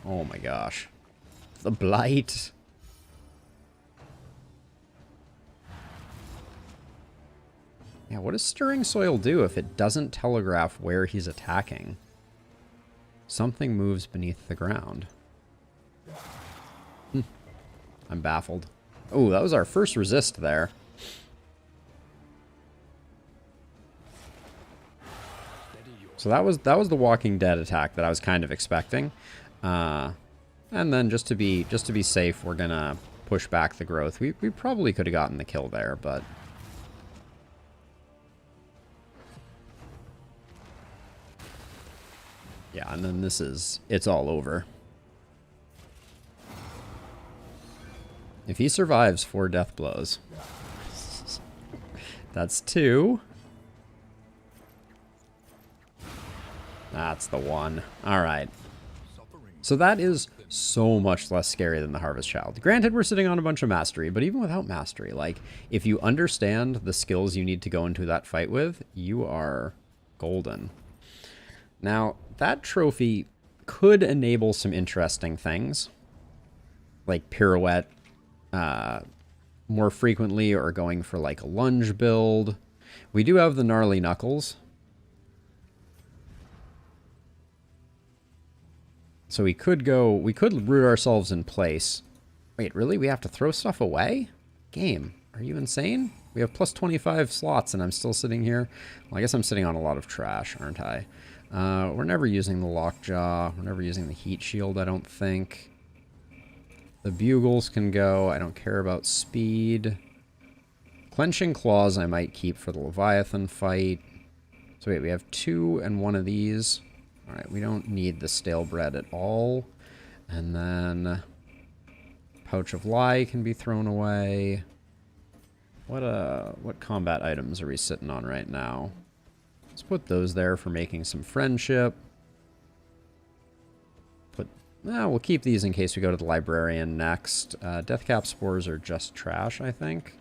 Oh my gosh. The Blight. Yeah, what does Stirring Soil do if it doesn't telegraph where he's attacking? Something moves beneath the ground. I'm baffled. Oh, that was our first resist there. So that was the Walking Dead attack that I was kind of expecting. And then just to be safe, we're gonna push back the growth. We probably could have gotten the kill there, but yeah, and then it's all over. If he survives 4 death blows, that's 2. That's the one. All right. So that is so much less scary than the Harvest Child. Granted, we're sitting on a bunch of mastery, but even without mastery, like, if you understand the skills you need to go into that fight with, you are golden. Now, that trophy could enable some interesting things, like pirouette more frequently, or going for like a lunge build. We do have the Gnarly Knuckles. So we could root ourselves in place. Wait, really? We have to throw stuff away? Game, are you insane? We have plus 25 slots and I'm still sitting here. Well, I guess I'm sitting on a lot of trash, aren't I? We're never using the Lockjaw. We're never using the Heat Shield, I don't think. The Bugles can go. I don't care about speed. Clenching Claws I might keep for the Leviathan fight. So wait, we have 2 and 1 of these. Alright, we don't need the stale bread at all. And then Pouch of Lie can be thrown away. What combat items are we sitting on right now? Let's put those there for making some friendship. We'll keep these in case we go to the Librarian next. Deathcap Spores are just trash, I think.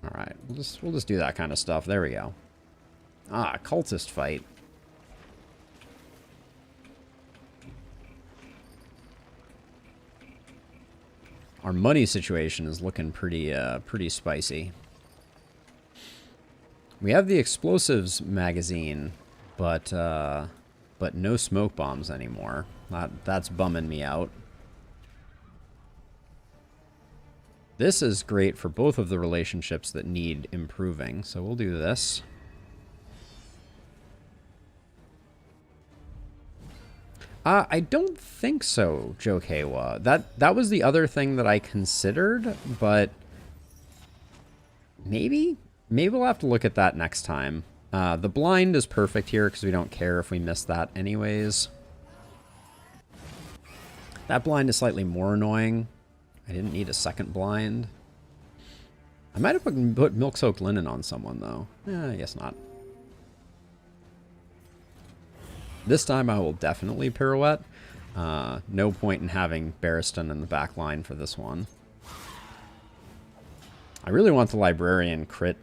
Alright, we'll just do that kind of stuff. There we go. Ah, Cultist fight. Our money situation is looking pretty spicy. We have the Explosives magazine, but no smoke bombs anymore. That's bumming me out. This is great for both of the relationships that need improving, so we'll do this. I don't think so, Jokewa. That was the other thing that I considered, but maybe we'll have to look at that next time. The blind is perfect here because we don't care if we miss that anyways. That blind is slightly more annoying. I didn't need a second blind. I might have put milk-soaked linen on someone, though. I guess not. This time I will definitely pirouette. No point in having Barristan in the back line for this one. I really want the librarian crit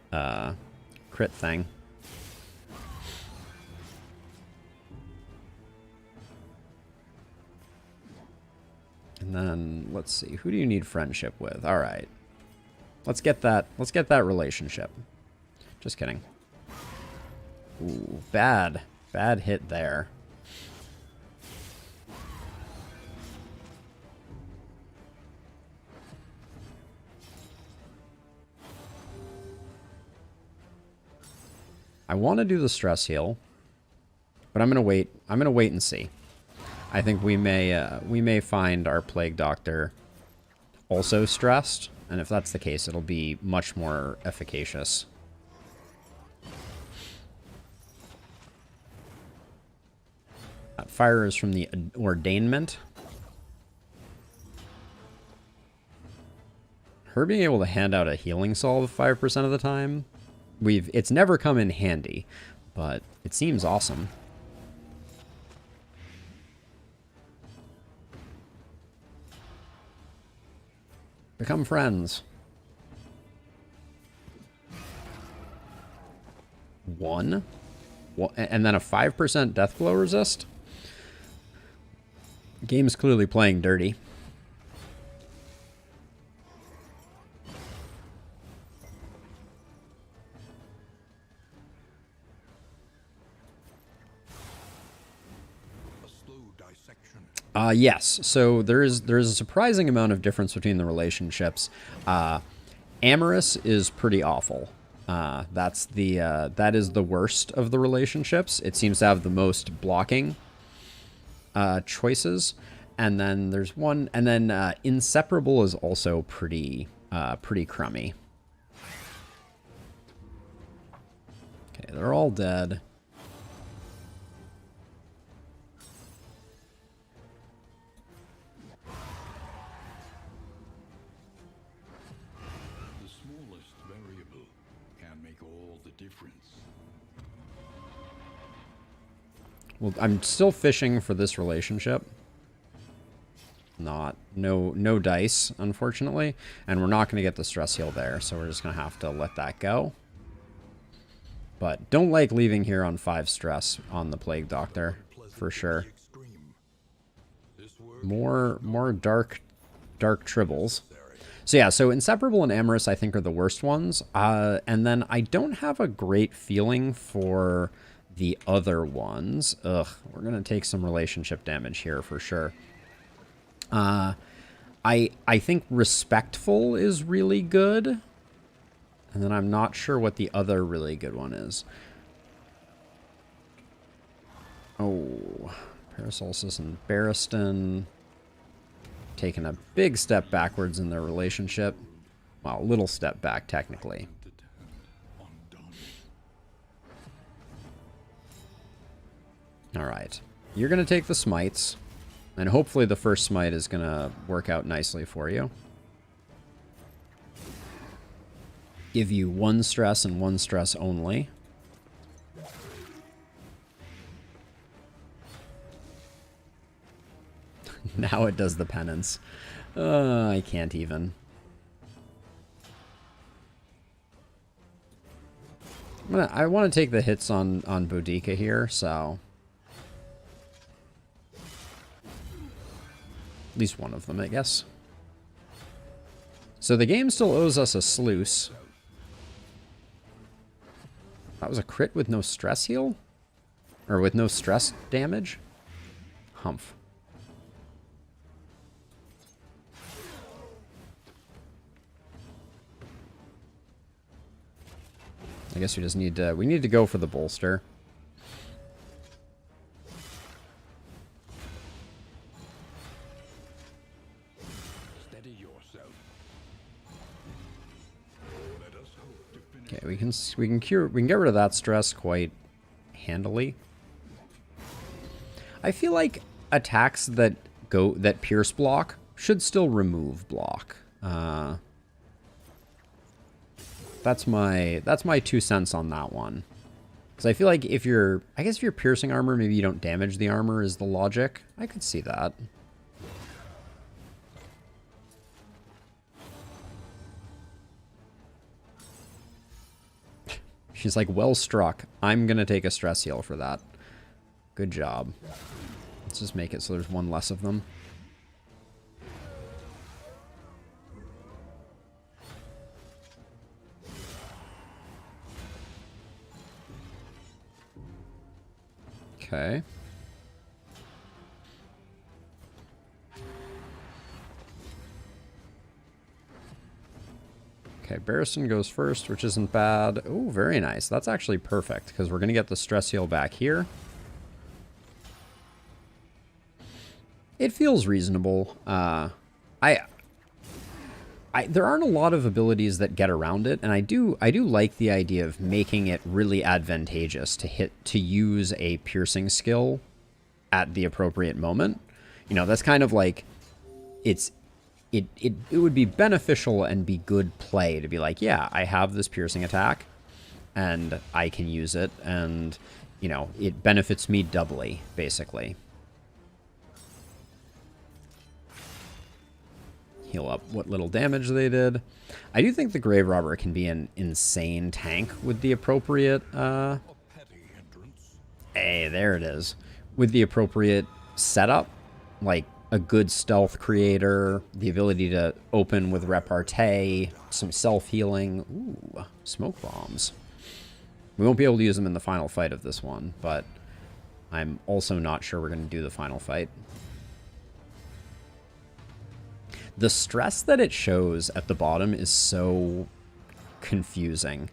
thing. And then let's see, who do you need friendship with? All right, let's get that relationship. Just kidding. Ooh, bad hit there. I want to do the stress heal, but I'm gonna wait. I'm gonna wait and see. I think we may find our plague doctor also stressed, and if that's the case, it'll be much more efficacious. That fire is from the ordainment. Her being able to hand out a healing salve 5% of the time, it's never come in handy, but it seems awesome. Become friends. 1? And then a 5% death blow resist? Game's clearly playing dirty. Yes. So there is a surprising amount of difference between the relationships. Amorous is pretty awful. That is the worst of the relationships. It seems to have the most blocking choices. And then there's one, and then Inseparable is also pretty crummy. Okay, they're all dead. Well, I'm still fishing for this relationship. No dice, unfortunately. And we're not going to get the stress heal there, so we're just going to have to let that go. But don't like leaving here on 5 stress on the Plague Doctor, for sure. More dark tribbles. So yeah, so Inseparable and Amorous I think are the worst ones. And then I don't have a great feeling for the other ones. Ugh, we're going to take some relationship damage here for sure. I think Respectful is really good. And then I'm not sure what the other really good one is. Oh, Paracelsus and Barristan taking a big step backwards in their relationship. Well, a little step back, technically. All right. You're going to take the smites. And hopefully the first smite is going to work out nicely for you. Give you 1 stress and 1 stress only. Now it does the penance. I can't even. I want to take the hits on Boudica here, so... At least one of them, I guess. So the game still owes us a sluice. That was a crit with no stress heal? Or with no stress damage? Humph. I guess we just need to... We need to go for the bolster. We can get rid of that stress quite handily. I feel like attacks that pierce block should still remove block. That's my 2 cents on that one. Because I feel like if you're piercing armor, maybe you don't damage the armor is the logic. I could see that. She's like, well struck. I'm going to take a stress heal for that. Good job. Let's just make it so there's one less of them. Okay. Okay, Barristan goes first, which isn't bad. Oh, very nice. That's actually perfect, because we're going to get the stress heal back here. It feels reasonable. There aren't a lot of abilities that get around it, and I do like the idea of making it really advantageous to use a piercing skill at the appropriate moment. You know, that's kind of like it would be beneficial and be good play to be like, yeah, I have this piercing attack and I can use it, and you know, it benefits me doubly, basically. Heal up what little damage they did. I do think the Grave Robber can be an insane tank with the appropriate hey, there it is. With the appropriate setup, like a good stealth creator, the ability to open with repartee, some self-healing. Ooh, smoke bombs. We won't be able to use them in the final fight of this one, but I'm also not sure we're going to do the final fight. The stress that it shows at the bottom is so confusing.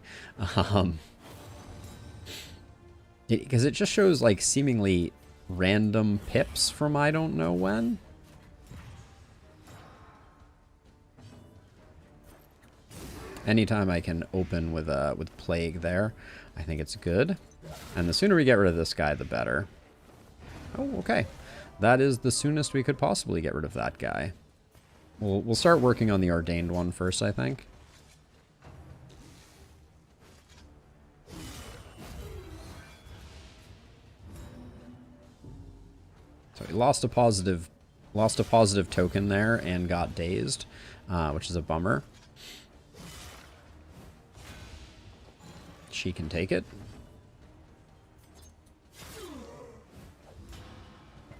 Because it just shows like seemingly random pips from I don't know when. Anytime I can open with Plague there, I think it's good. And the sooner we get rid of this guy, the better. Oh, okay. That is the soonest we could possibly get rid of that guy. We'll start working on the Ordained one first, I think. So he lost a positive token there and got dazed, which is a bummer. She can take it.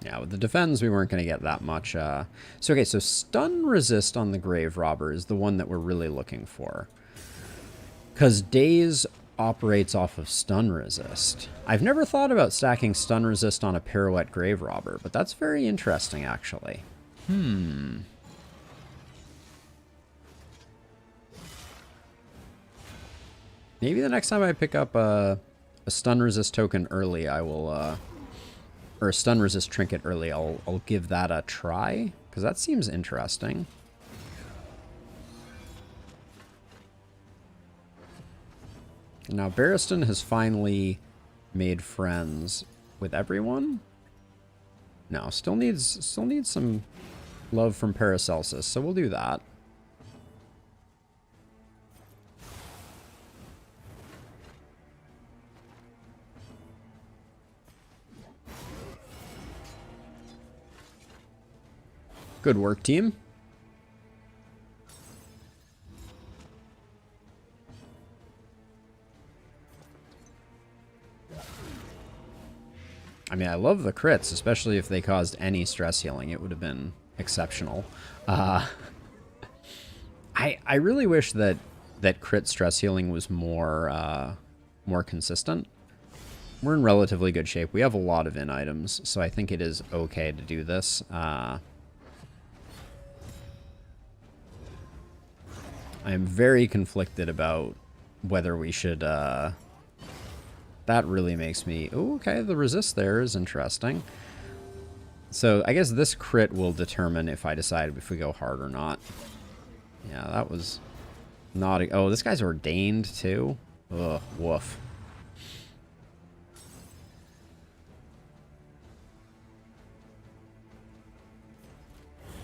Yeah, with the defense, we weren't going to get that much. So, okay, so stun resist on the Grave Robber is the one that we're really looking for. Because Daze operates off of stun resist. I've never thought about stacking stun resist on a Pirouette Grave Robber, but that's very interesting, actually. Maybe the next time I pick up a stun resist token early, I will... or a stun resist trinket early, I'll give that a try, because that seems interesting. Now Barristan has finally made friends with everyone. No, still needs some love from Paracelsus, so we'll do that. Good work, team. I mean, I love the crits, especially if they caused any stress healing. It would have been exceptional. I really wish that crit stress healing was more consistent. We're in relatively good shape. We have a lot of in items, so I think it is okay to do this. I'm very conflicted about whether we should, that really makes me, oh, okay, the resist there is interesting. So I guess this crit will determine if I decide if we go hard or not. Yeah, that was not, oh, this guy's ordained too. Ugh, woof.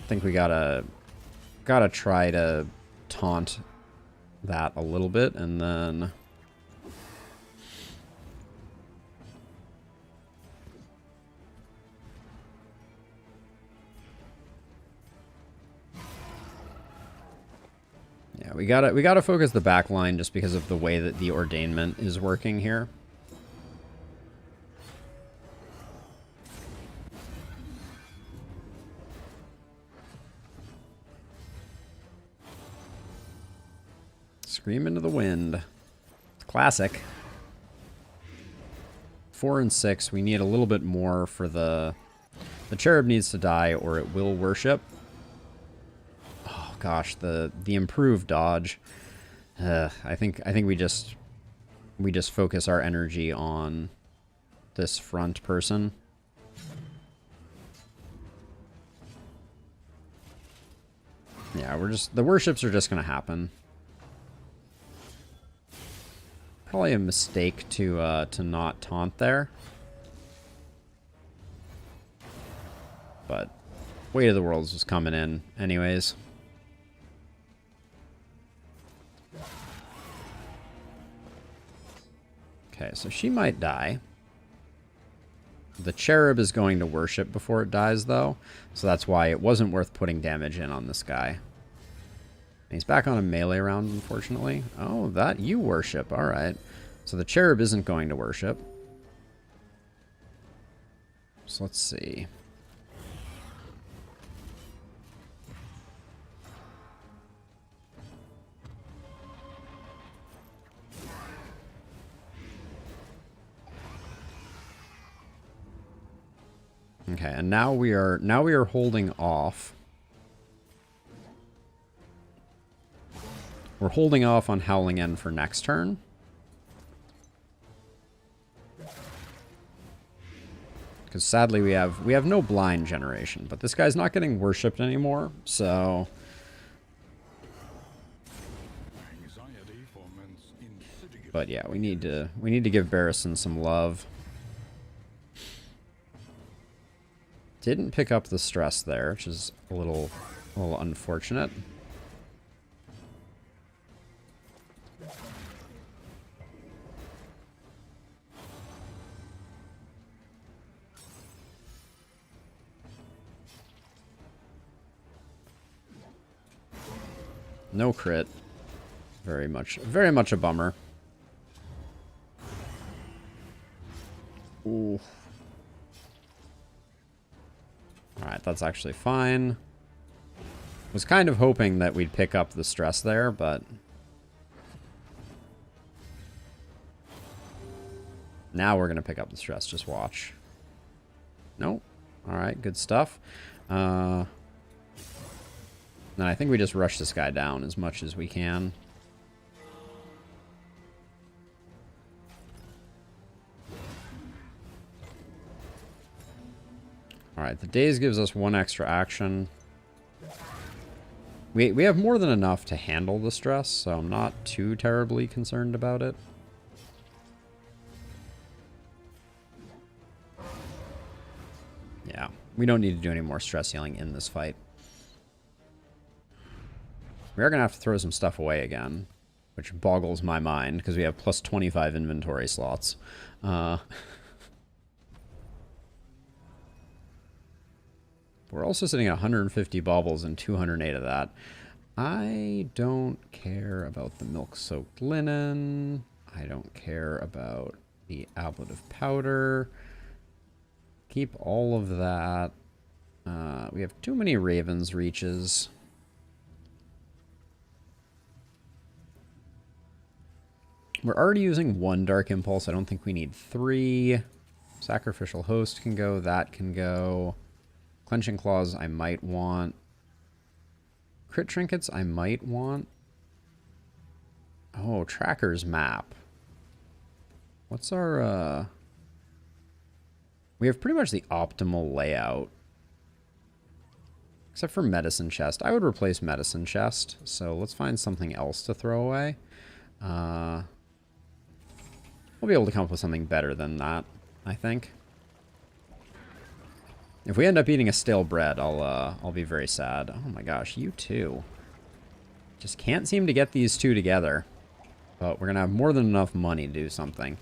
I think we gotta try to taunt that a little bit, and then yeah, we gotta focus the back line just because of the way that the ordainment is working here. Scream into the wind. Classic. 4 and 6. We need a little bit more for the cherub needs to die or it will worship. Oh gosh, the improved dodge. I think we just focus our energy on this front person. Yeah, the worships are just gonna happen. Probably a mistake to not taunt there. But Weight of the Worlds was coming in anyways. Okay, so she might die. The cherub is going to worship before it dies, though. So that's why it wasn't worth putting damage in on this guy. He's back on a melee round, unfortunately. Oh, that you worship. All right. So the cherub isn't going to worship. So let's see. Okay, and now we are holding off. We're holding off on Howling End for next turn. Because sadly we have no blind generation, but this guy's not getting worshipped anymore, so but yeah, we need to give Barrison some love. Didn't pick up the stress there, which is a little unfortunate. No crit. Very much a bummer. Ooh. Alright, that's actually fine. Was kind of hoping that we'd pick up the stress there, but now we're going to pick up the stress. Just watch. Nope. Alright, good stuff. And I think we just rush this guy down as much as we can. Alright, the daze gives us 1 extra action. We have more than enough to handle the stress, so I'm not too terribly concerned about it. Yeah, we don't need to do any more stress healing in this fight. We are going to have to throw some stuff away again, which boggles my mind, because we have plus 25 inventory slots. We're also sitting at 150 baubles and 208 of that. I don't care about the milk-soaked linen. I don't care about the ablative powder. Keep all of that. We have too many Raven's Reaches. We're already using 1 Dark Impulse. I don't think we need 3. Sacrificial Host can go. That can go. Clenching Claws I might want. Crit Trinkets I might want. Oh, Tracker's Map. What's our... We have pretty much the optimal layout. Except for Medicine Chest. I would replace Medicine Chest. So let's find something else to throw away. We'll be able to come up with something better than that, I think. If we end up eating a stale bread, I'll be very sad. Oh my gosh, you too. Just can't seem to get these two together. But we're gonna have more than enough money to do something.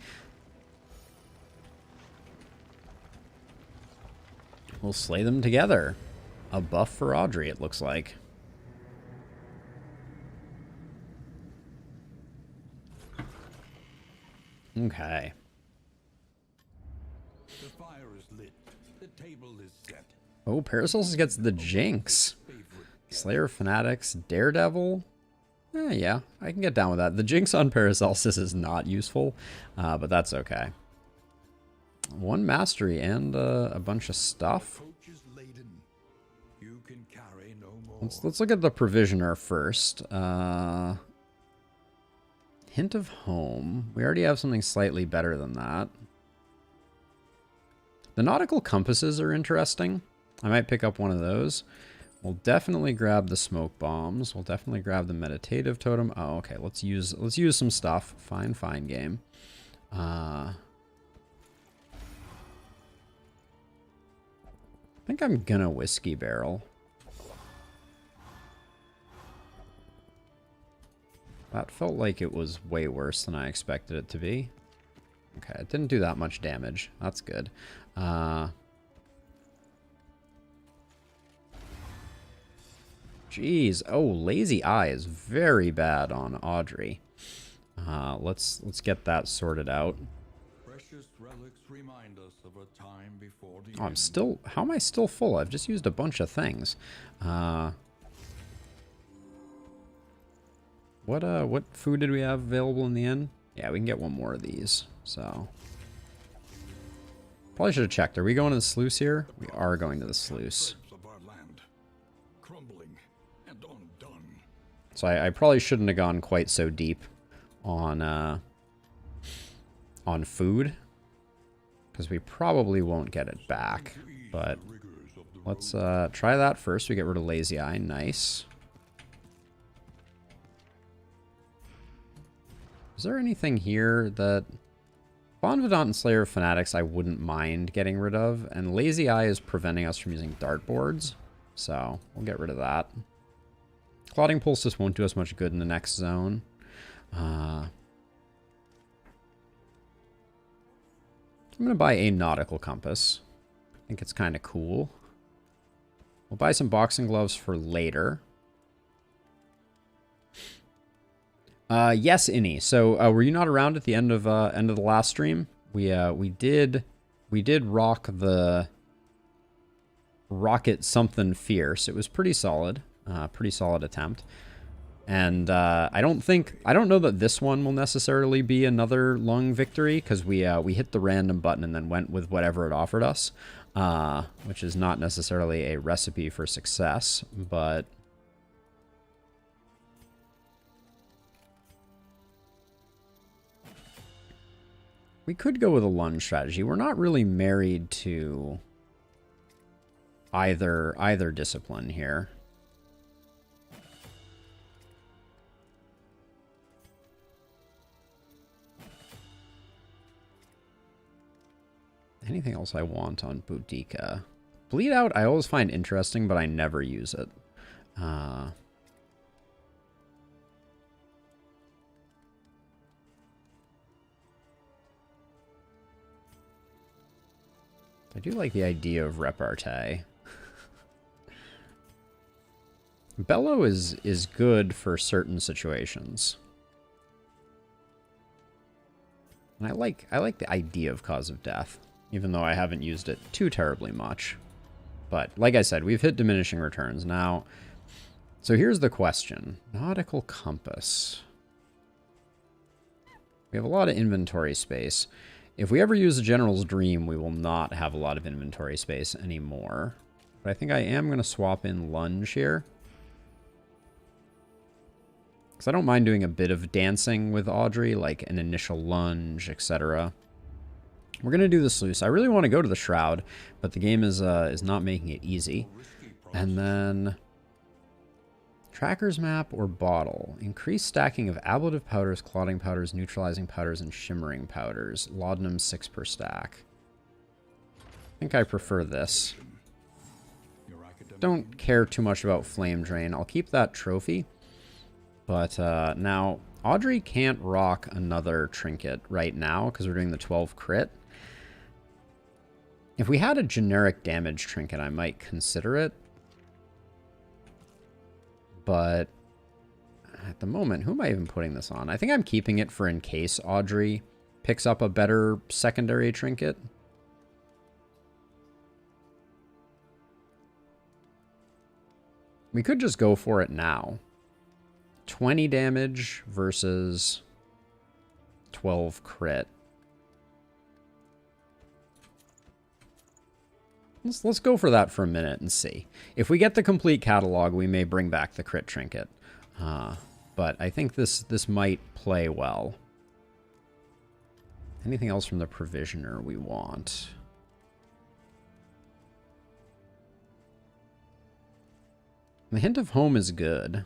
We'll slay them together. A buff for Audrey, it looks like. Okay. The fire is lit. The table is set. Oh, Paracelsus gets the Jinx. Slayer of Fanatics, Daredevil. Yeah, I can get down with that. The Jinx on Paracelsus is not useful, but that's okay. One mastery and a bunch of stuff. You can carry no more. Let's look at the Provisioner first. Hint of Home. We already have something slightly better than that. The Nautical Compasses are interesting. I might pick up one of those. We'll definitely grab the Smoke Bombs. We'll definitely grab the Meditative Totem. Oh, okay. Let's use some stuff. Fine game. I think I'm gonna Whiskey Barrel. That felt like it was way worse than I expected it to be. Okay, it didn't do that much damage. That's good. Jeez. Oh, Lazy Eye is very bad on Audrey. Let's get that sorted out. Precious relics remind us of a time before the Oh, I'm still... How am I still full? I've just used a bunch of things. What food did we have available in the inn? Yeah, we can get one more of these. So... Probably should have checked. Are we going to the sluice here? We are going to the sluice. So I probably shouldn't have gone quite so deep on food, because we probably won't get it back. But let's try that first. We get rid of Lazy Eye. Nice. Is there anything here that... Bonvidant and Slayer of Fanatics I wouldn't mind getting rid of, and Lazy Eye is preventing us from using dartboards, so we'll get rid of that. Clotting Pulse just won't do us much good in the next zone. I'm going to buy a Nautical Compass. I think it's kind of cool. We'll buy some boxing gloves for later. Yes, Innie. So, were you not around at the end of the last stream? We did rock the Rocket Something Fierce. It was pretty solid. Pretty solid attempt. And I don't know that this one will necessarily be another lung victory, because we hit the random button and then went with whatever it offered us, which is not necessarily a recipe for success, but we could go with a lunge strategy. We're not really married to either discipline here. Anything else I want on Boudica? Bleed Out I always find interesting, but I never use it. I do like the idea of repartee. Bellow is good for certain situations. And I like the idea of Cause of Death, even though I haven't used it too terribly much. But like I said, we've hit diminishing returns now. So here's the question. Nautical Compass. We have a lot of inventory space. If we ever use the General's Dream, we will not have a lot of inventory space anymore. But I think I am going to swap in Lunge here. Because I don't mind doing a bit of dancing with Audrey, like an initial lunge, etc. We're going to do the sluice. I really want to go to the Shroud, but the game is not making it easy. And then Tracker's map or bottle. Increased stacking of ablative powders, clotting powders, neutralizing powders, and shimmering powders. Laudanum 6 per stack. I think I prefer this. Don't care too much about Flame Drain. I'll keep that trophy. But now, Audrey can't rock another trinket right now because we're doing the 12 crit. If we had a generic damage trinket, I might consider it. But at the moment, who am I even putting this on? I think I'm keeping it for in case Audrey picks up a better secondary trinket. We could just go for it now. 20 damage versus 12 crit. Let's go for that for a minute and see. If we get the complete catalog, we may bring back the crit trinket. But I think this might play well. Anything else from the provisioner we want? The Hint of Home is good.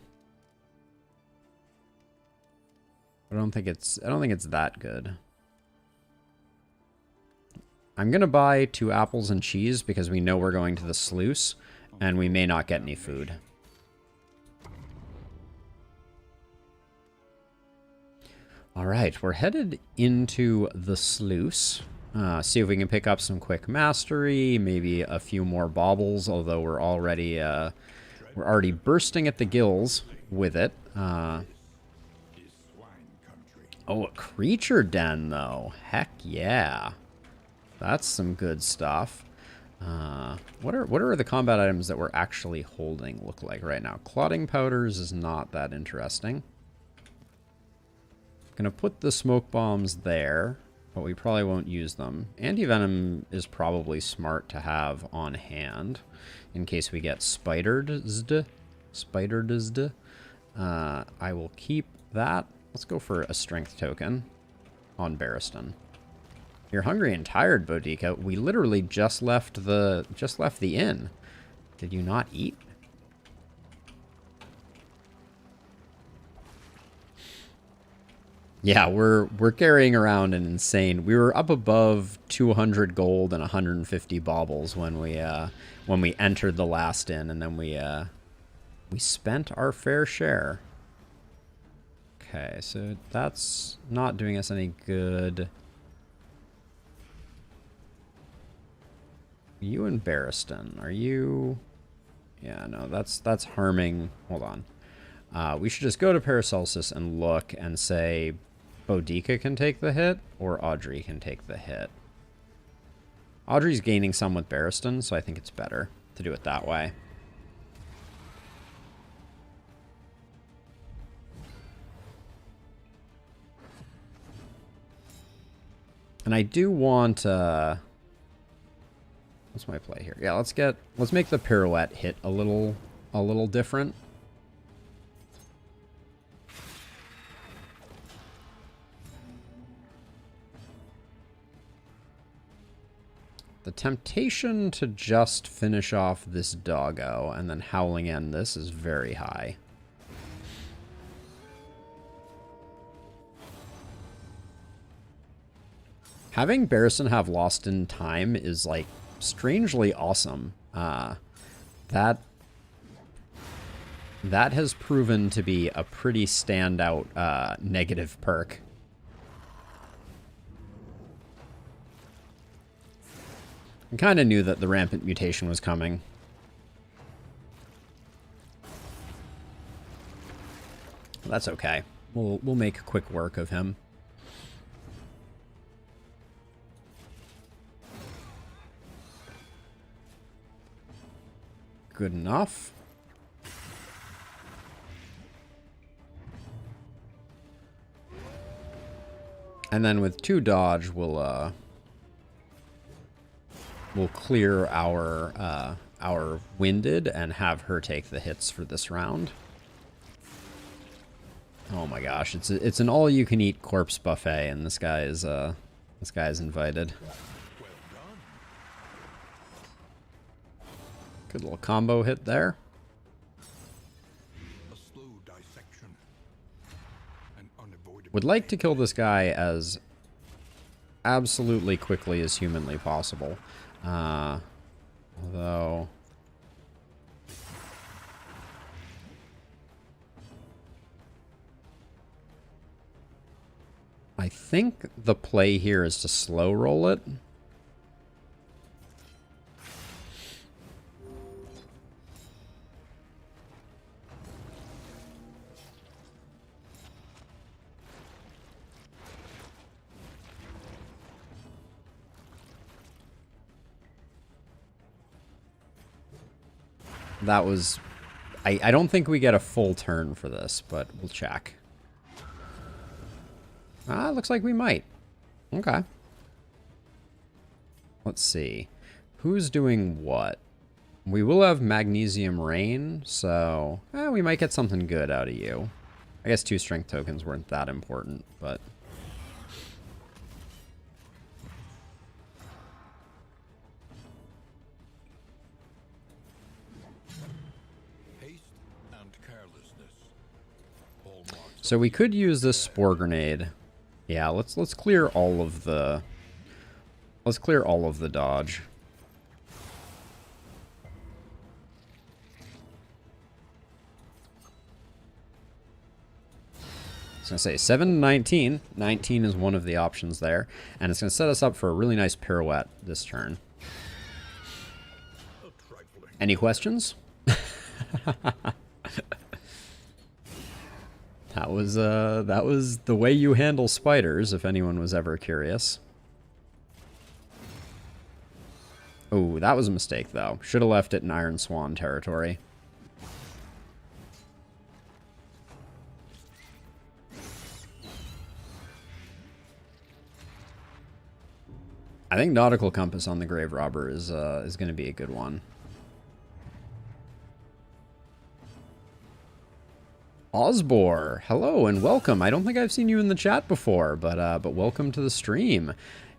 I don't think it's that good. I'm gonna buy 2 apples and cheese because we know we're going to the sluice and we may not get any food. Alright, we're headed into the sluice. See if we can pick up some quick mastery, maybe a few more baubles, although we're already bursting at the gills with it. Oh, a creature den, though. Heck yeah. That's some good stuff. What are the combat items that we're actually holding look like right now? Clotting powders is not that interesting. Gonna put the smoke bombs there, but we probably won't use them. Anti-venom is probably smart to have on hand in case we get spidered. I will keep that. Let's go for a strength token on Barristan. You're hungry and tired, Boudica. We literally just left the inn. Did you not eat? Yeah, we're carrying around an insane. We were up above 200 gold and 150 baubles when we entered the last inn, and then we spent our fair share. Okay, so that's not doing us any good. You and Barristan, are you? Yeah, no, that's harming. Hold on. We should just go to Paracelsus and look and say Boudica can take the hit or Audrey can take the hit. Audrey's gaining some with Barristan, so I think it's better to do it that way. And I do want what's my play here? Yeah, let's make the pirouette hit a little different. The temptation to just finish off this doggo and then howling end this is very high. Having Barristan have Lost in Time is, like, strangely awesome. That has proven to be a pretty standout negative perk. I kind of knew that the rampant mutation was coming. That's okay. We'll make quick work of him. Good enough. And then with 2 dodge, we'll clear our winded and have her take the hits for this round. Oh my gosh, it's an all-you-can-eat corpse buffet, and this guy is invited. Good little combo hit there. Would like to kill this guy as absolutely quickly as humanly possible. Although... I think the play here is to slow roll it. That was... I don't think we get a full turn for this, but we'll check. Ah, looks like we might. Okay. Let's see. Who's doing what? We will have Magnesium Rain, so... we might get something good out of you. I guess 2 strength tokens weren't that important, but... So we could use this Spore Grenade. Yeah, let's clear all of the... Let's clear all of the dodge. I was going to say, 7 to 19. 19 is one of the options there. And it's going to set us up for a really nice pirouette this turn. Any questions? That was the way you handle spiders, if anyone was ever curious. Oh, that was a mistake, though. Should have left it in Iron Swan territory. I think Nautical Compass on the Grave Robber is going to be a good one. Osbor, hello and welcome. I don't think I've seen you in the chat before, but welcome to the stream.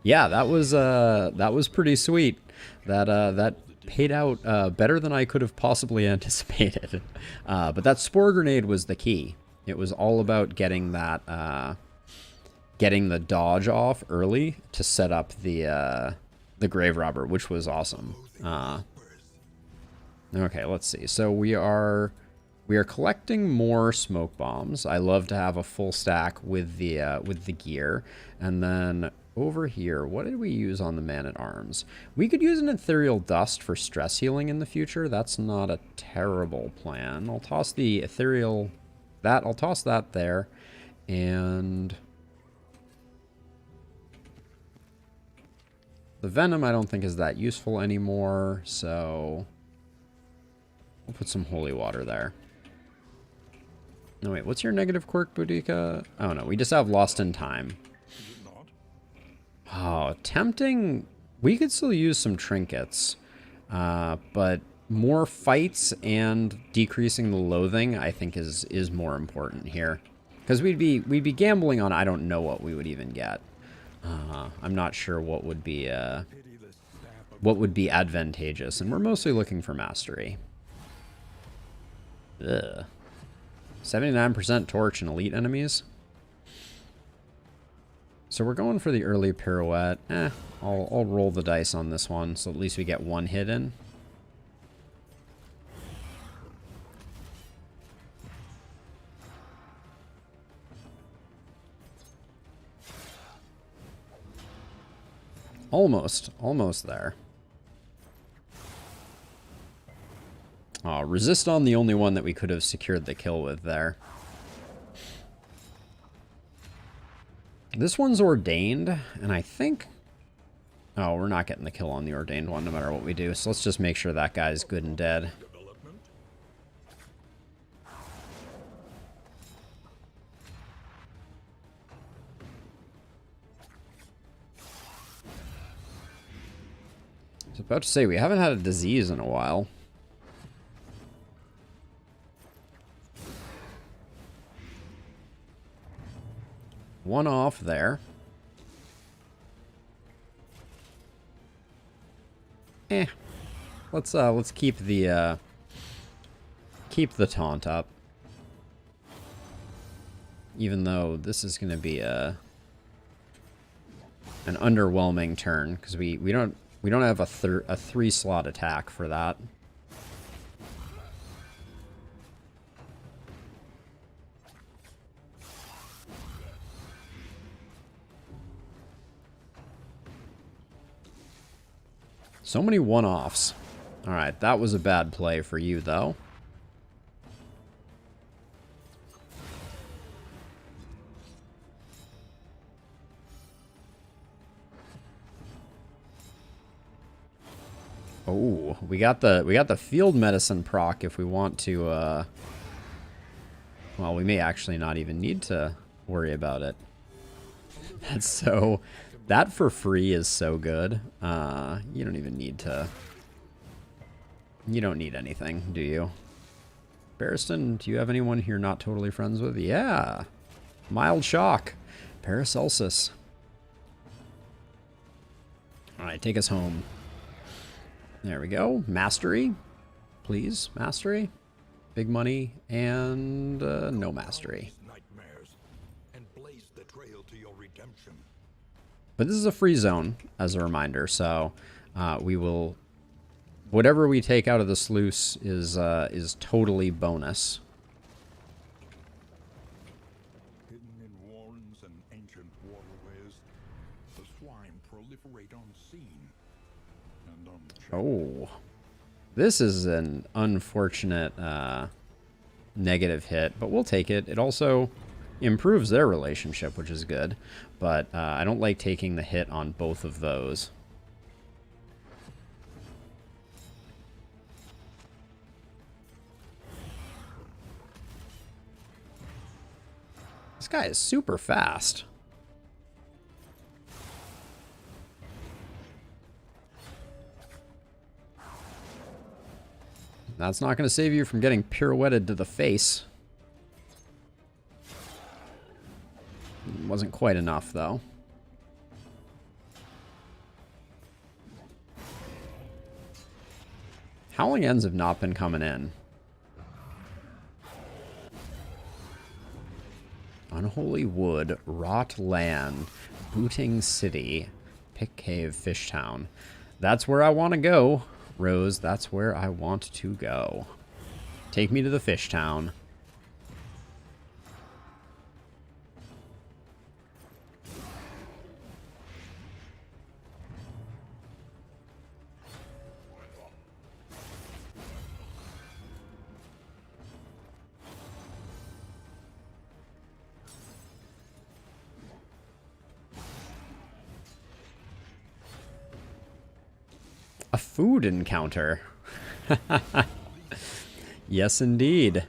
Yeah, that was pretty sweet. That paid out better than I could have possibly anticipated. But that Spore Grenade was the key. It was all about getting that getting the dodge off early to set up the Grave Robber, which was awesome. Okay, let's see. So we are collecting more smoke bombs. I love to have a full stack with the gear. And then over here, what did we use on the Man-at-Arms? We could use an Ethereal Dust for stress healing in the future. That's not a terrible plan. I'll toss the Ethereal... I'll toss that there. And... the Venom I don't think is that useful anymore, so... we'll put some Holy Water there. No, wait, what's your negative quirk, Boudica? Oh, no, we just have Lost in Time. Oh, tempting. We could still use some trinkets, but more fights and decreasing the loathing, I think, is more important here. Because we'd be gambling on I don't know what we would even get. I'm not sure what would be advantageous, and we're mostly looking for mastery. Ugh. 79% torch in elite enemies. So we're going for the early pirouette. I'll roll the dice on this one, so at least we get one hit in. Almost there. Oh, resist on the only one that we could have secured the kill with there. This one's ordained, and I think... oh, we're not getting the kill on the ordained one no matter what we do, so let's just make sure that guy's good and dead. I was about to say, we haven't had a disease in a while. One off there. Let's keep the taunt up. even though this is going to be an underwhelming turn because we don't have a 3-slot attack for that. So many one-offs. All right, that was a bad play for you though. Oh, we got the field medicine proc if we want to well, we may actually not even need to worry about it. That's so that for free is so good. You don't even need to. You don't need anything, do you? Barristan, do you have anyone you're not totally friends with? Yeah. Mild shock. Paracelsus. Alright, take us home. There we go. Mastery. Please, mastery. Big money and no mastery. But this is a free zone, as a reminder, so we will... Whatever we take out of the sluice is totally bonus. Hidden in warrens and ancient waterways, the swine proliferate unseen and unchecked. Oh, this is an unfortunate negative hit, but we'll take it. It also improves their relationship, which is good, but I don't like taking the hit on both of those. This guy is super fast. That's not going to save you from getting pirouetted to the face. Wasn't quite enough, though. Howling Ends have not been coming in. Unholy Wood, Rot Land, Booting City, Pick Cave, Fishtown. That's where I want to go, Rose. That's where I want to go. Take me to the Fishtown. A food encounter. Yes, indeed.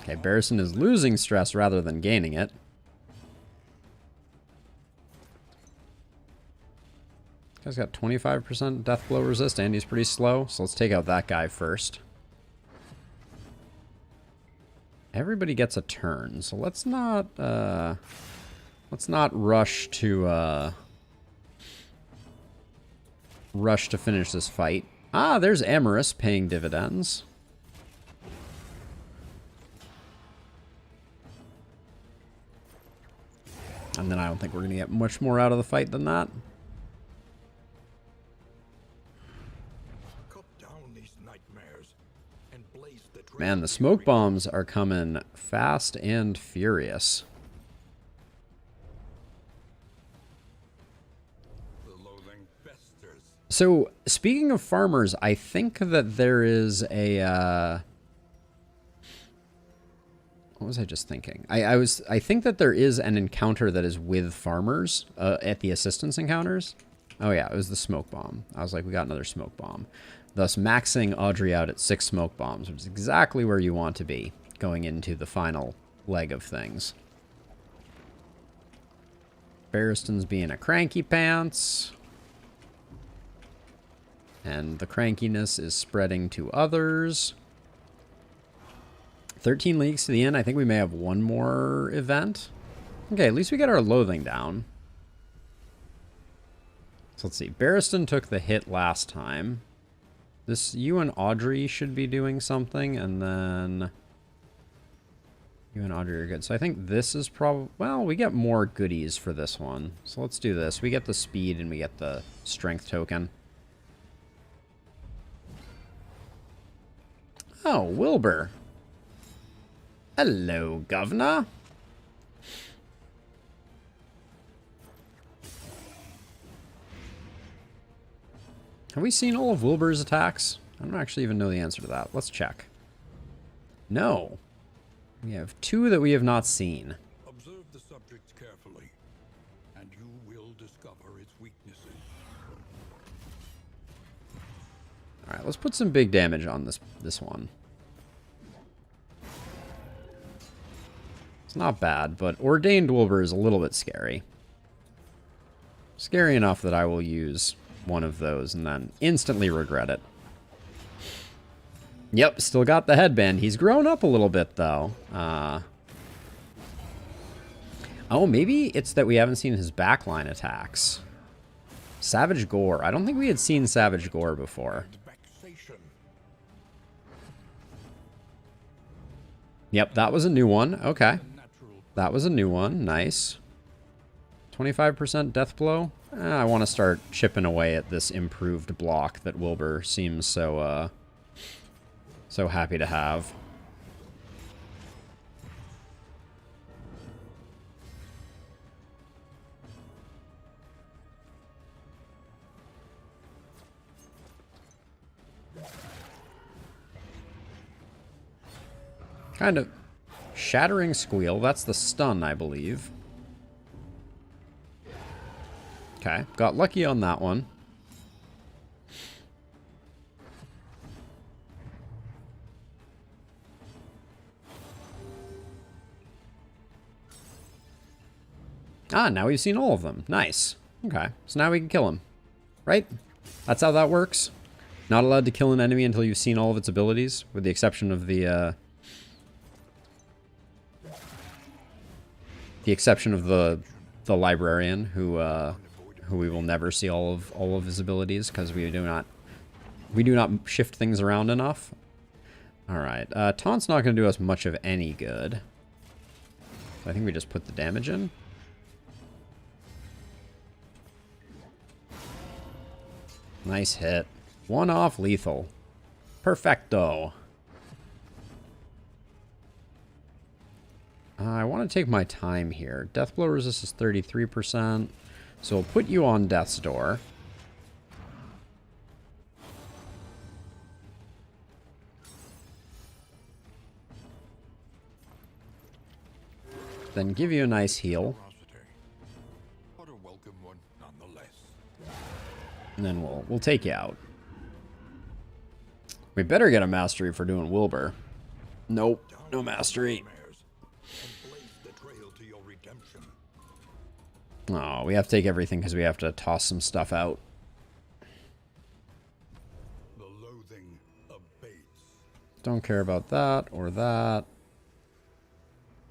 Okay, Barristan is losing stress rather than gaining it. This guy's got 25% death blow resist and he's pretty slow, so let's take out that guy first. Everybody gets a turn, so let's not rush to finish this fight. Ah, there's Amorous paying dividends. And then I don't think we're going to get much more out of the fight than that. Cut down these nightmares and blaze the trail. Man, the smoke bombs are coming fast and furious. So, speaking of farmers, I think that there is a, what was I just thinking? I think that there is an encounter that is with farmers, at the assistance encounters. Oh yeah, it was the smoke bomb. I was like, we got another smoke bomb. Thus maxing Audrey out at 6 smoke bombs, which is exactly where you want to be, going into the final leg of things. Barristan's being a cranky pants. And the crankiness is spreading to others. 13 leagues to the end. I think we may have one more event. Okay, at least we get our loathing down. So let's see. Barristan took the hit last time. You and Audrey should be doing something. And then You and Audrey are good. So I think this is probably... Well, we get more goodies for this one. So let's do this. We get the speed and we get the strength token. Oh, Wilbur. Hello, Governor. Have we seen all of Wilbur's attacks? I don't actually even know the answer to that. Let's check. No. We have 2 that we have not seen. Observe the subject carefully, and you will discover its weaknesses. Alright, let's put some big damage on this one. It's not bad, but Ordained Wilbur is a little bit scary. Scary enough that I will use one of those and then instantly regret it. Yep, still got the headband. He's grown up a little bit, though. Oh, maybe it's that we haven't seen his backline attacks. Savage Gore. I don't think we had seen Savage Gore before. Yep, that was a new one. Okay. That was a new one. Nice. 25% death blow. I want to start chipping away at this improved block that Wilbur seems so happy to have. Kind of shattering squeal. That's the stun, I believe. Okay, got lucky on that one. Ah, now we've seen all of them. Nice. Okay, so now we can kill him. Right? That's how that works. Not allowed to kill an enemy until you've seen all of its abilities, with the exception of the librarian, who we will never see all of his abilities because we do not shift things around enough. All right, taunt's not going to do us much of any good. So I think we just put the damage in. Nice hit. One off lethal. Perfecto. I want to take my time here. Death blow resist is 33%. So we'll put you on Death's Door. Then give you a nice heal. And then we'll take you out. We better get a mastery for doing Wilbur. Nope, no mastery. Oh, we have to take everything because we have to toss some stuff out. The loathing abates. Don't care about that or that.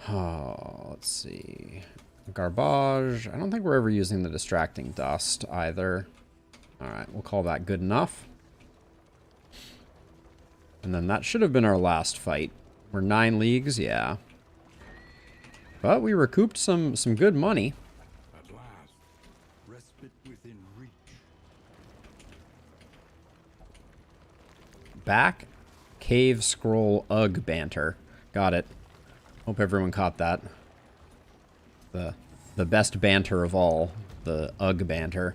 Oh, let's see. Garbage. I don't think we're ever using the distracting dust either. Alright, we'll call that good enough. And then that should have been our last fight. We're 9 leagues, yeah. But we recouped some good money. At last, respite within reach. Back cave scroll ugh banter. Got it. Hope everyone caught that. The best banter of all, the ugh banter.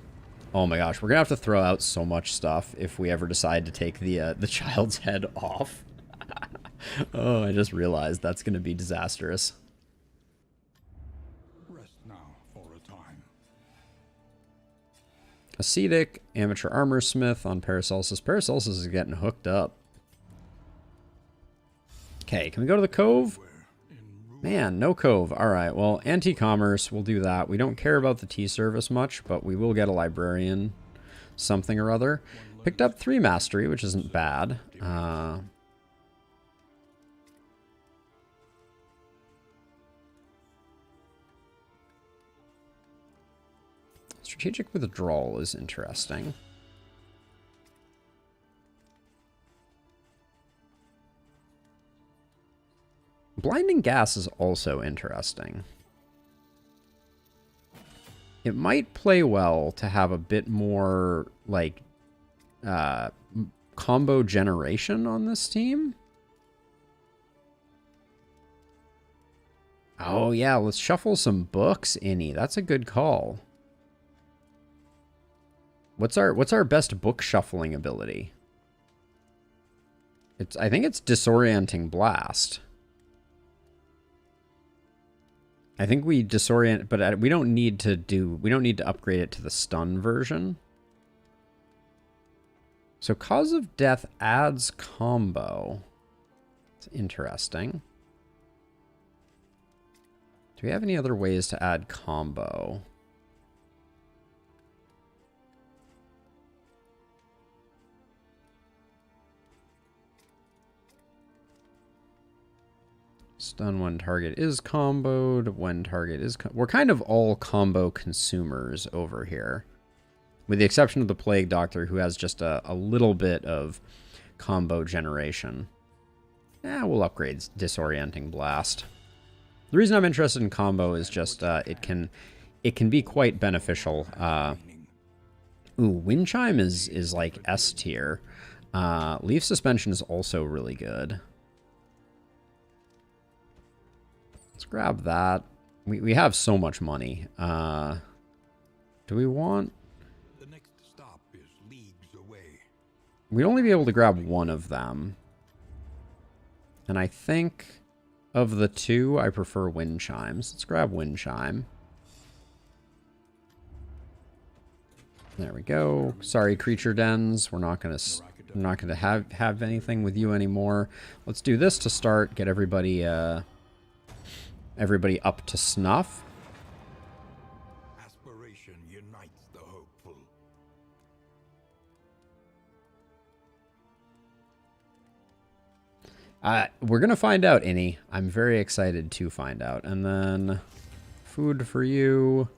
Oh my gosh, we're gonna have to throw out so much stuff if we ever decide to take the child's head off. Oh, I just realized that's gonna be disastrous. Rest now for a time. Ascetic, amateur armor smith on Paracelsus. Paracelsus is getting hooked up. Okay, can we go to the cove? Man, no cove. Alright, well, anti-commerce, we'll do that. We don't care about the tea service much, but we will get a librarian something or other. Picked up 3 mastery, which isn't bad. Strategic withdrawal is interesting. Blinding gas is also interesting. It might play well to have a bit more, like, combo generation on this team. Oh, yeah, let's shuffle some books, Innie. That's a good call. What's our best book shuffling ability? I think it's Disorienting Blast. I think we disorient, but we don't need to upgrade it to the stun version. So Cause of Death adds combo. It's interesting. Do we have any other ways to add combo? Stun when target is comboed, when target is... We're kind of all combo consumers over here. With the exception of the Plague Doctor, who has just a little bit of combo generation. We'll upgrade Disorienting Blast. The reason I'm interested in combo is just it can be quite beneficial. Wind Chime is like S tier. Leaf Suspension is also really good. Let's grab that. We have so much money. Do we want... The next stop is leagues away. We'd only be able to grab one of them. And I think of the two, I prefer Wind Chimes. Let's grab Wind Chime. There we go. Sorry, creature dens. We're not gonna have anything with you anymore. Let's do this to start. Get everybody everybody up to snuff. Aspiration unites the hopeful. We're gonna find out, Innie. I'm very excited to find out. And then food for you.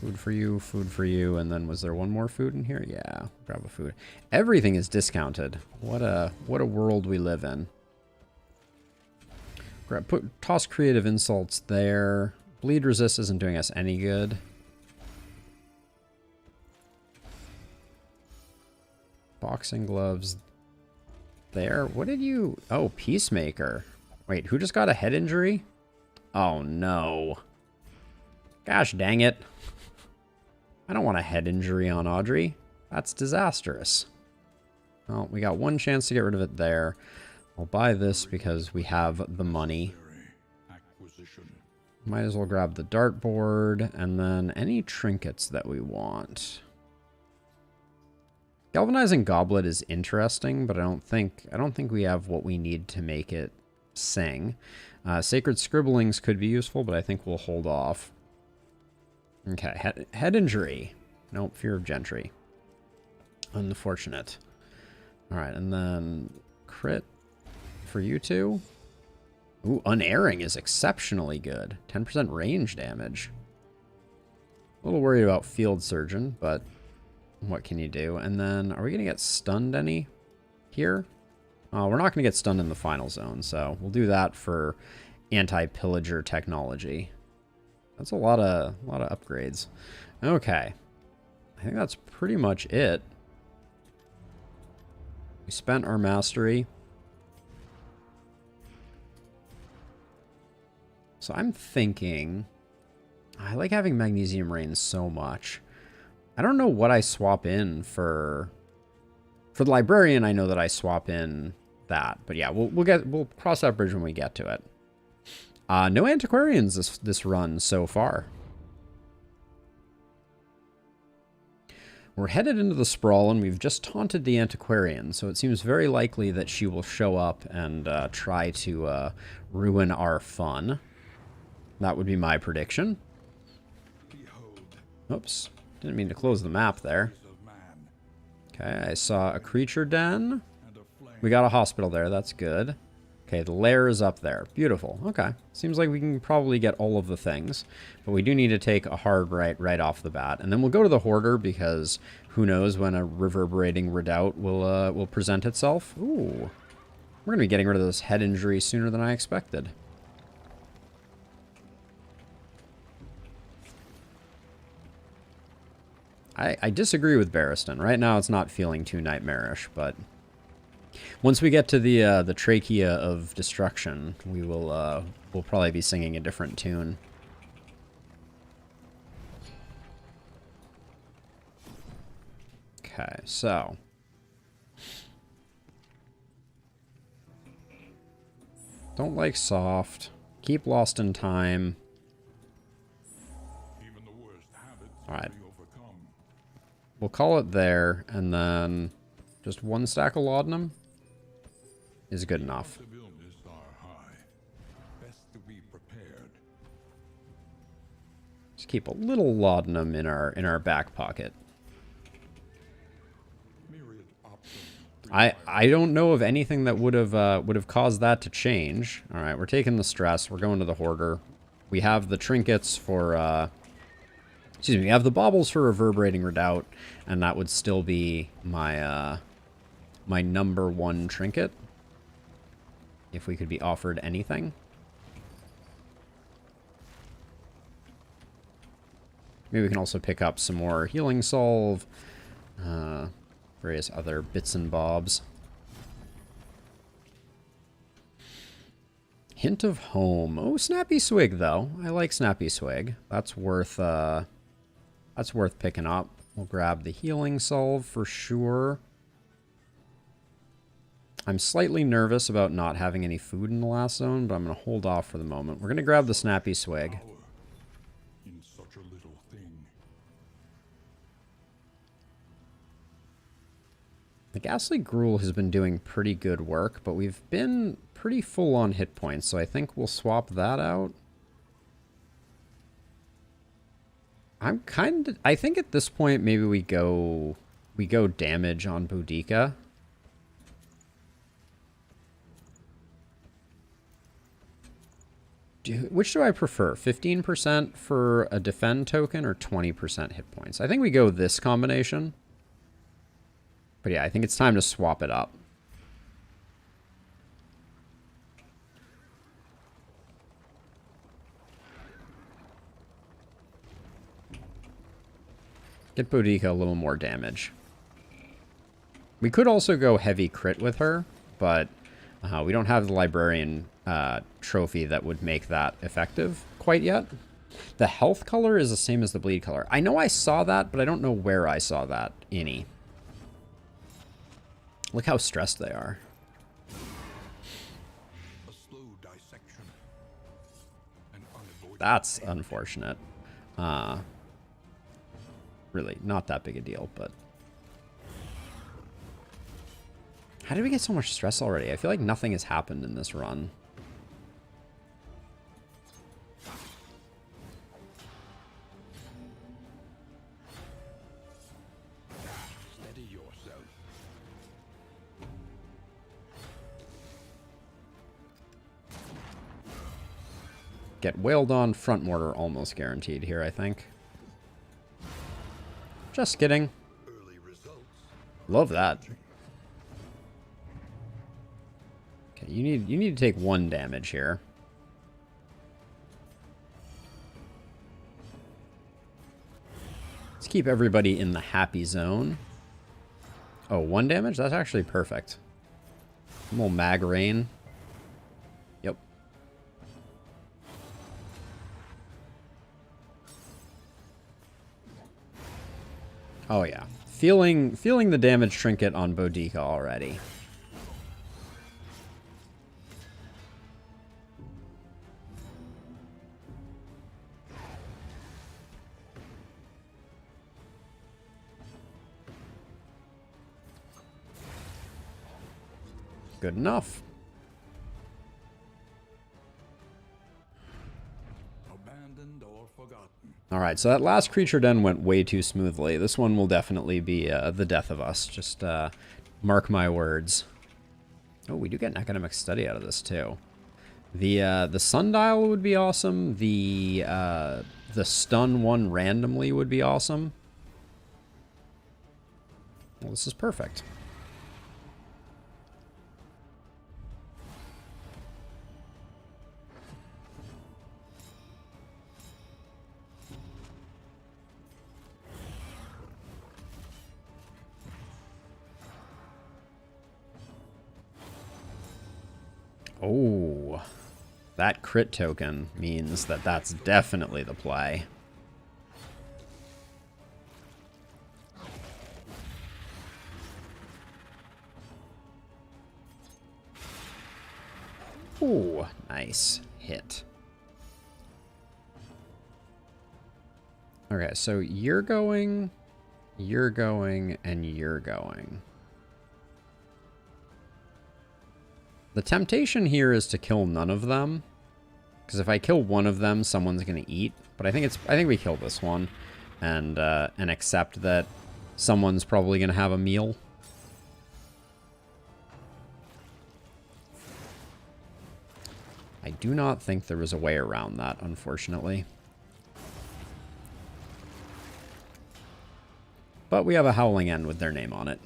Food for you, food for you, and then was there one more food in here? Yeah, grab a food. Everything is discounted. What a world we live in. Toss creative insults there. Bleed resist isn't doing us any good. Boxing gloves there. What did you... Oh, Peacemaker. Wait, who just got a head injury? Oh, no. Gosh dang it. I don't want a head injury on Audrey. That's disastrous. Well, we got one chance to get rid of it there. I'll buy this because we have the money. Might as well grab the dartboard and then any trinkets that we want. Galvanizing Goblet is interesting, but I don't think we have what we need to make it sing. Sacred Scribblings could be useful, but I think we'll hold off. Okay, head injury. Nope, Fear of Gentry. Unfortunate. Alright, and then crit for you two. Ooh, Unerring is exceptionally good. 10% range damage. A little worried about Field Surgeon, but what can you do? And then, are we going to get stunned any here? We're not going to get stunned in the final zone, so we'll do that for anti-pillager technology. That's a lot of upgrades. Okay. I think that's pretty much it. We spent our mastery. So I'm thinking... I like having Magnesium Rain so much. I don't know what I swap in for... For the Librarian, I know that I swap in that. But yeah, we'll cross that bridge when we get to it. No Antiquarians this run so far. We're headed into the Sprawl, and we've just taunted the Antiquarian, so it seems very likely that she will show up and try to ruin our fun. That would be my prediction. Oops. Didn't mean to close the map there. Okay, I saw a creature den. We got a hospital there. That's good. Okay, the lair is up there. Beautiful. Okay. Seems like we can probably get all of the things. But we do need to take a hard right off the bat. And then we'll go to the Hoarder because who knows when a Reverberating Redoubt will present itself. Ooh. We're going to be getting rid of this head injury sooner than I expected. I disagree with Barristan. Right now it's not feeling too nightmarish, but once we get to the trachea of destruction, we'll probably be singing a different tune. Okay, so don't like soft. Keep lost in time. Even the worst habits All right. can be overcome. We'll call it there, and then just one stack of laudanum is good enough. Odds of illness are high. Best to be prepared. Just keep a little laudanum in our back pocket. Myriad options. I don't know of anything that would have caused that to change. All right, we're taking the stress. We're going to the hoarder. We have the trinkets for excuse me. We have the baubles for reverberating redoubt, and that would still be my my number one trinket if we could be offered anything. Maybe we can also pick up some more healing salve. Various other bits and bobs. Hint of home. Oh, Snappy Swig, though. I like Snappy Swig. That's worth picking up. We'll grab the healing salve for sure. I'm slightly nervous about not having any food in the last zone, but I'm going to hold off for the moment. We're going to grab the Snappy Swig. Power in such a little thing. The Ghastly Gruel has been doing pretty good work, but we've been pretty full on hit points, so I think we'll swap that out. I think at this point maybe we go damage on Boudica. Which do I prefer? 15% for a defend token or 20% hit points? I think we go this combination. But yeah, I think it's time to swap it up. Get Boudica a little more damage. We could also go heavy crit with her, but we don't have the librarian trophy that would make that effective quite yet. The health color is the same as the bleed color. I know I saw that, but I don't know where I saw that any. Look how stressed they are. A slow dissection. An unavoidable That's unfortunate. Really, not that big a deal, but... How did we get so much stress already? I feel like nothing has happened in this run. Steady yourself. Get wailed on, front mortar almost guaranteed here, I think. Just kidding. Early results. Love that. Okay, you need to take 1 damage here. Let's keep everybody in the happy zone. Oh, 1 damage? That's actually perfect. A little mag rain. Yep. Oh yeah. Feeling the damage trinket on Boudica already. Good enough. Abandoned or forgotten. Alright, so that last creature den went way too smoothly. This one will definitely be the death of us. Just mark my words. Oh, we do get an academic study out of this too. The sundial would be awesome. The stun one randomly would be awesome. Well, this is perfect. Oh, that crit token means that that's definitely the play. Ooh, nice hit. Okay, so you're going, and you're going. The temptation here is to kill none of them, because if I kill one of them, someone's gonna eat. But I think we kill this one, and accept that someone's probably gonna have a meal. I do not think there was a way around that, unfortunately. But we have a Howling End with their name on it.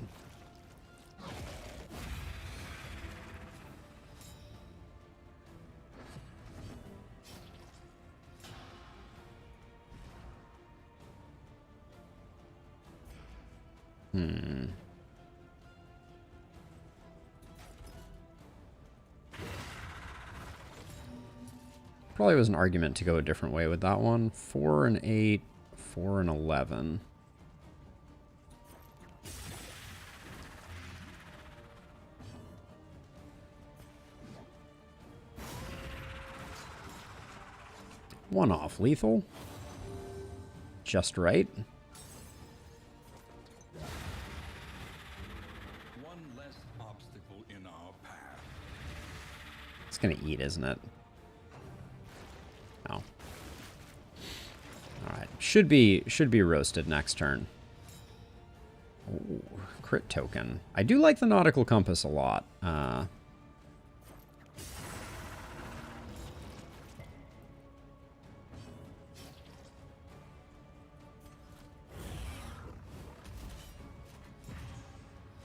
Probably was an argument to go a different way with that one. 4 and 8, 4 and 11. One off lethal. Just right. One less obstacle in our path. It's gonna eat, isn't it? No. Alright. Should be roasted next turn. Ooh, crit token. I do like the nautical compass a lot.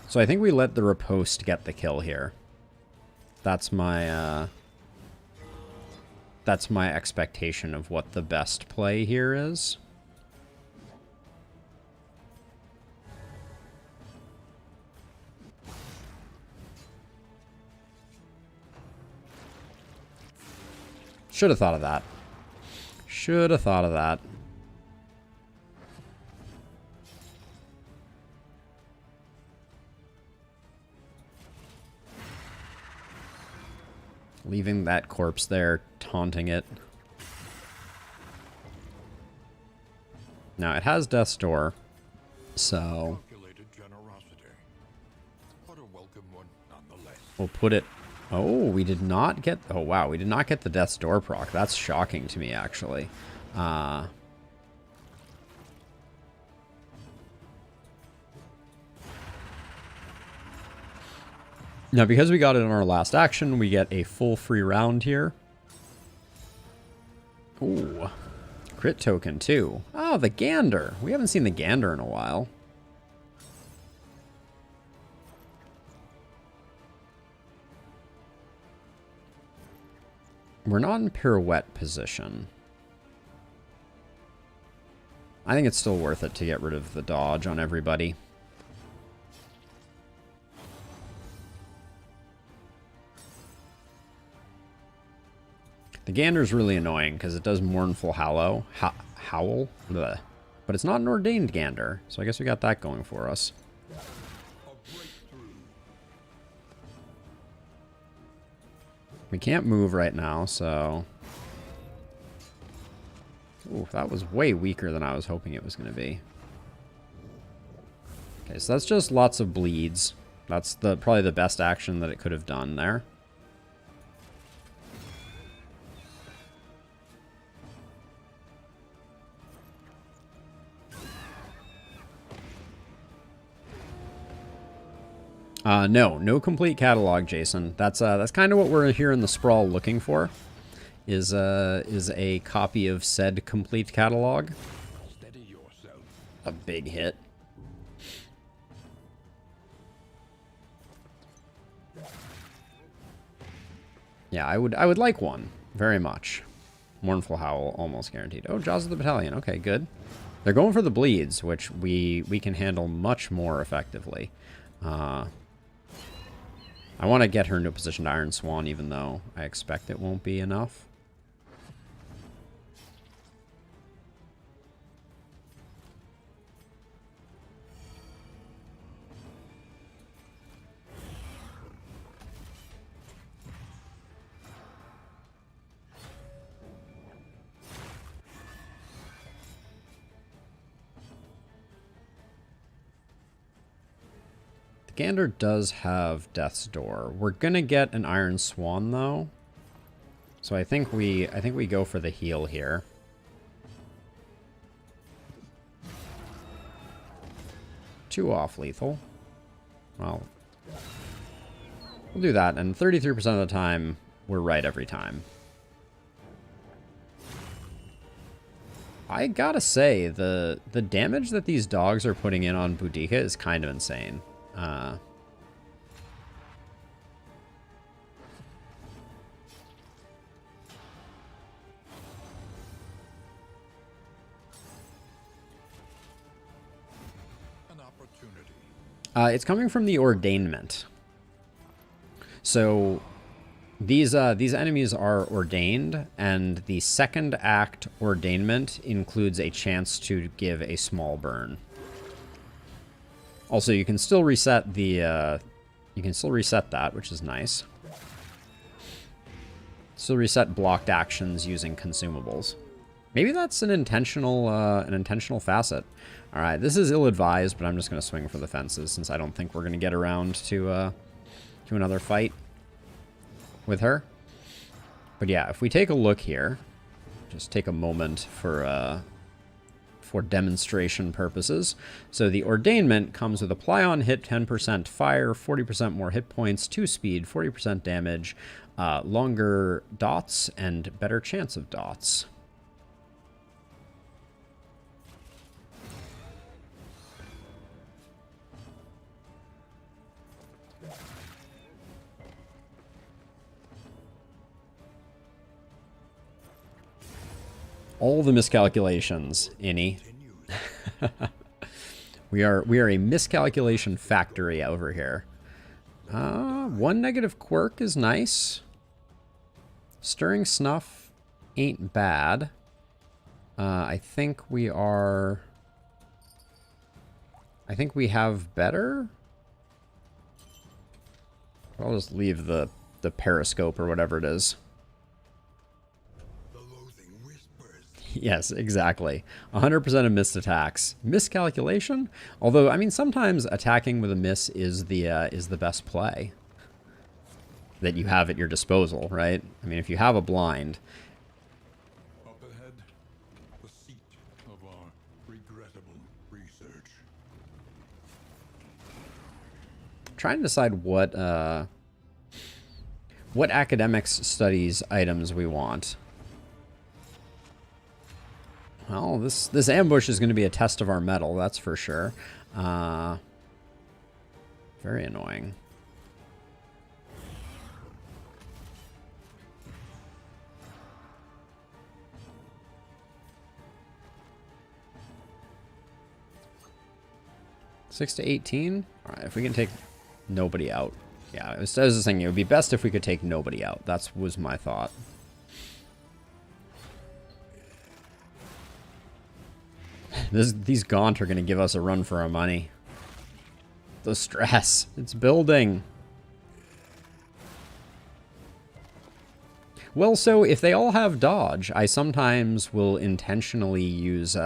So I think we let the riposte get the kill here. That's my expectation of what the best play here is. Should have thought of that. Should have thought of that. Leaving that corpse there, taunting it. Now, it has Death's Door, so Calculated generosity. But a welcome one nonetheless. we'll put it... Oh, we did not get... Oh, wow, we did not get the Death's Door proc. That's shocking to me, actually. Now, because we got it in our last action, we get a full free round here. Ooh. Crit token, too. Oh, the Gander. We haven't seen the Gander in a while. We're not in pirouette position. I think it's still worth it to get rid of the dodge on everybody. The Gander's really annoying because it does Mournful Howl. Bleh. But it's not an ordained Gander, so I guess we got that going for us. We can't move right now, so... Ooh, that was way weaker than I was hoping it was going to be. Okay, so that's just lots of bleeds. That's probably the best action that it could have done there. No complete catalog, Jason. That's kind of what we're here in the sprawl looking for. Is a copy of said complete catalog. Steady yourself. A big hit. Yeah, I would like one very much. Mournful Howl almost guaranteed. Oh, Jaws of the Battalion. Okay, good. They're going for the bleeds, which we can handle much more effectively. I want to get her into a position to Iron Swan, even though I expect it won't be enough. Gander does have Death's Door. We're gonna get an Iron Swan though, so I think we go for the heal here. Two off lethal. Well, we'll do that, and 33% of the time we're right every time. I gotta say, the damage that these dogs are putting in on Boudica is kind of insane. An opportunity. It's coming from the ordainment. So these enemies are ordained, and the second act ordainment includes a chance to give a small burn. Also, you can still reset the, that, which is nice. Still reset blocked actions using consumables. Maybe that's an intentional facet. All right, this is ill-advised, but I'm just going to swing for the fences since I don't think we're going to get around to another fight with her. But yeah, if we take a look here, just take a moment for demonstration purposes. So the ordainment comes with apply on hit 10% fire, 40% more hit points, 2 speed, 40% damage, longer dots, and better chance of dots. All the miscalculations, Innie. we are a miscalculation factory over here. One negative quirk is nice. Stirring Snuff ain't bad. I think we have better. I'll just leave the periscope or whatever it is. Yes, exactly. 100% of missed attacks. Miscalculation? Although, I mean, sometimes attacking with a miss is the best play that you have at your disposal, right? I mean, if you have a blind. Up ahead, the seat of our regrettable research. Trying to decide what academics studies items we want. Well, this ambush is going to be a test of our mettle, that's for sure. Very annoying. Six to 18? All right, if we can take nobody out. Yeah, I was just thinking it would be best if we could take nobody out. That was my thought. These Gaunt are going to give us a run for our money. The stress. It's building. Well, so if they all have dodge, I sometimes will intentionally use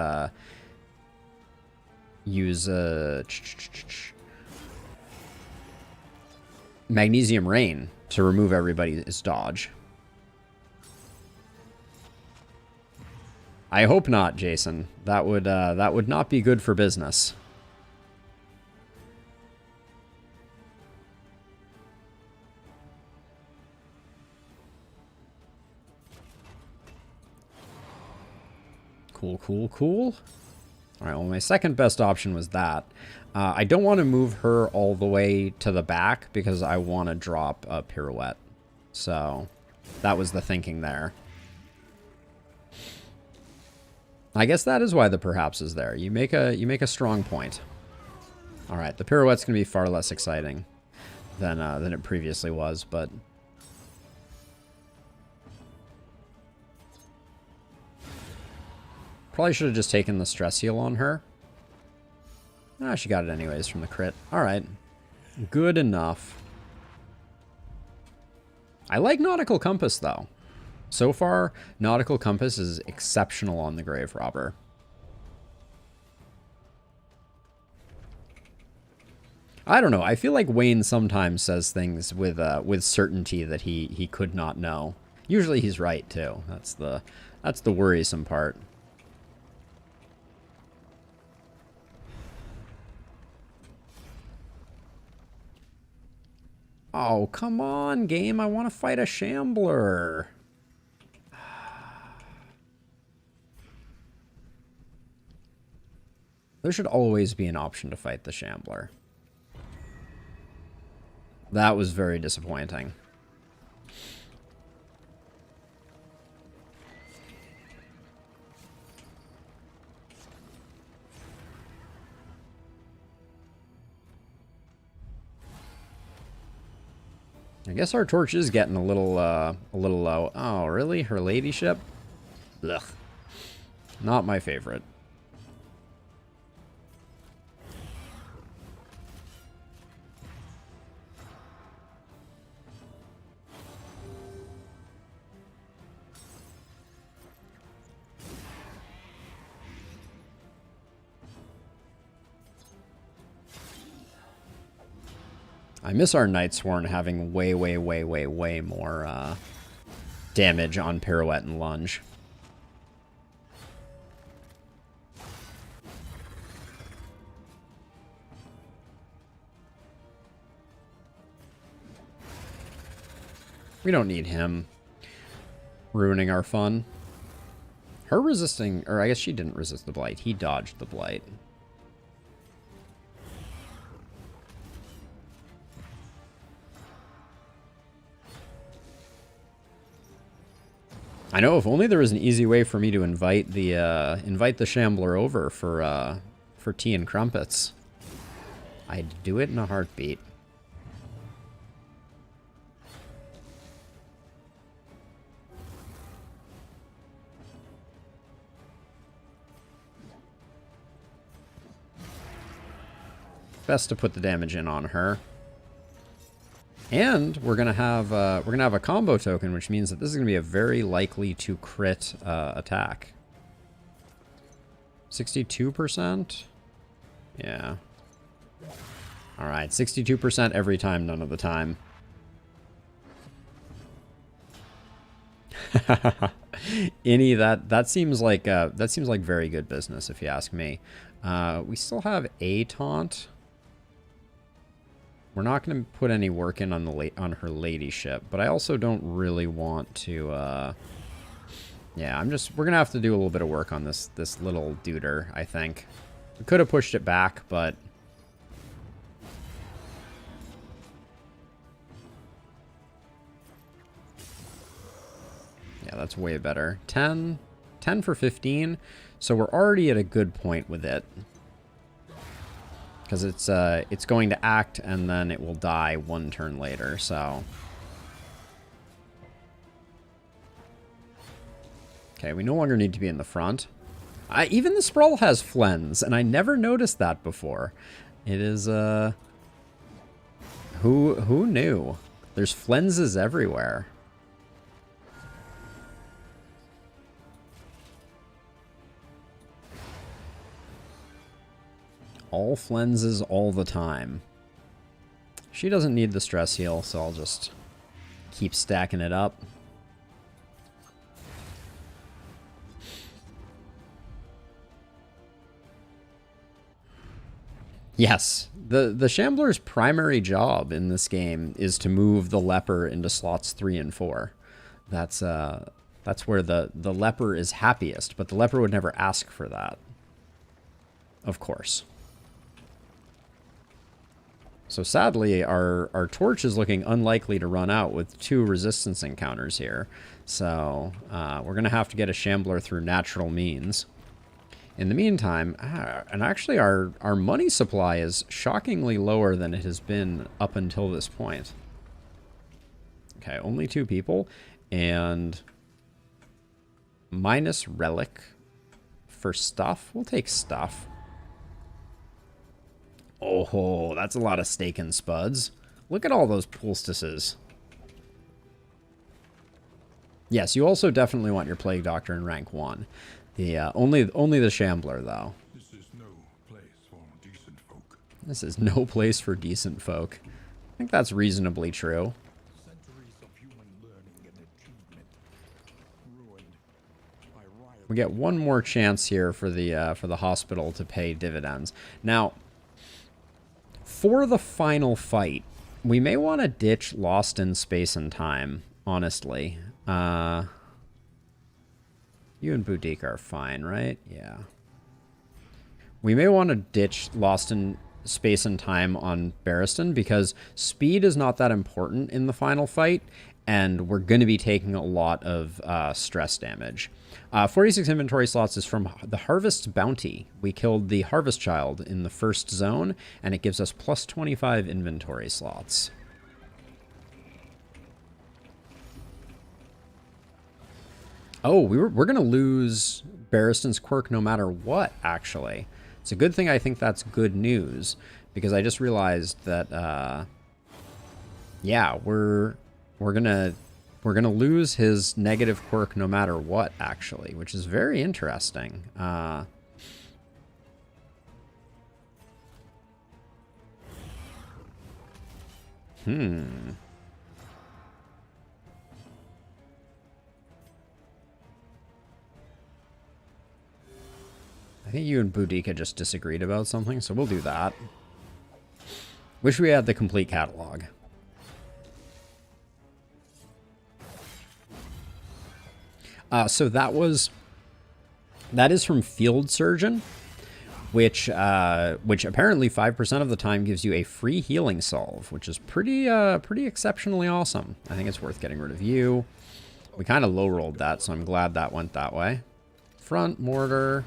Magnesium Rain to remove everybody's dodge. I hope not, Jason. That would not be good for business. Cool, cool, cool. All right, well, my second best option was that. I don't want to move her all the way to the back because I want to drop a pirouette. So that was the thinking there. I guess that is why the perhaps is there. You make a strong point. All right, the pirouette's going to be far less exciting. than it previously was, but probably should have just taken the stress heal on her. Ah, she got it anyways from the crit. Alright. Good enough. I like Nautical Compass, though. So far, Nautical Compass is exceptional on the Grave Robber. I don't know. I feel like Wayne sometimes says things with certainty that he could not know. Usually he's right, too. That's the worrisome part. Oh, come on, game. I want to fight a Shambler. There should always be an option to fight the Shambler. That was very disappointing. I guess our torch is getting a little low. Oh, really? Her ladyship? Ugh. Not my favorite. I miss our Nightsworn having way more damage on Pirouette and Lunge. We don't need him ruining our fun. Her resisting, or I guess she didn't resist the Blight. He dodged the Blight. I know, if only there was an easy way for me to invite the Shambler over for tea and crumpets. I'd do it in a heartbeat. Best to put the damage in on her. And we're gonna have a combo token, which means that this is gonna be a very likely to crit attack. 62%? Yeah. Alright, 62% every time, none of the time. that seems like very good business if you ask me. We still have a taunt. We're not going to put any work in on her ladyship, but I also don't really want to. Yeah, we're gonna have to do a little bit of work on this little duder. I think we could have pushed it back, but yeah, that's way better. 10 for 15, so we're already at a good point with it. Because it's going to act and then it will die one turn later, so. Okay, we no longer need to be in the front. Even the Sprawl has Flens, and I never noticed that before. It is, who knew? There's Flenses everywhere. All Flenses all the time. She doesn't need the stress heal, so I'll just keep stacking it up. Yes, the Shambler's primary job in this game is to move the Leper into slots 3 and 4. That's where the Leper is happiest, but the Leper would never ask for that. Of course. So sadly, our torch is looking unlikely to run out with 2 resistance encounters here. So we're going to have to get a Shambler through natural means. In the meantime, and actually our money supply is shockingly lower than it has been up until this point. Okay, only 2 people, and minus relic for stuff. We'll take stuff. Oh, that's a lot of steak and spuds. Look at all those poultices. Yes, you also definitely want your Plague Doctor in rank 1. The only the Shambler, though. This is no place for decent folk. This is no place for decent folk. I think that's reasonably true. Centuries of human learning and achievement ruined by riot. We get one more chance here for the hospital to pay dividends. Now, for the final fight, we may want to ditch Lost in Space and Time, honestly. You and Boudica are fine, right? Yeah. We may want to ditch Lost in Space and Time on Barristan because speed is not that important in the final fight, and we're going to be taking a lot of stress damage. 46 inventory slots is from the Harvest's Bounty. We killed the Harvest Child in the first zone, and it gives us plus 25 inventory slots. Oh, we're going to lose Barristan's Quirk no matter what, actually. It's a good thing I think that's good news, because I just realized that, yeah, we're gonna lose his negative quirk no matter what, actually, which is very interesting. I think you and Boudica just disagreed about something, so we'll do that. Wish we had the complete catalog. So that is from Field Surgeon, which apparently 5% of the time gives you a free healing salve, which is pretty exceptionally awesome. I think it's worth getting rid of you. We kind of low rolled that, so I'm glad that went that way. Front mortar.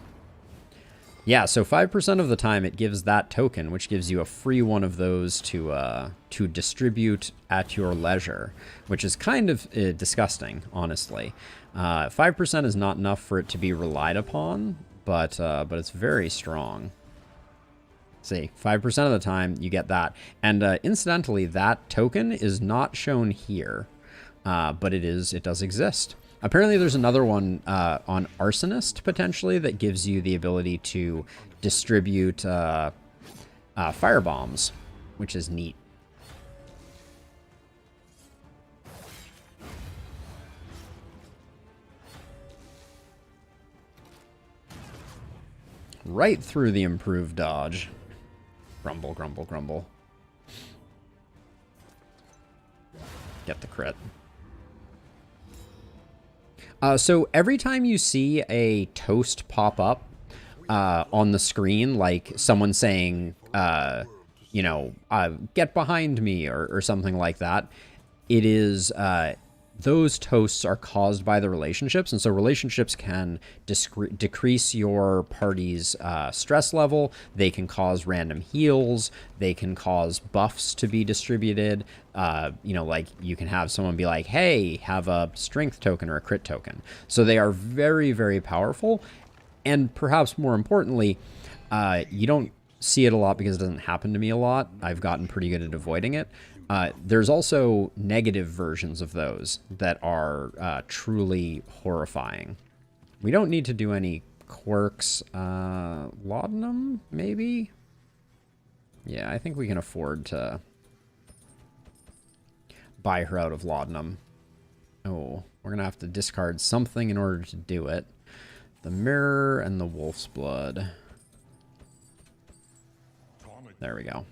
Yeah, so 5% of the time it gives that token, which gives you a free one of those to distribute at your leisure, which is kind of disgusting, honestly. 5% is not enough for it to be relied upon, but it's very strong. See, 5% of the time you get that. And incidentally, that token is not shown here, but it does exist. Apparently there's another one on Arsonist, potentially, that gives you the ability to distribute firebombs, which is neat. Right through the improved dodge. Grumble, grumble, grumble. Get the crit. So every time you see a toast pop up on the screen, like someone saying, you know, get behind me or something like that, it is, those toasts are caused by the relationships. And so relationships can decrease your party's stress level. They can cause random heals. They can cause buffs to be distributed. You know, like you can have someone be like, hey, have a strength token or a crit token. So they are very, very powerful. And perhaps more importantly, you don't see it a lot because it doesn't happen to me a lot. I've gotten pretty good at avoiding it. There's also negative versions of those that are truly horrifying. We don't need to do any quirks. Laudanum, maybe? Yeah, I think we can afford to buy her out of Laudanum. Oh, we're going to have to discard something in order to do it. The mirror and the wolf's blood. There we go.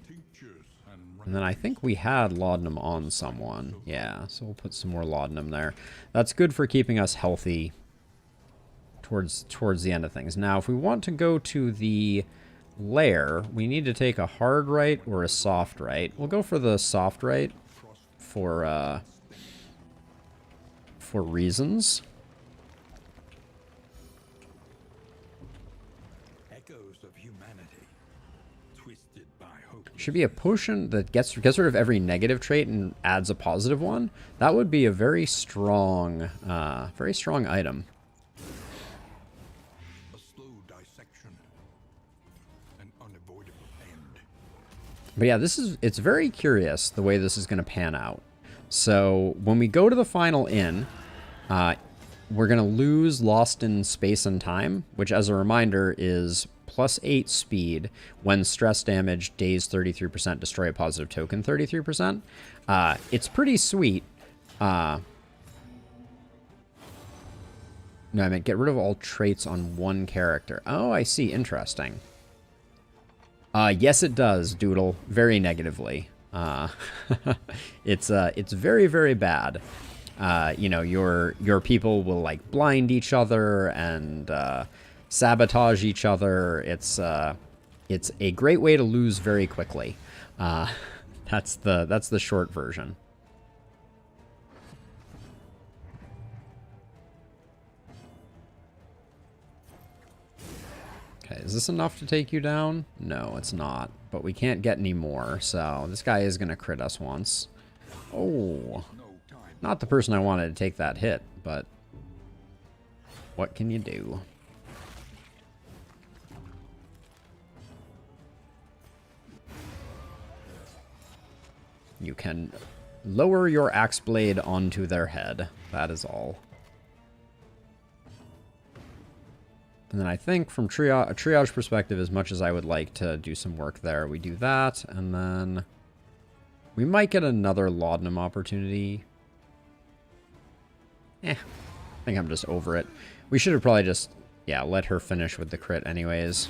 And then I think we had laudanum on someone. Yeah, so we'll put some more laudanum there. That's good for keeping us healthy towards the end of things. Now, if we want to go to the lair, we need to take a hard right or a soft right. We'll go for the soft right for reasons. twisted by hope. Should be a potion that gets rid of every negative trait and adds a positive one. That would be a very strong item. A slow dissection, an unavoidable end. But yeah, it's very curious the way this is going to pan out. So when we go to the final inn, we're going to lose Lost in Space and Time, which as a reminder is +8 speed when stress damage, daze 33%, destroy a positive token 33%. It's pretty sweet. No, I meant get rid of all traits on one character. Oh, I see. Interesting. Yes, it does, Doodle. Very negatively. It's very, very bad. You know, your people will like blind each other and sabotage each other. It's a great way to lose very quickly. That's the short version. Okay, is this enough to take you down? No, it's not. But we can't get any more, so this guy is going to crit us once. Oh, not the person I wanted to take that hit, but what can you do? You can lower your axe blade onto their head. That is all. And then I think from a triage perspective, as much as I would like to do some work there, we do that, and then we might get another laudanum opportunity. I think I'm just over it. We should have probably just, yeah, let her finish with the crit anyways.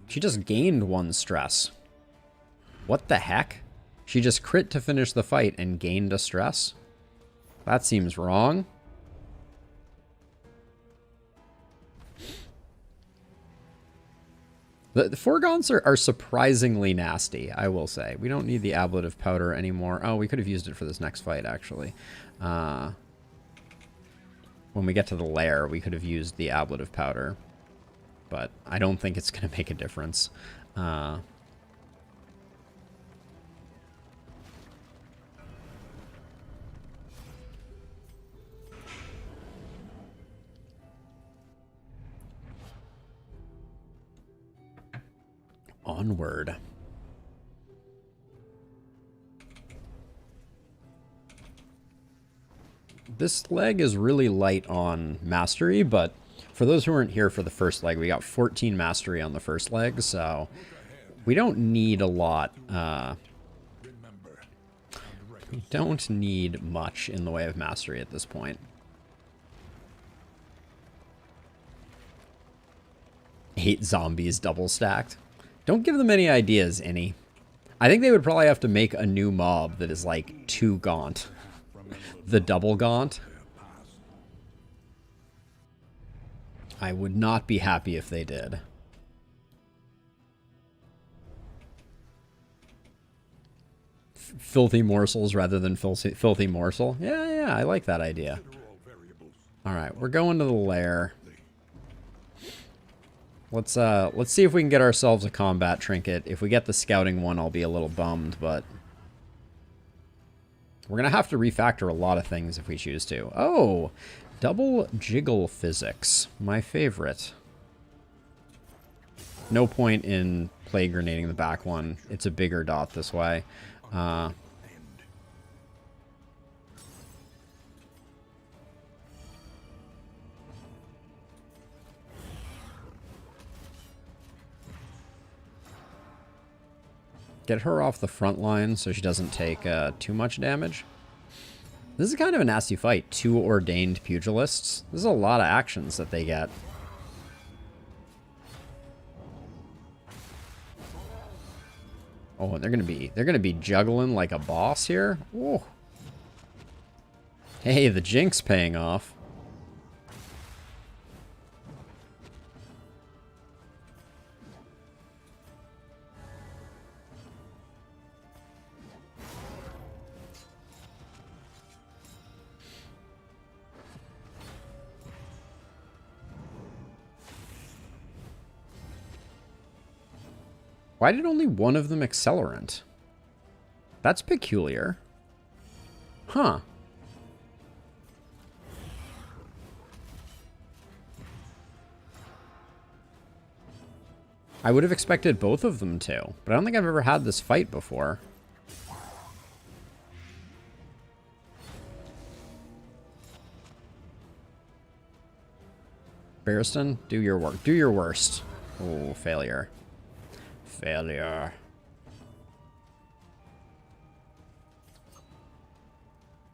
She just gained 1 stress. What the heck? She just crit to finish the fight and gained a stress? That seems wrong. The foregons are surprisingly nasty, I will say. We don't need the ablative powder anymore. Oh, we could have used it for this next fight, actually. When we get to the lair, we could have used the ablative powder. But I don't think it's going to make a difference. Onward. This leg is really light on mastery, but for those who weren't here for the first leg, we got 14 mastery on the first leg, so we don't need a lot. We don't need much in the way of mastery at this point. 8 zombies double stacked. Don't give them any ideas, Innie. I think they would probably have to make a new mob that is like too gaunt. The double gaunt. I would not be happy if they did. Filthy morsels rather than filthy morsel. Yeah, I like that idea. Alright, we're going to the lair. Let's see if we can get ourselves a combat trinket. If we get the scouting one, I'll be a little bummed, but we're going to have to refactor a lot of things if we choose to. Oh, double jiggle physics. My favorite. No point in play grenading the back one. It's a bigger dot this way. Get her off the front line so she doesn't take too much damage. This is kind of a nasty fight. 2 ordained pugilists. This is a lot of actions that they get. Oh, and they're gonna be juggling like a boss here. Whoa. Hey, the jinx paying off. Why did only one of them accelerant? That's peculiar. Huh. I would have expected both of them to, but I don't think I've ever had this fight before. Barristan, do your work. Do your worst. Oh, failure. Failure.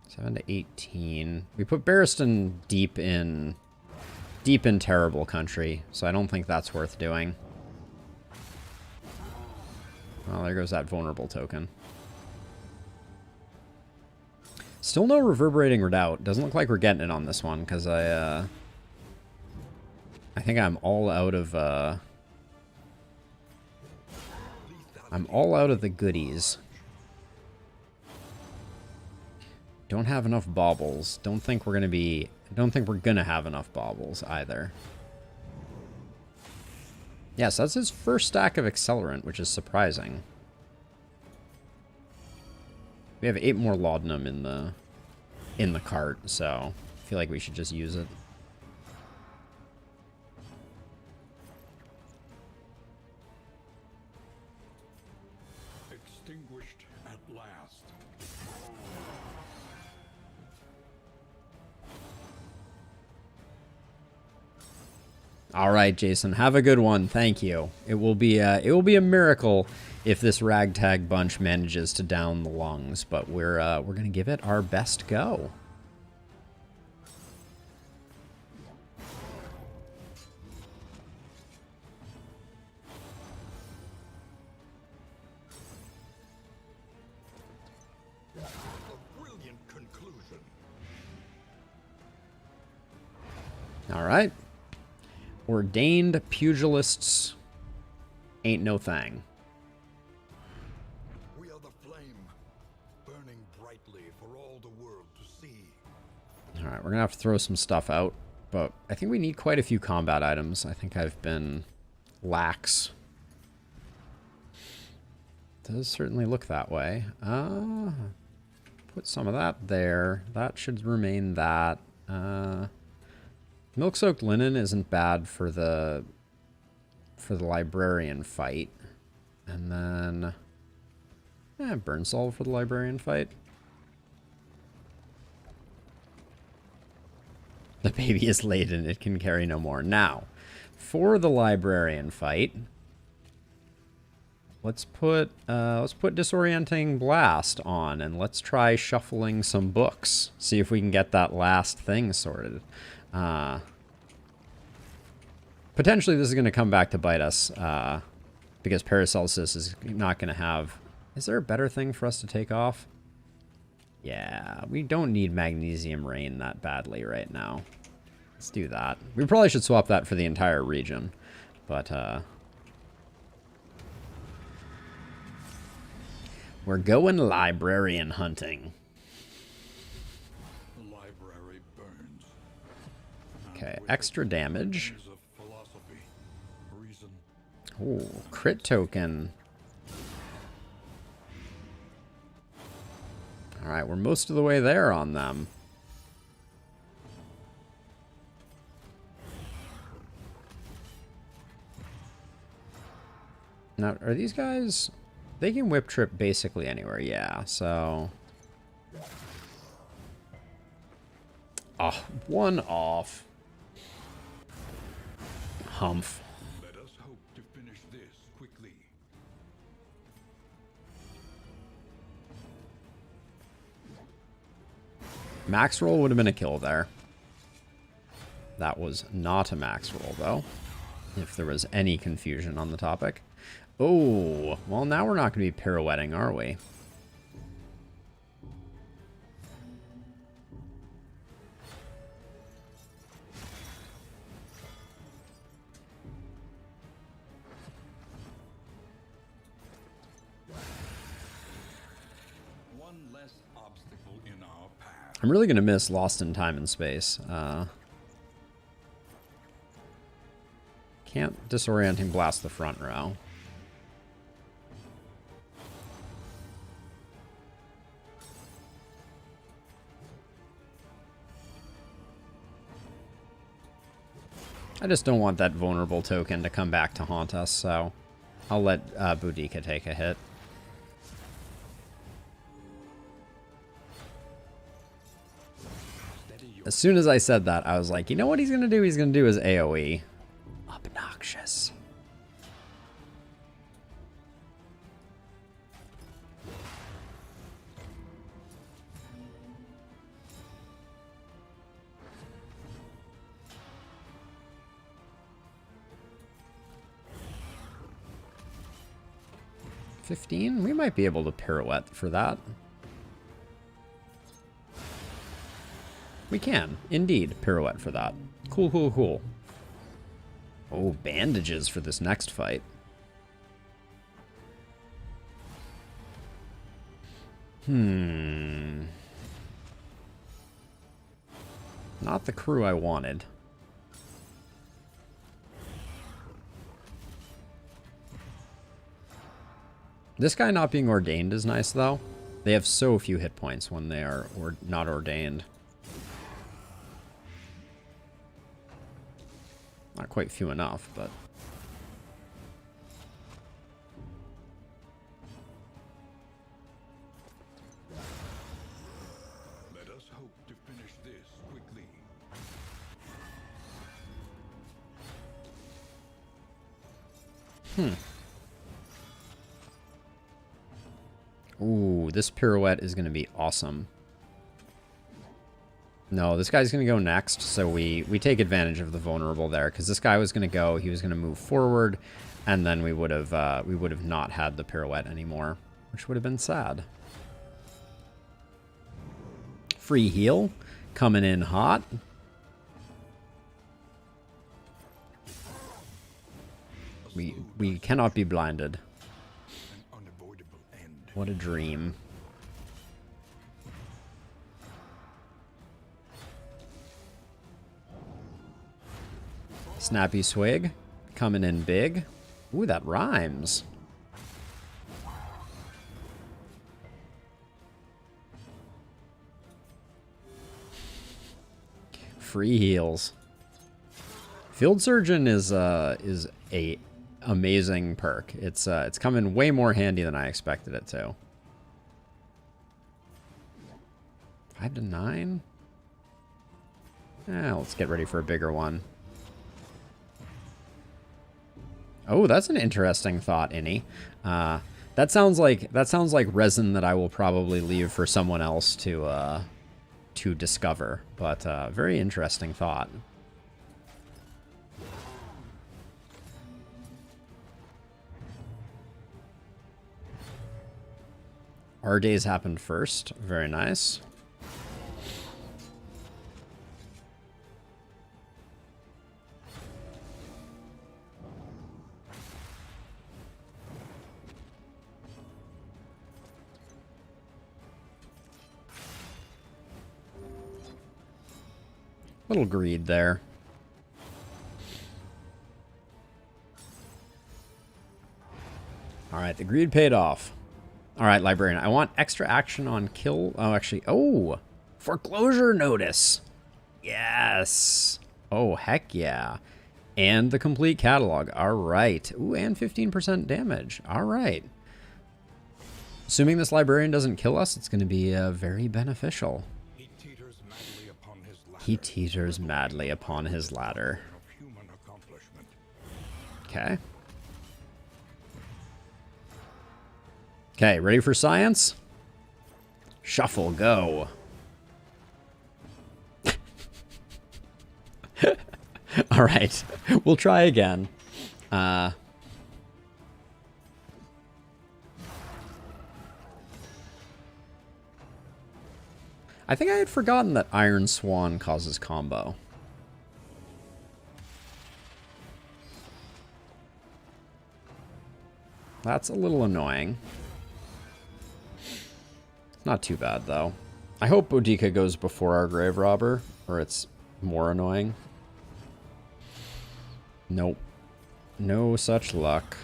Seven to 18. We put Barristan deep in terrible country, so I don't think that's worth doing. Well, there goes that vulnerable token. Still no reverberating redoubt. Doesn't look like we're getting it on this one, because I think I'm all out of the goodies. Don't have enough baubles. Don't think we're gonna have enough baubles either. Yes, that's his first stack of accelerant, which is surprising. We have 8 more laudanum in the cart, so I feel like we should just use it. Extinguished at last. All right, Jason, have a good one. Thank you. It will be a miracle if this ragtag bunch manages to down the lungs, but we're gonna give it our best go. A brilliant conclusion. All right. Ordained pugilists ain't no thing. We are the flame, burning brightly for all the world to see. All right, we're gonna have to throw some stuff out, but I think we need quite a few combat items. I think I've been lax. Does certainly look that way. Put some of that there. That should remain that. Milk-soaked linen isn't bad for the librarian fight. And then burn solve for the librarian fight. The baby is laden, it can carry no more. Now, for the librarian fight, let's put disorienting blast on and let's try shuffling some books. See if we can get that last thing sorted. Potentially this is going to come back to bite us, because Paracelsus is not going to have... Is there a better thing for us to take off? Yeah, we don't need Magnesium Rain that badly right now. Let's do that. We probably should swap that for the entire region, but, we're going librarian hunting. The library burns. Okay, extra damage. Of philosophy, reason. Ooh, crit token. Alright, we're most of the way there on them. Now, are these guys... They can whip trip basically anywhere, yeah, so... Oh, one off. Humph. Let us hope to finish this quickly. Max roll would have been a kill there. That was not a max roll, though. If there was any confusion on the topic. Oh, well, now we're not going to be pirouetting, are we? One less obstacle in our path. I'm really going to miss Lost in Time and Space. Can't disorienting blast the front row. I just don't want that vulnerable token to come back to haunt us, so I'll let Boudica take a hit. As soon as I said that, I was like, you know what he's going to do? He's going to do his AoE. Obnoxious. $15? We might be able to pirouette for that. We can, indeed, pirouette for that. Cool, cool, cool. Oh, bandages for this next fight. Not the crew I wanted. This guy not being ordained is nice, though. They have so few hit points when they are not ordained. Not quite few enough, but... Let us hope to finish this quickly. Ooh, this pirouette is going to be awesome. No, this guy's going to go next, so we take advantage of the vulnerable there, because this guy was going to go, he was going to move forward, and then we would have not had the pirouette anymore, which would have been sad. Free heal, coming in hot. We cannot be blinded. An unavoidable end. What a dream. Snappy swig, coming in big. Ooh, that rhymes. Free heals. Field Surgeon is a amazing perk. It's coming way more handy than I expected it to. 5 to 9. Let's get ready for a bigger one. Oh, that's an interesting thought, Innie. That sounds like resin that I will probably leave for someone else to discover. But very interesting thought. Our days happened first. Very nice. Little greed there. All right, the greed paid off. All right, Librarian, I want extra action on kill. Oh, actually, oh, foreclosure notice. Yes. Oh, heck yeah. And the complete catalog. All right. Ooh, and 15% damage. All right. Assuming this Librarian doesn't kill us, it's going to be very beneficial. He teeters madly upon his ladder. He teeters madly upon his ladder. Of human accomplishment. Okay. Okay, ready for science? Shuffle, go. All right, we'll try again. I think I had forgotten that Iron Swan causes combo. That's a little annoying. Not too bad, though. I hope Boudica goes before our Grave Robber, or it's more annoying. Nope. No such luck.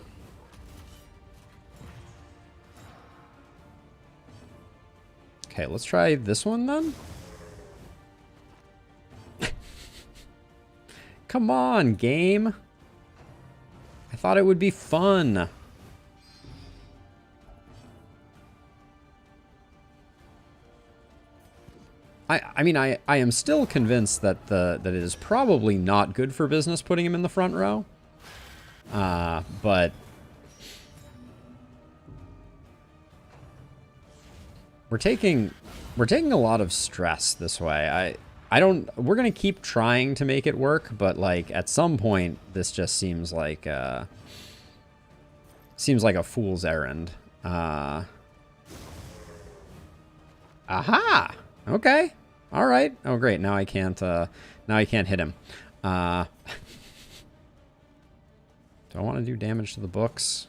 Okay, let's try this one, then. Come on, game. I thought it would be fun. I mean, I am still convinced that that it is probably not good for business putting him in the front row. But we're taking a lot of stress this way. We're gonna keep trying to make it work, but like at some point this just seems like a fool's errand. Aha! Okay. All right. Oh, great. Now I can't hit him. Do I want to do damage to the books?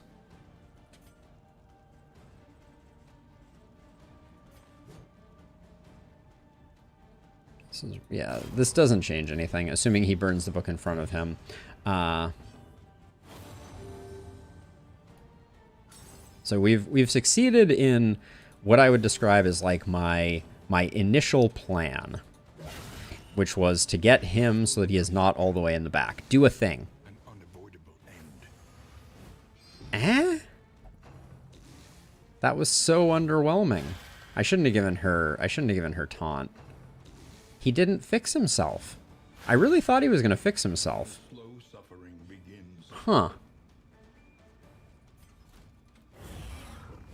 Yeah, this doesn't change anything, assuming he burns the book in front of him. So we've succeeded in what I would describe as like my initial plan, which was to get him so that he is not all the way in the back. Do a thing. An unavoidable end. That was so underwhelming. I shouldn't have given her taunt. He didn't fix himself. I really thought he was going to fix himself. Slow suffering begins. Huh.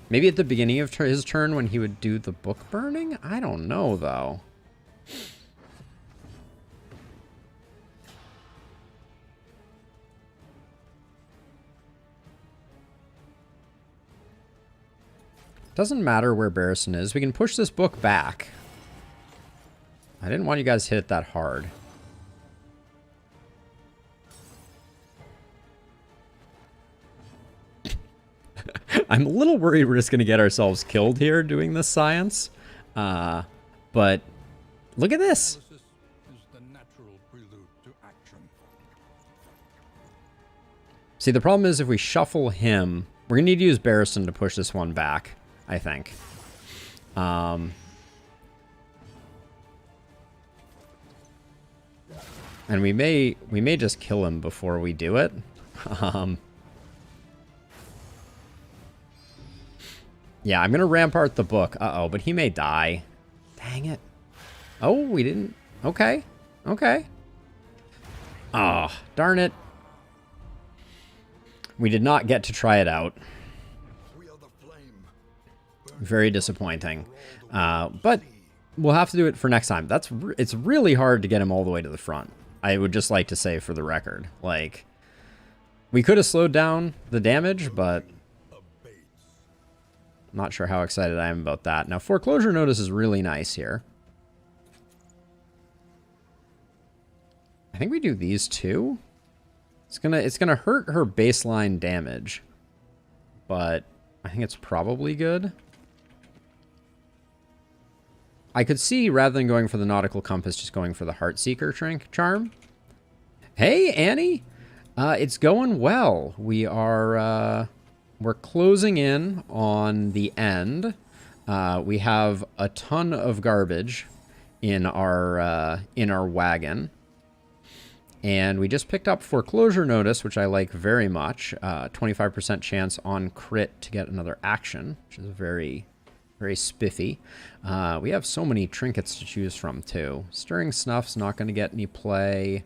Maybe at the beginning of his turn when he would do the book burning? I don't know, though. Doesn't matter where Barristan is. We can push this book back. I didn't want you guys to hit it that hard. I'm a little worried we're just going to get ourselves killed here doing this science. But look at this. Analysis is the natural prelude to action. See, the problem is if we shuffle him, we're going to need to use Barristan to push this one back, I think. And we may just kill him before we do it. Yeah, I'm going to rampart the book. Uh-oh, but he may die. Dang it. Oh, we didn't. Okay. Okay. Oh, darn it. We did not get to try it out. We are the flame. Very disappointing. But we'll have to do it for next time. It's really hard to get him all the way to the front. I would just like to say for the record. Like, we could have slowed down the damage, but not sure how excited I am about that. Now, foreclosure notice is really nice here. I think we do these two. It's gonna hurt her baseline damage, but I think it's probably good. I could see, rather than going for the Nautical Compass, just going for the Heartseeker charm. Hey, Annie! It's going well. We're closing in on the end. We have a ton of garbage in our wagon. And we just picked up Foreclosure Notice, which I like very much. 25% chance on crit to get another action, which is very... very spiffy. We have so many trinkets to choose from, too. Stirring Snuff's not going to get any play.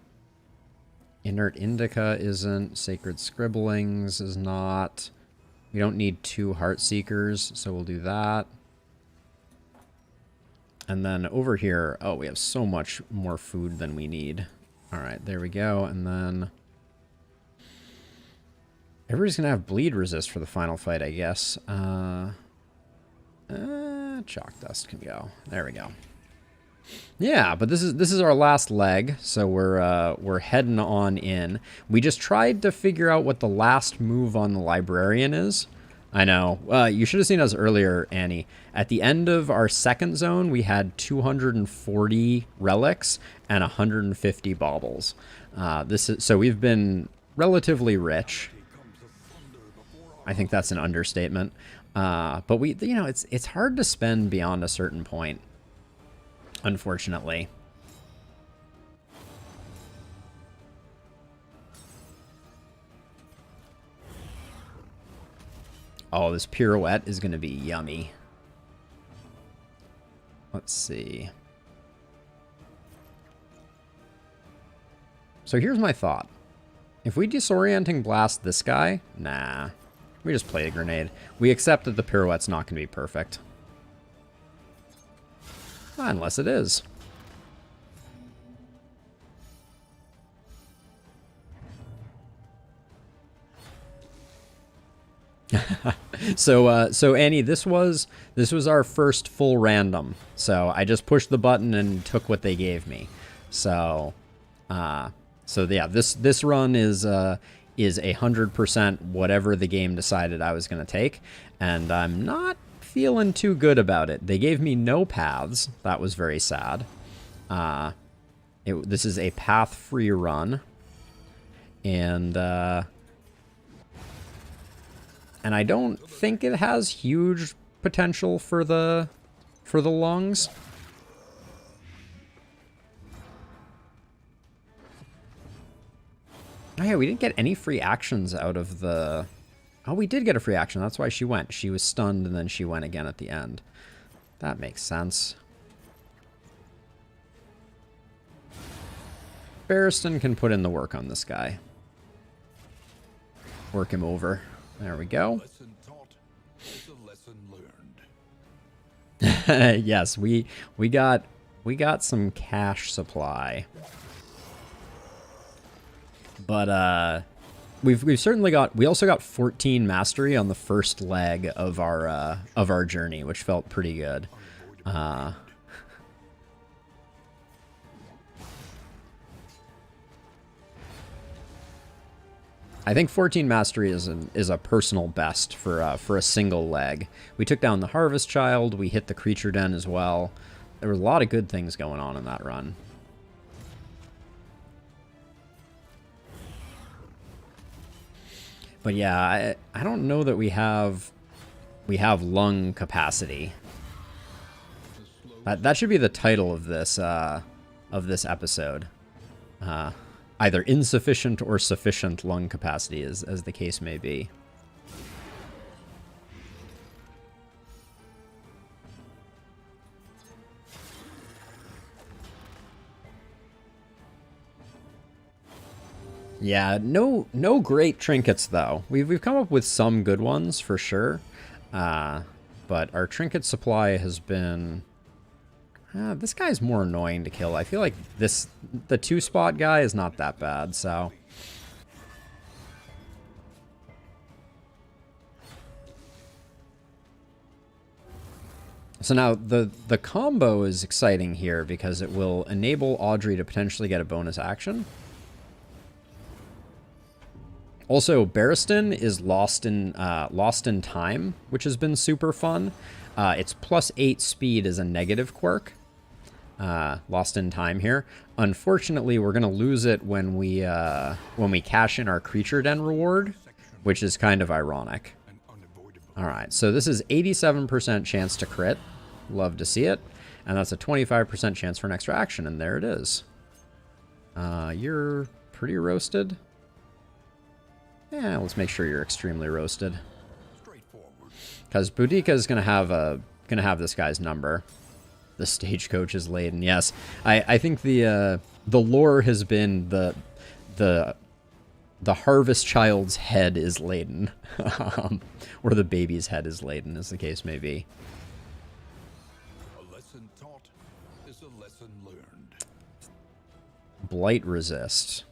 Inert Indica isn't. Sacred Scribblings is not. We don't need 2 Heartseekers, so we'll do that. And then over here, oh, we have so much more food than we need. All right, there we go. And then everybody's going to have bleed resist for the final fight, I guess. Chalk dust can go. There we go. Yeah, but this is our last leg, so we're heading on in. We just tried to figure out what the last move on the librarian is. I know. You should have seen us earlier, Annie. At the end of our second zone, we had 240 relics and 150 baubles. So we've been relatively rich. I think that's an understatement. But it's hard to spend beyond a certain point, unfortunately. Oh, this pirouette is going to be yummy. Let's see. So here's my thought. If we disorienting blast this guy, nah. We just play a grenade. We accept that the pirouette's not going to be perfect. Unless it is. So Annie, this was our first full random. So I just pushed the button and took what they gave me. So yeah, this run is 100% whatever the game decided I was going to take, and I'm not feeling too good about it. They gave me no paths. That was very sad. This is a path-free run, and I don't think it has huge potential for the lungs. Oh yeah, we didn't get any free actions out of the... Oh, we did get a free action. That's why she went. She was stunned, and then she went again at the end. That makes sense. Barristan can put in the work on this guy. Work him over. There we go. Lesson taught is a lesson learned. Yes, we got some cash supply. But we've certainly got, we also got 14 mastery on the first leg of our journey, which felt pretty good. I think 14 mastery is a personal best for a single leg. We took down the Harvest Child. We hit the Creature Den as well. There were a lot of good things going on in that run. But yeah, I don't know that we have lung capacity. That should be the title of this episode. Either insufficient or sufficient lung capacity, as the case may be. Yeah, no great trinkets though. We've come up with some good ones for sure, but our trinket supply has been. This guy's more annoying to kill. I feel like the 2-spot guy is not that bad, so. So now the combo is exciting here because it will enable Audrey to potentially get a bonus action. Also, Barristan is lost in time, which has been super fun. It's +8 speed is a negative quirk. Lost in time here. Unfortunately, we're gonna lose it when we cash in our Creature Den reward, which is kind of ironic. All right, so this is 87% chance to crit. Love to see it, and that's a 25% chance for an extra action, and there it is. You're pretty roasted. Yeah, let's make sure you're extremely roasted. Because Boudica is gonna have this guy's number. The stagecoach is laden. Yes, I think the lore has been the Harvest Child's head is laden, or the baby's head is laden, as the case may be. A lesson taught is a lesson learned. Blight resist.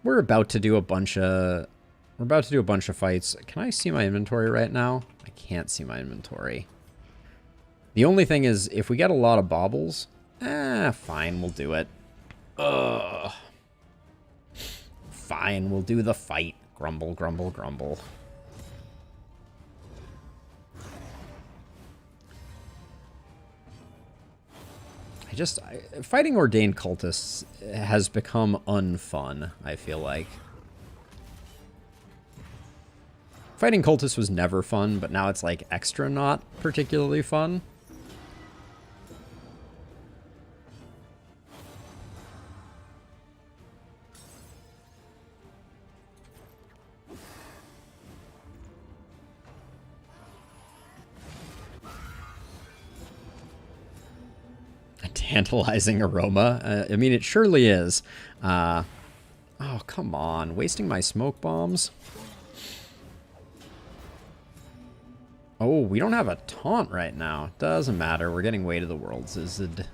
We're about to do a bunch of fights. Can I see my inventory right now? I can't see my inventory. The only thing is, if we get a lot of baubles, fine, we'll do it. Ugh. Fine, we'll do the fight. Grumble, grumble, grumble. Fighting Ordained Cultists has become unfun, I feel like. Fighting Cultists was never fun, but now it's like extra not particularly fun. tantalizing aroma. I mean, it surely is. Oh, come on. Wasting my smoke bombs. Oh, we don't have a taunt right now. Doesn't matter. We're getting Way to the Worlds. Is it?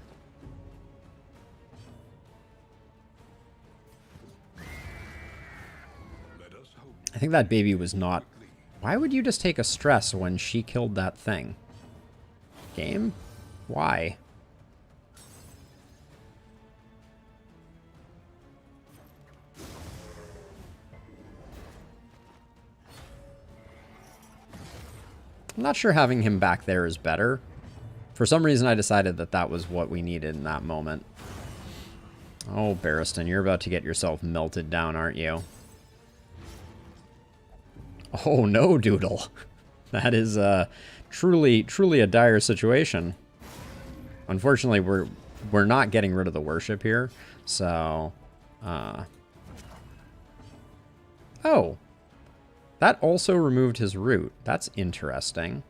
I think that baby was not... Why would you just take a stress when she killed that thing? Game? Why? I'm not sure having him back there is better. For some reason, I decided that that was what we needed in that moment. Oh, Barristan, you're about to get yourself melted down, aren't you? Oh, no, Doodle. That is truly a dire situation. Unfortunately, we're not getting rid of the worship here, so... Oh. That also removed his root. That's interesting.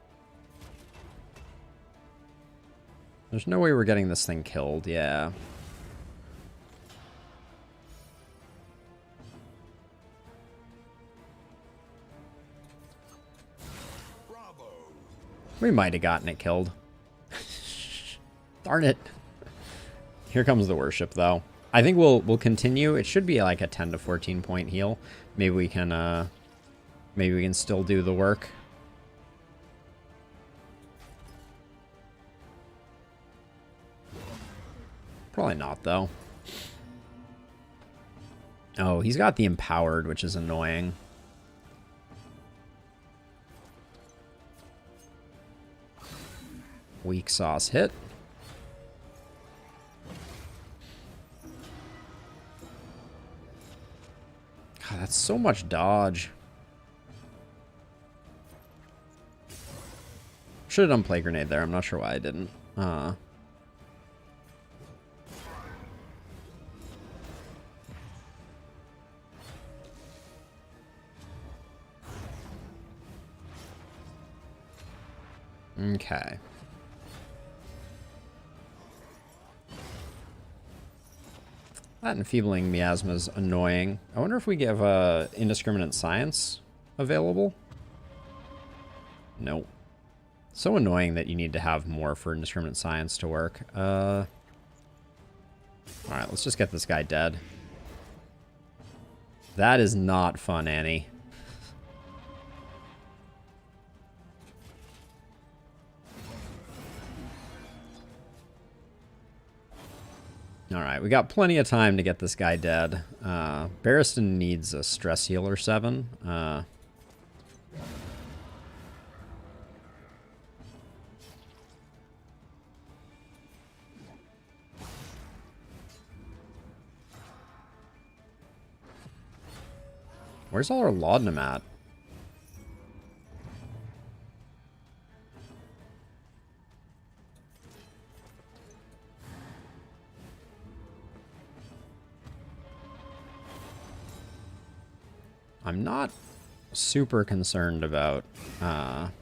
There's no way we're getting this thing killed, yeah. We might have gotten it killed. Darn it. Here comes the worship, though. I think we'll continue. It should be like a 10 to 14 point heal. Maybe we can still do the work. Probably not, though. Oh, he's got the empowered, which is annoying. Weak sauce hit. God, that's so much dodge. Should have done Plague Grenade there. I'm not sure why I didn't. Okay. That Enfeebling Miasma is annoying. I wonder if we have Indiscriminate Science available? Nope. So annoying that you need to have more for Indiscriminate Science to work. Alright, let's just get this guy dead. That is not fun, Annie. Alright, we got plenty of time to get this guy dead. Barristan needs a stress healer 7. Where's all our laudanum at? I'm not super concerned about the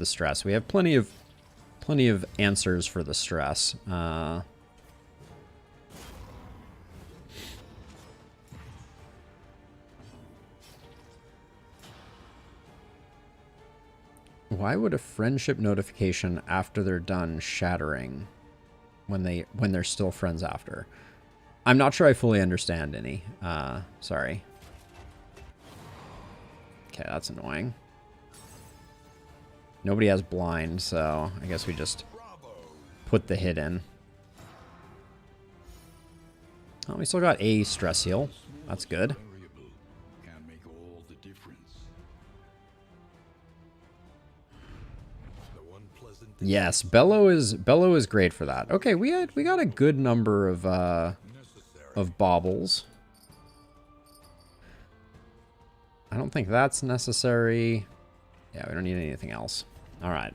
stress. We have plenty of answers for the stress. Why would a friendship notification after they're done shattering when they're still friends after? I'm not sure I fully understand any. Sorry. Okay, that's annoying. Nobody has blind, so I guess we just put the hit in. Oh, we still got a stress heal. That's good. Yes, Bellow is great for that. Okay, we got a good number of baubles. I don't think that's necessary. Yeah, we don't need anything else. All right.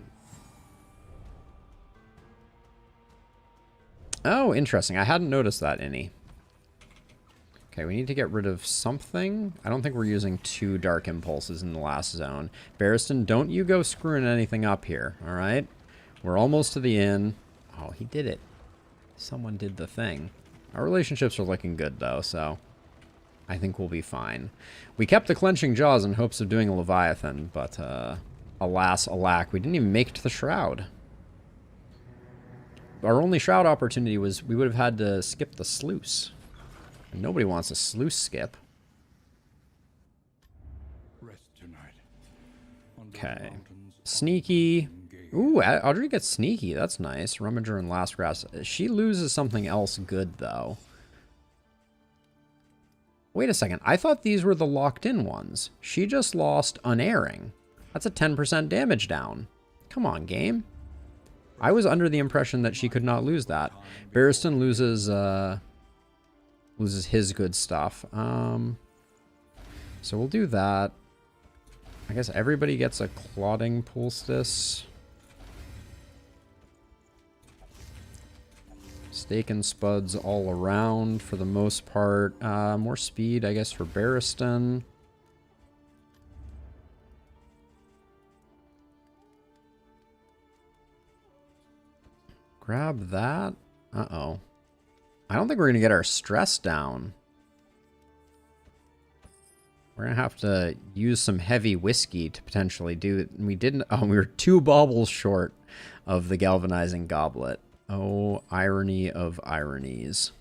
Oh, interesting. I hadn't noticed that any. Okay, we need to get rid of something. I don't think we're using 2 Dark Impulses in the last zone. Barristan, don't you go screwing anything up here, all right? We're almost to the inn. Oh, he did it. Someone did the thing. Our relationships are looking good, though, so I think we'll be fine. We kept the clenching jaws in hopes of doing a Leviathan, but alas, alack, we didn't even make it to the Shroud. Our only Shroud opportunity was we would have had to skip the Sluice. And nobody wants a Sluice skip. Rest tonight. Under the Okay. mountains of Sneaky. Gordian. Ooh, Audrey gets sneaky. That's nice. Rummager and Last Grass. She loses something else good, though. Wait a second. I thought these were the locked-in ones. She just lost Unerring. That's a 10% damage down. Come on, game. I was under the impression that she could not lose that. Barristan loses his good stuff. So we'll do that. I guess everybody gets a Clodding Poultice. Steak and Spuds all around for the most part. More speed, I guess, for Barristan. Grab that. Uh-oh. I don't think we're going to get our stress down. We're going to have to use some heavy whiskey to potentially do it. We didn't... Oh, we were 2 baubles short of the Galvanizing Goblet. Oh, irony of ironies.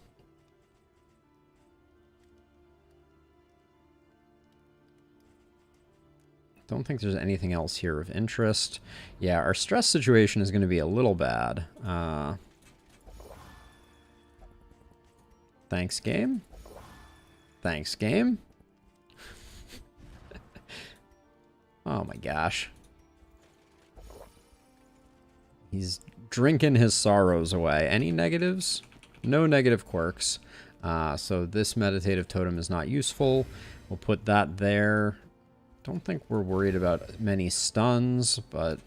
Don't think there's anything else here of interest. Yeah, our stress situation is going to be a little bad. Thanks, game. Thanks, game. Oh my gosh. He's drinking his sorrows away. Any negatives? No negative quirks. So this meditative totem is not useful. We'll put that there. Don't think we're worried about many stuns, but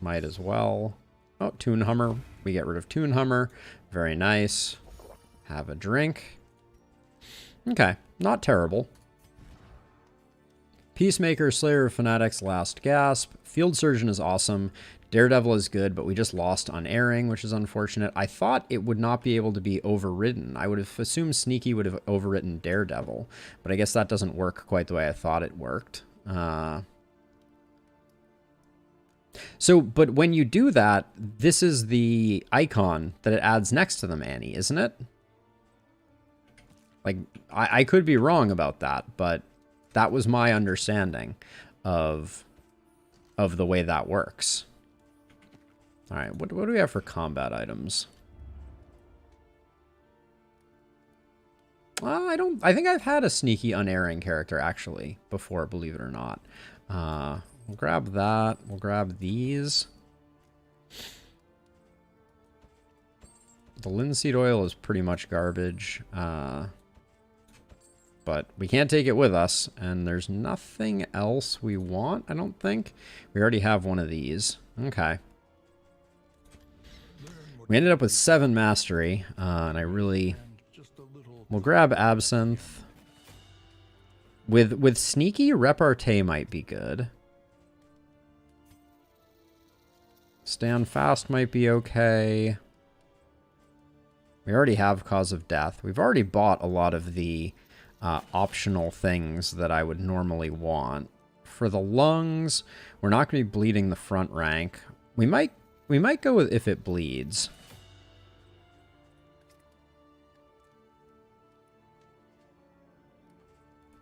might as well. Oh, Toon Hummer. We get rid of Toon Hummer. Very nice. Have a drink. Okay, not terrible. Peacemaker, Slayer of Fanatics, Last Gasp. Field Surgeon is awesome. Daredevil is good, but we just lost Unerring, which is unfortunate. I thought it would not be able to be overridden. I would have assumed Sneaky would have overridden Daredevil, but I guess that doesn't work quite the way I thought it worked. But when you do that, this is the icon that it adds next to them, Annie, isn't it? Like, I could be wrong about that, but that was my understanding of the way that works. All right, what do we have for combat items? I think I've had a sneaky Unerring character actually before, believe it or not. We'll grab that. We'll grab these. The linseed oil is pretty much garbage. But we can't take it with us, and there's nothing else we want, I don't think. We already have one of these. Okay. We ended up with 7 mastery, and I really... We'll grab Absinthe. With Sneaky, Repartee might be good. Stand Fast might be okay. We already have Cause of Death. We've already bought a lot of the optional things that I would normally want. For the lungs, we're not going to be bleeding the front rank. We might go with If It Bleeds.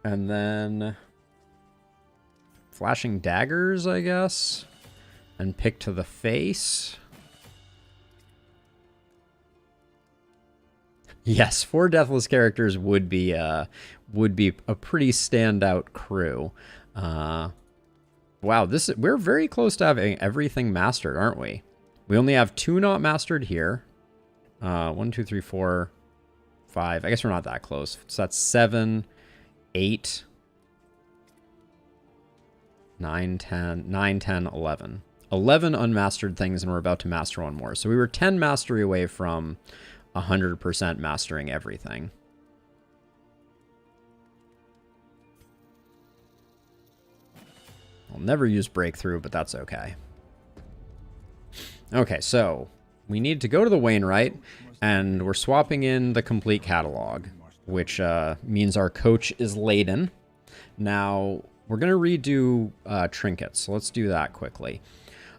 And then Flashing Daggers, I guess. And Pick to the Face. Yes, 4 deathless characters would be a pretty standout crew. Wow, we're very close to having everything mastered, aren't we? We only have 2 not mastered here. 1, 2, 3, 4, 5. I guess we're not that close. So that's 7, 8, 9, 10, 11. 11 unmastered things, and we're about to master 1 more. So we were 10 mastery away from 100% mastering everything. I'll never use Breakthrough, but that's okay. Okay, so we need to go to the Wainwright, and we're swapping in the complete catalog, which means our coach is laden. Now, we're going to redo trinkets, so let's do that quickly.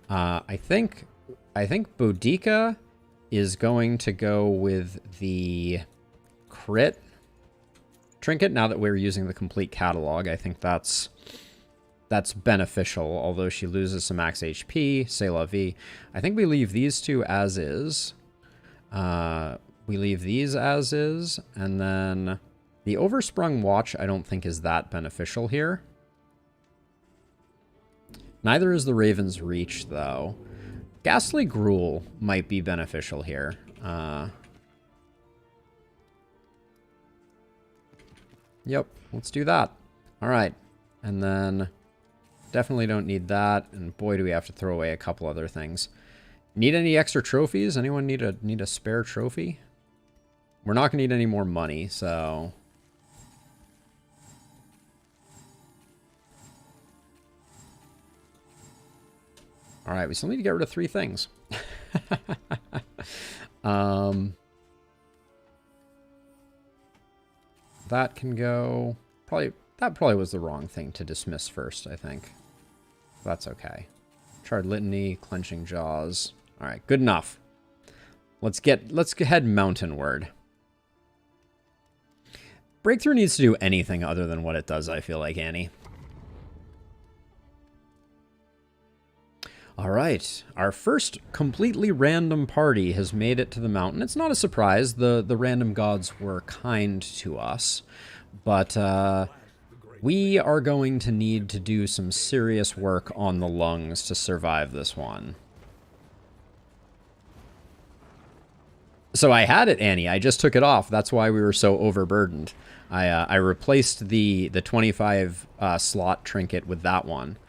I think Boudica is going to go with the crit trinket now that we're using the complete catalog. I think that's beneficial, although she loses some max HP. C'est la vie. I think we leave these two as is. We leave these as is, and then the Oversprung Watch I don't think is that beneficial here. Neither is the Raven's Reach, though. Ghastly Gruel might be beneficial here. Yep, let's do that. All right, and then definitely don't need that, and boy, do we have to throw away a couple other things. Need any extra trophies? Anyone need a spare trophy? We're not gonna need any more money, so... All right, we still need to get rid of 3 things. That can go... That probably was the wrong thing to dismiss first, I think. That's okay. Charred Litany, Clenching Jaws. All right, good enough. Let's head mountainward. Breakthrough needs to do anything other than what it does, I feel like, Annie. All right, our first completely random party has made it to the mountain. It's not a surprise. The random gods were kind to us, but we are going to need to do some serious work on the lungs to survive this one. So I had it, Annie. I just took it off. That's why we were so overburdened. I replaced the 25 slot trinket with that one.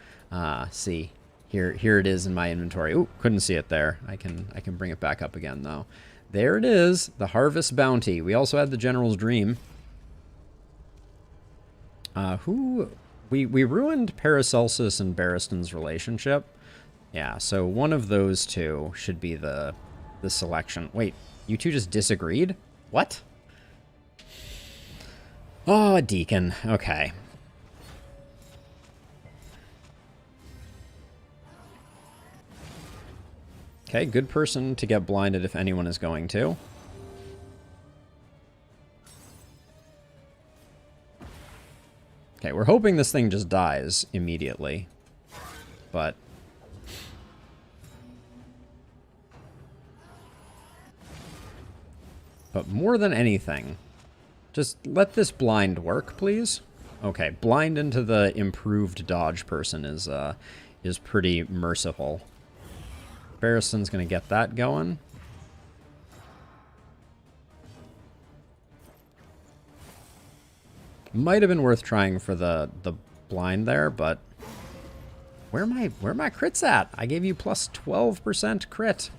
See. Here it is in my inventory. Ooh, couldn't see it there. I can bring it back up again, though. There it is, the Harvest Bounty. We also had the General's Dream. We ruined Paracelsus and Barristan's relationship. Yeah, so one of those two should be the selection. Wait, you two just disagreed? What? Oh, a deacon. Okay. Okay, good person to get blinded if anyone is going to. Okay, we're hoping this thing just dies immediately. But... more than anything, just let this blind work, please. Okay, blind into the improved dodge person is pretty merciful. Barristan's going to get that going. Might have been worth trying for the blind there, but where my crits at? I gave you plus 12% crit.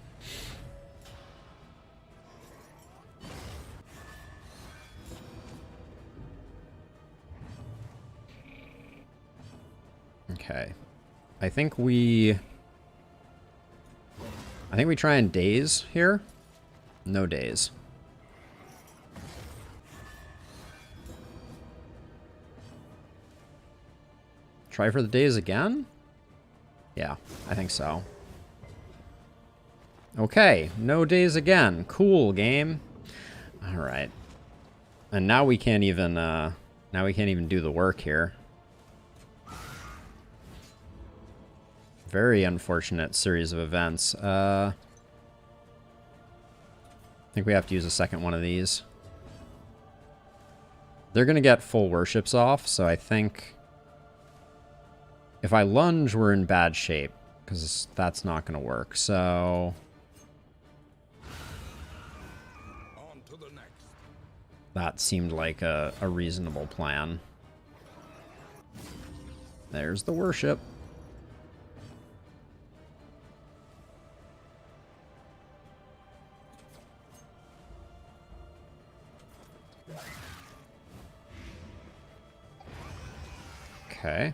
Okay. I think we try and daze here. No daze. Try for the daze again? Yeah, I think so. Okay, no daze again. Cool game. All right. And now we can't even do the work here. Very unfortunate series of events. I think we have to use a second one of these. They're going to get full worships off, so I think if I lunge, we're in bad shape, because that's not going to work. So On to the next. that seemed like a reasonable plan. There's the worship. Okay.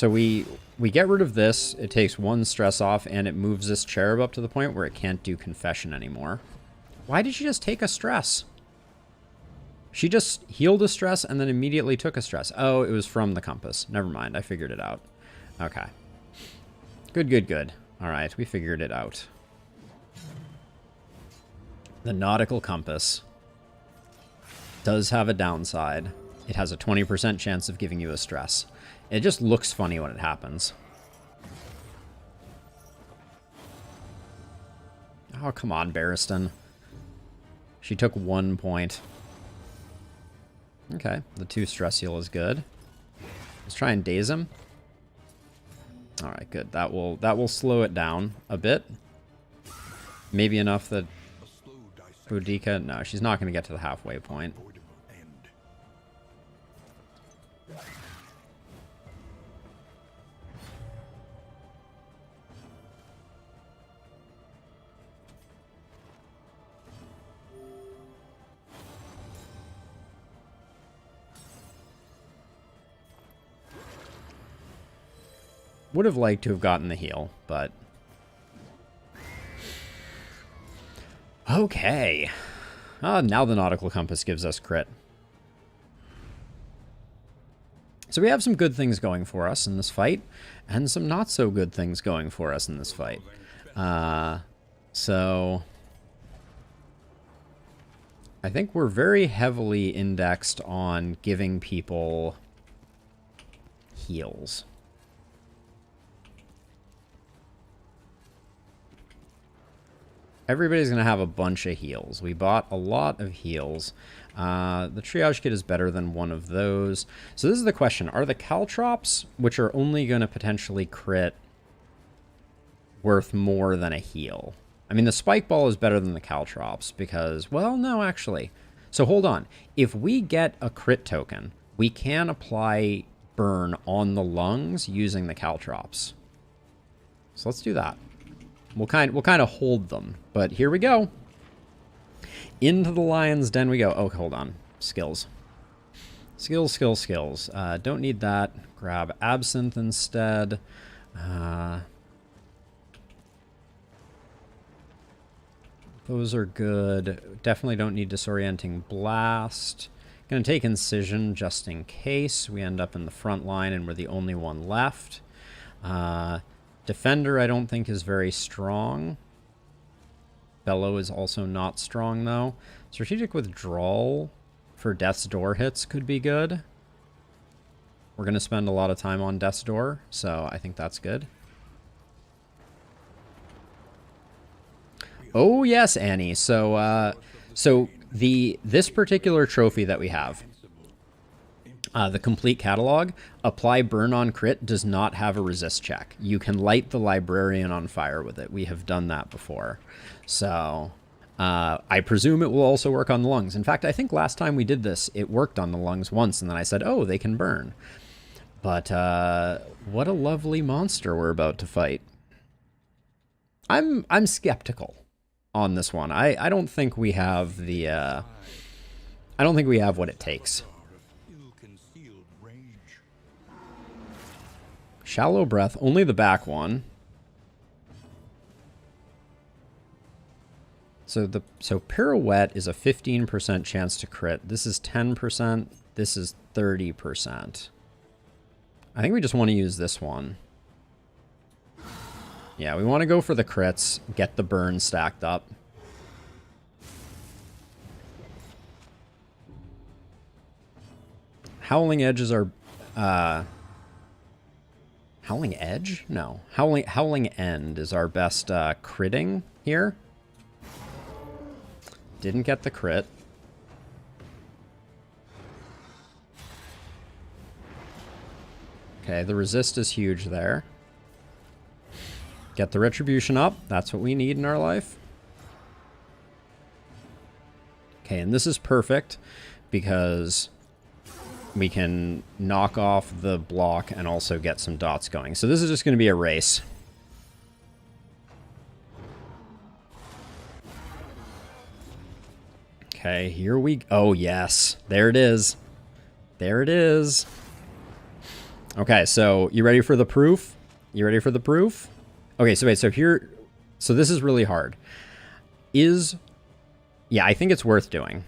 So we get rid of this. It takes 1 stress off, and it moves this cherub up to the point where it can't do confession anymore. Why did she just take a stress? She just healed a stress and then immediately took a stress. Oh, it was from the compass. Never mind. I figured it out. Okay. Good, good, good. All right, we figured it out. The nautical compass does have a downside. It has a 20% chance of giving you a stress. It just looks funny when it happens. Oh, come on, Barristan. She took 1 point. Okay, the 2 stress heal is good. Let's try and daze him. All right, good. That will slow it down a bit. Maybe enough that Boudica... No, she's not going to get to the halfway point. Would have liked to have gotten the heal, but... Okay. Now the nautical compass gives us crit. So we have some good things going for us in this fight, and some not so good things going for us in this fight. So... I think we're very heavily indexed on giving people heals. Everybody's going to have a bunch of heals. We bought a lot of heals. The triage kit is better than one of those. So this is the question. Are the caltrops, which are only going to potentially crit, worth more than a heal? I mean, the spike ball is better than the caltrops because, well, no, actually. So hold on. If we get a crit token, we can apply burn on the lungs using the caltrops. So let's do that. We'll kind of hold them, but here we go. Into the lion's den we go. Oh, hold on. Skills. Skills, skills, skills. Don't need that. Grab absinthe instead. Those are good. Definitely don't need disorienting blast. Gonna take incision just in case we end up in the front line and we're the only one left. Defender, I don't think, is very strong. Bellow is also not strong, though. Strategic Withdrawal for Death's Door hits could be good. We're going to spend a lot of time on Death's Door, so I think that's good. Oh, yes, Annie. So, this particular trophy that we have, the complete catalog, apply burn on crit, does not have a resist check. You can light the librarian on fire with it. We have done that before. So I presume it will also work on the lungs. In fact, I think last time we did this, it worked on the lungs once, and then I said, oh, they can burn. But what a lovely monster we're about to fight. I'm skeptical on this one. I don't think we have the I don't think we have what it takes. Shallow breath, only the back one. So pirouette is a 15% chance to crit. This is 10%. This is 30%. I think we just want to use this one. Yeah, we want to go for the crits, get the burn stacked up. Howling Edge is our... Howling Edge? No. Howling End is our best critting here. Didn't get the crit. Okay, the resist is huge there. Get the retribution up. That's what we need in our life. Okay, and this is perfect because we can knock off the block and also get some dots going. So this is just going to be a race. Okay, here we go. Oh, yes. There it is. There it is. Okay, so you ready for the proof? You ready for the proof? Okay, so wait, so here... So this is really hard. Yeah, I think it's worth doing.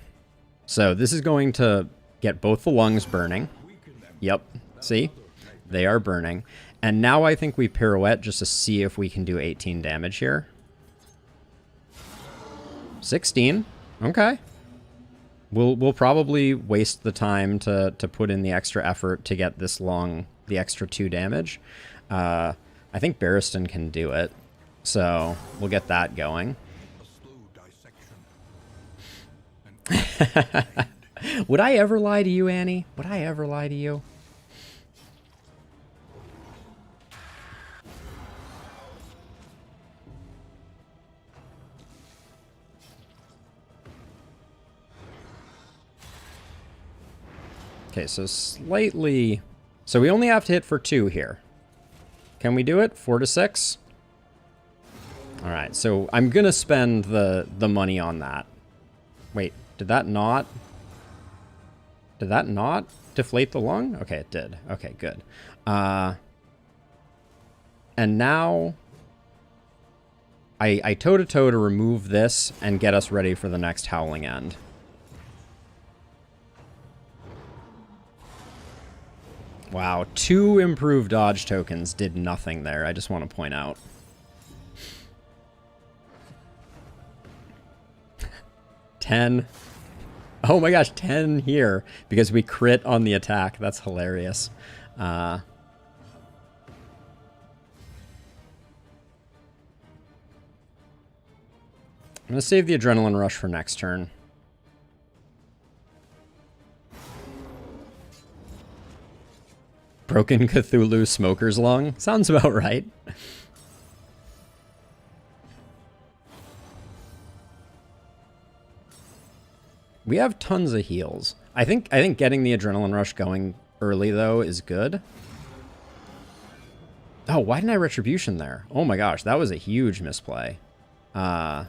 So this is going to get both the lungs burning. Yep, see? They are burning. And now I think we pirouette just to see if we can do 18 damage here. 16. Okay. We'll probably waste the time to put in the extra effort to get this long, the extra 2 damage. I think Barristan can do it. So we'll get that going. Would I ever lie to you, Annie? Would I ever lie to you? Okay, so slightly... So we only have to hit for 2 here. Can we do it? 4 to 6? Alright, so I'm going to spend the money on that. Wait, did that not... Did that not deflate the lung? Okay, it did. Okay, good. And now... I toe-to-toe to remove this and get us ready for the next Howling End. Wow, 2 improved dodge tokens did nothing there, I just want to point out. 10. Oh my gosh, 10 here because we crit on the attack. That's hilarious. I'm going to save the Adrenaline Rush for next turn. Broken Cthulhu Smoker's Lung? Sounds about right. We have tons of heals. I think getting the Adrenaline Rush going early, though, is good. Oh, why didn't I Retribution there? Oh my gosh, that was a huge misplay. In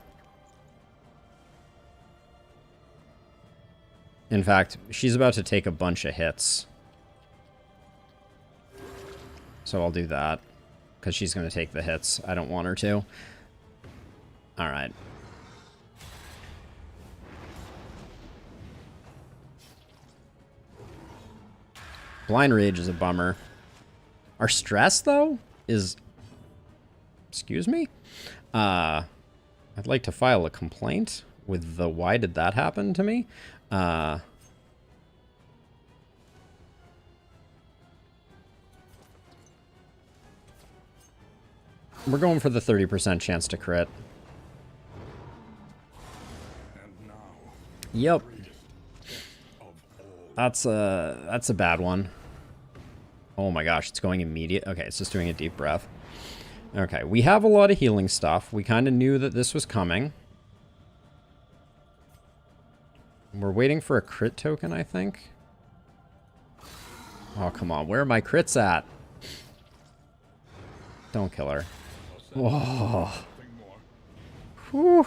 fact, she's about to take a bunch of hits. So I'll do that. Because she's going to take the hits. I don't want her to. Alright. Blind Rage is a bummer. Our stress, though, is... Excuse me? I'd like to file a complaint with the why did that happen to me? We're going for the 30% chance to crit. Yep. That's a bad one. Oh my gosh, it's going immediate. Okay, it's just doing a deep breath. Okay, we have a lot of healing stuff. We kind of knew that this was coming. We're waiting for a crit token, I think. Oh, come on. Where are my crits at? Don't kill her. Whoa. Whew.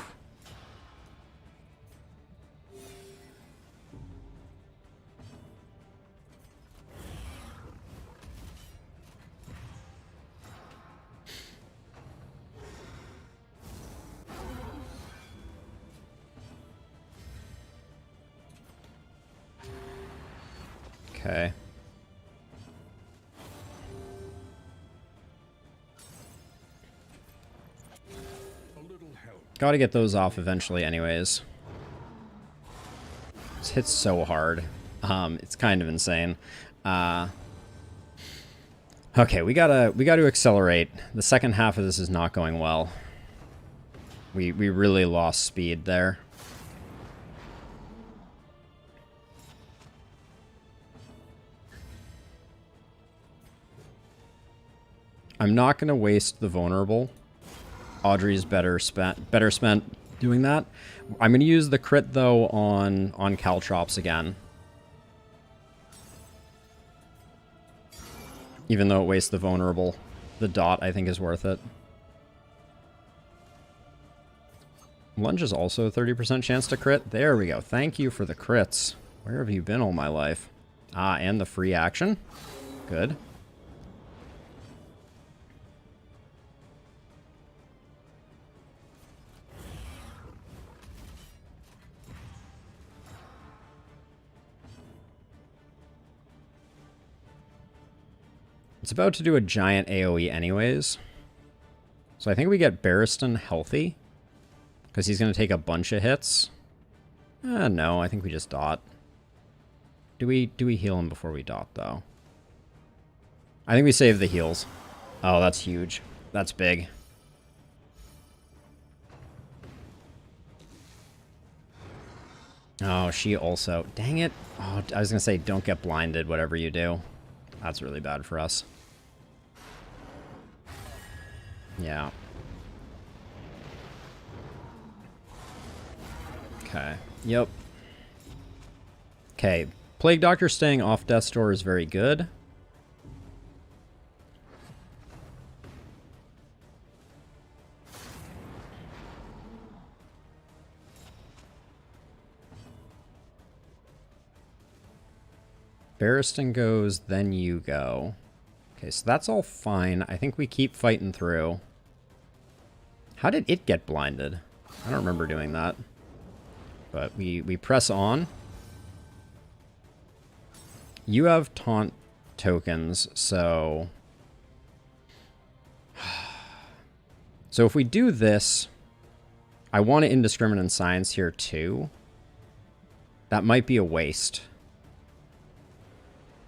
Okay. Gotta get those off eventually anyways. This hits so hard. It's kind of insane. Okay, we gotta accelerate. The second half of this is not going well. We really lost speed there. I'm not going to waste the vulnerable. Audrey's better spent doing that. I'm going to use the crit though on Caltrops again. Even though it wastes the vulnerable, the dot I think is worth it. Lunge is also a 30% chance to crit. There we go. Thank you for the crits. Where have you been all my life? Ah, and the free action. Good. It's about to do a giant AoE anyways. So I think we get Barristan healthy. Because he's going to take a bunch of hits. No, I think we just dot. Do we heal him before we dot, though? I think we save the heals. Oh, that's huge. That's big. Oh, she also... Dang it. Oh, I was going to say, don't get blinded, whatever you do. That's really bad for us. Yeah. Okay. Yep. Okay. Plague Doctor staying off Death's Door is very good. Barristan goes, then you go. Okay, so that's all fine. I think we keep fighting through. How did it get blinded? I don't remember doing that. But we press on. You have taunt tokens, so... So if we do this... I want an Indiscriminate Science here too. That might be a waste.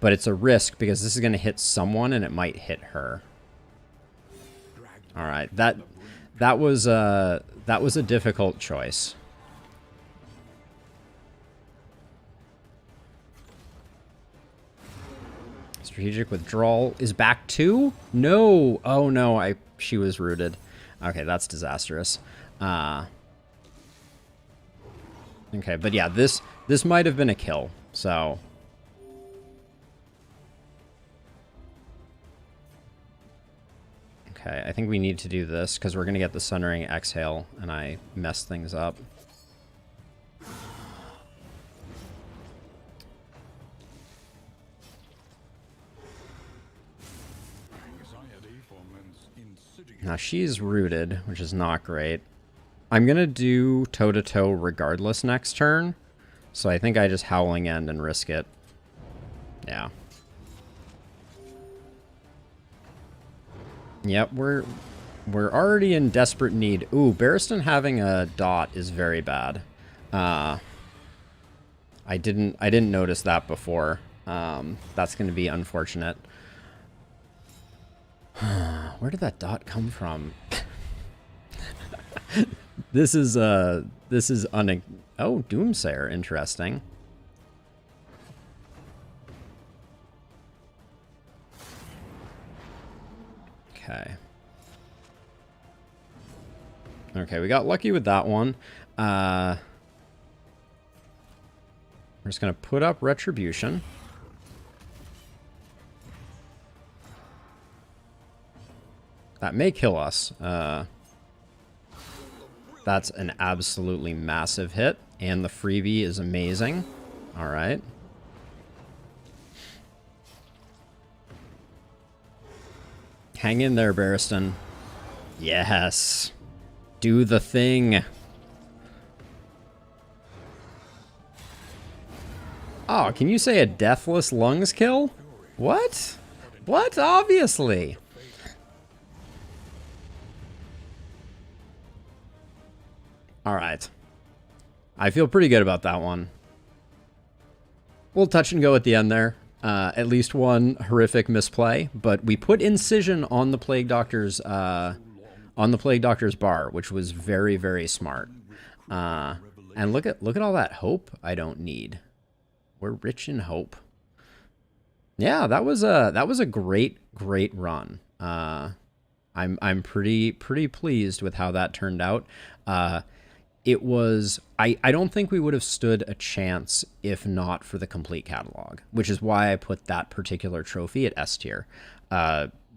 But it's a risk because this is going to hit someone and it might hit her. All right, that was a difficult choice. Strategic Withdrawal is back too? No. Oh no, she was rooted. Okay, that's disastrous. Okay, but yeah, this might have been a kill. So okay, I think we need to do this because we're going to get the Sundering Exhale, and I messed things up. Now she's rooted, which is not great. I'm going to do toe-to-toe regardless next turn, so I think I just Howling End and risk it. Yeah. Yep, we're already in desperate need. Ooh, Barristan having a dot is very bad. I didn't notice that before. That's going to be unfortunate. Where did that dot come from? This is oh, Doomsayer, interesting. Okay. Okay, we got lucky with that one. We're just going to put up Retribution. That may kill us. That's an absolutely massive hit. And the freebie is amazing. All right. Hang in there, Barristan. Yes. Do the thing. Oh, can you say a Deathless Lungs kill? What? What? Obviously. All right. I feel pretty good about that one. We'll touch and go at the end there. At least one horrific misplay, but we put Incision on the Plague Doctor's bar, which was very, very smart. And look at all that hope I don't need. We're rich in hope. Yeah, that was a great run. I'm pretty pleased with how that turned out. It was, I don't think we would have stood a chance if not for the complete catalog, which is why I put that particular trophy at S tier.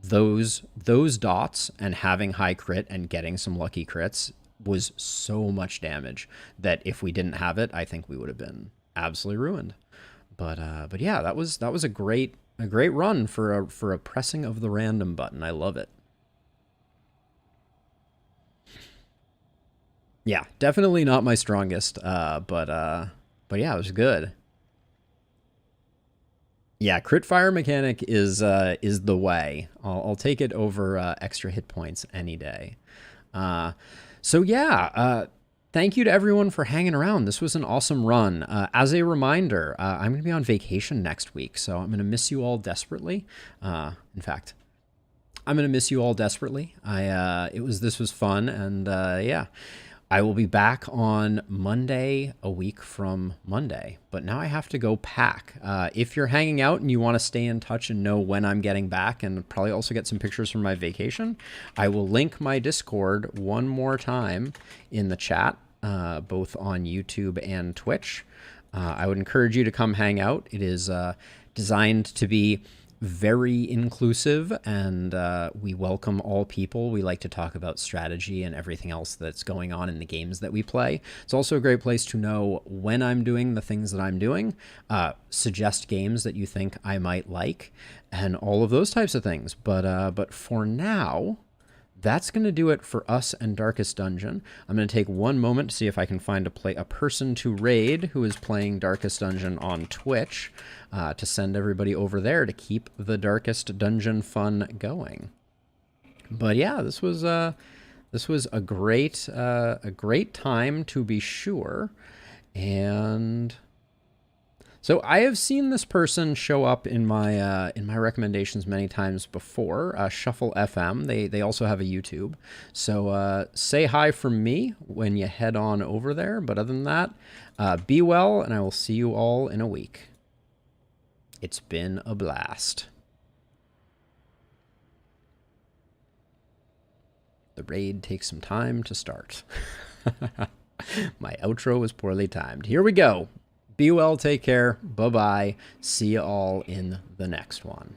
Those dots and having high crit and getting some lucky crits was so much damage that if we didn't have it, I think we would have been absolutely ruined. But yeah, that was a great run for a pressing of the random button. I love it. Yeah, definitely not my strongest, but yeah, it was good. Yeah, crit fire mechanic is the way. I'll take it over extra hit points any day. So yeah, thank you to everyone for hanging around. This was an awesome run. As a reminder, I'm going to be on vacation next week, so I'm going to miss you all desperately. In fact, I'm going to miss you all desperately. This was fun, and yeah. I will be back on Monday, a week from Monday, but now I have to go pack. If you're hanging out and you want to stay in touch and know when I'm getting back and probably also get some pictures from my vacation, I will link my Discord one more time in the chat, both on YouTube and Twitch. I would encourage you to come hang out. It is designed to be very inclusive, and we welcome all people. We like to talk about strategy and everything else that's going on in the games that we play. It's also a great place to know when I'm doing the things that I'm doing, suggest games that you think I might like, and all of those types of things. But for now, that's going to do it for us and Darkest Dungeon. I'm going to take one moment to see if I can find a person to raid who is playing Darkest Dungeon on Twitch, to send everybody over there to keep the Darkest Dungeon fun going. But yeah, this was a great time, to be sure. And so I have seen this person show up in my recommendations many times before. Shuffle FM. They also have a YouTube. So say hi from me when you head on over there. But other than that, be well, and I will see you all in a week. It's been a blast. The raid takes some time to start. My outro was poorly timed. Here we go. Be well, take care, bye-bye. See you all in the next one.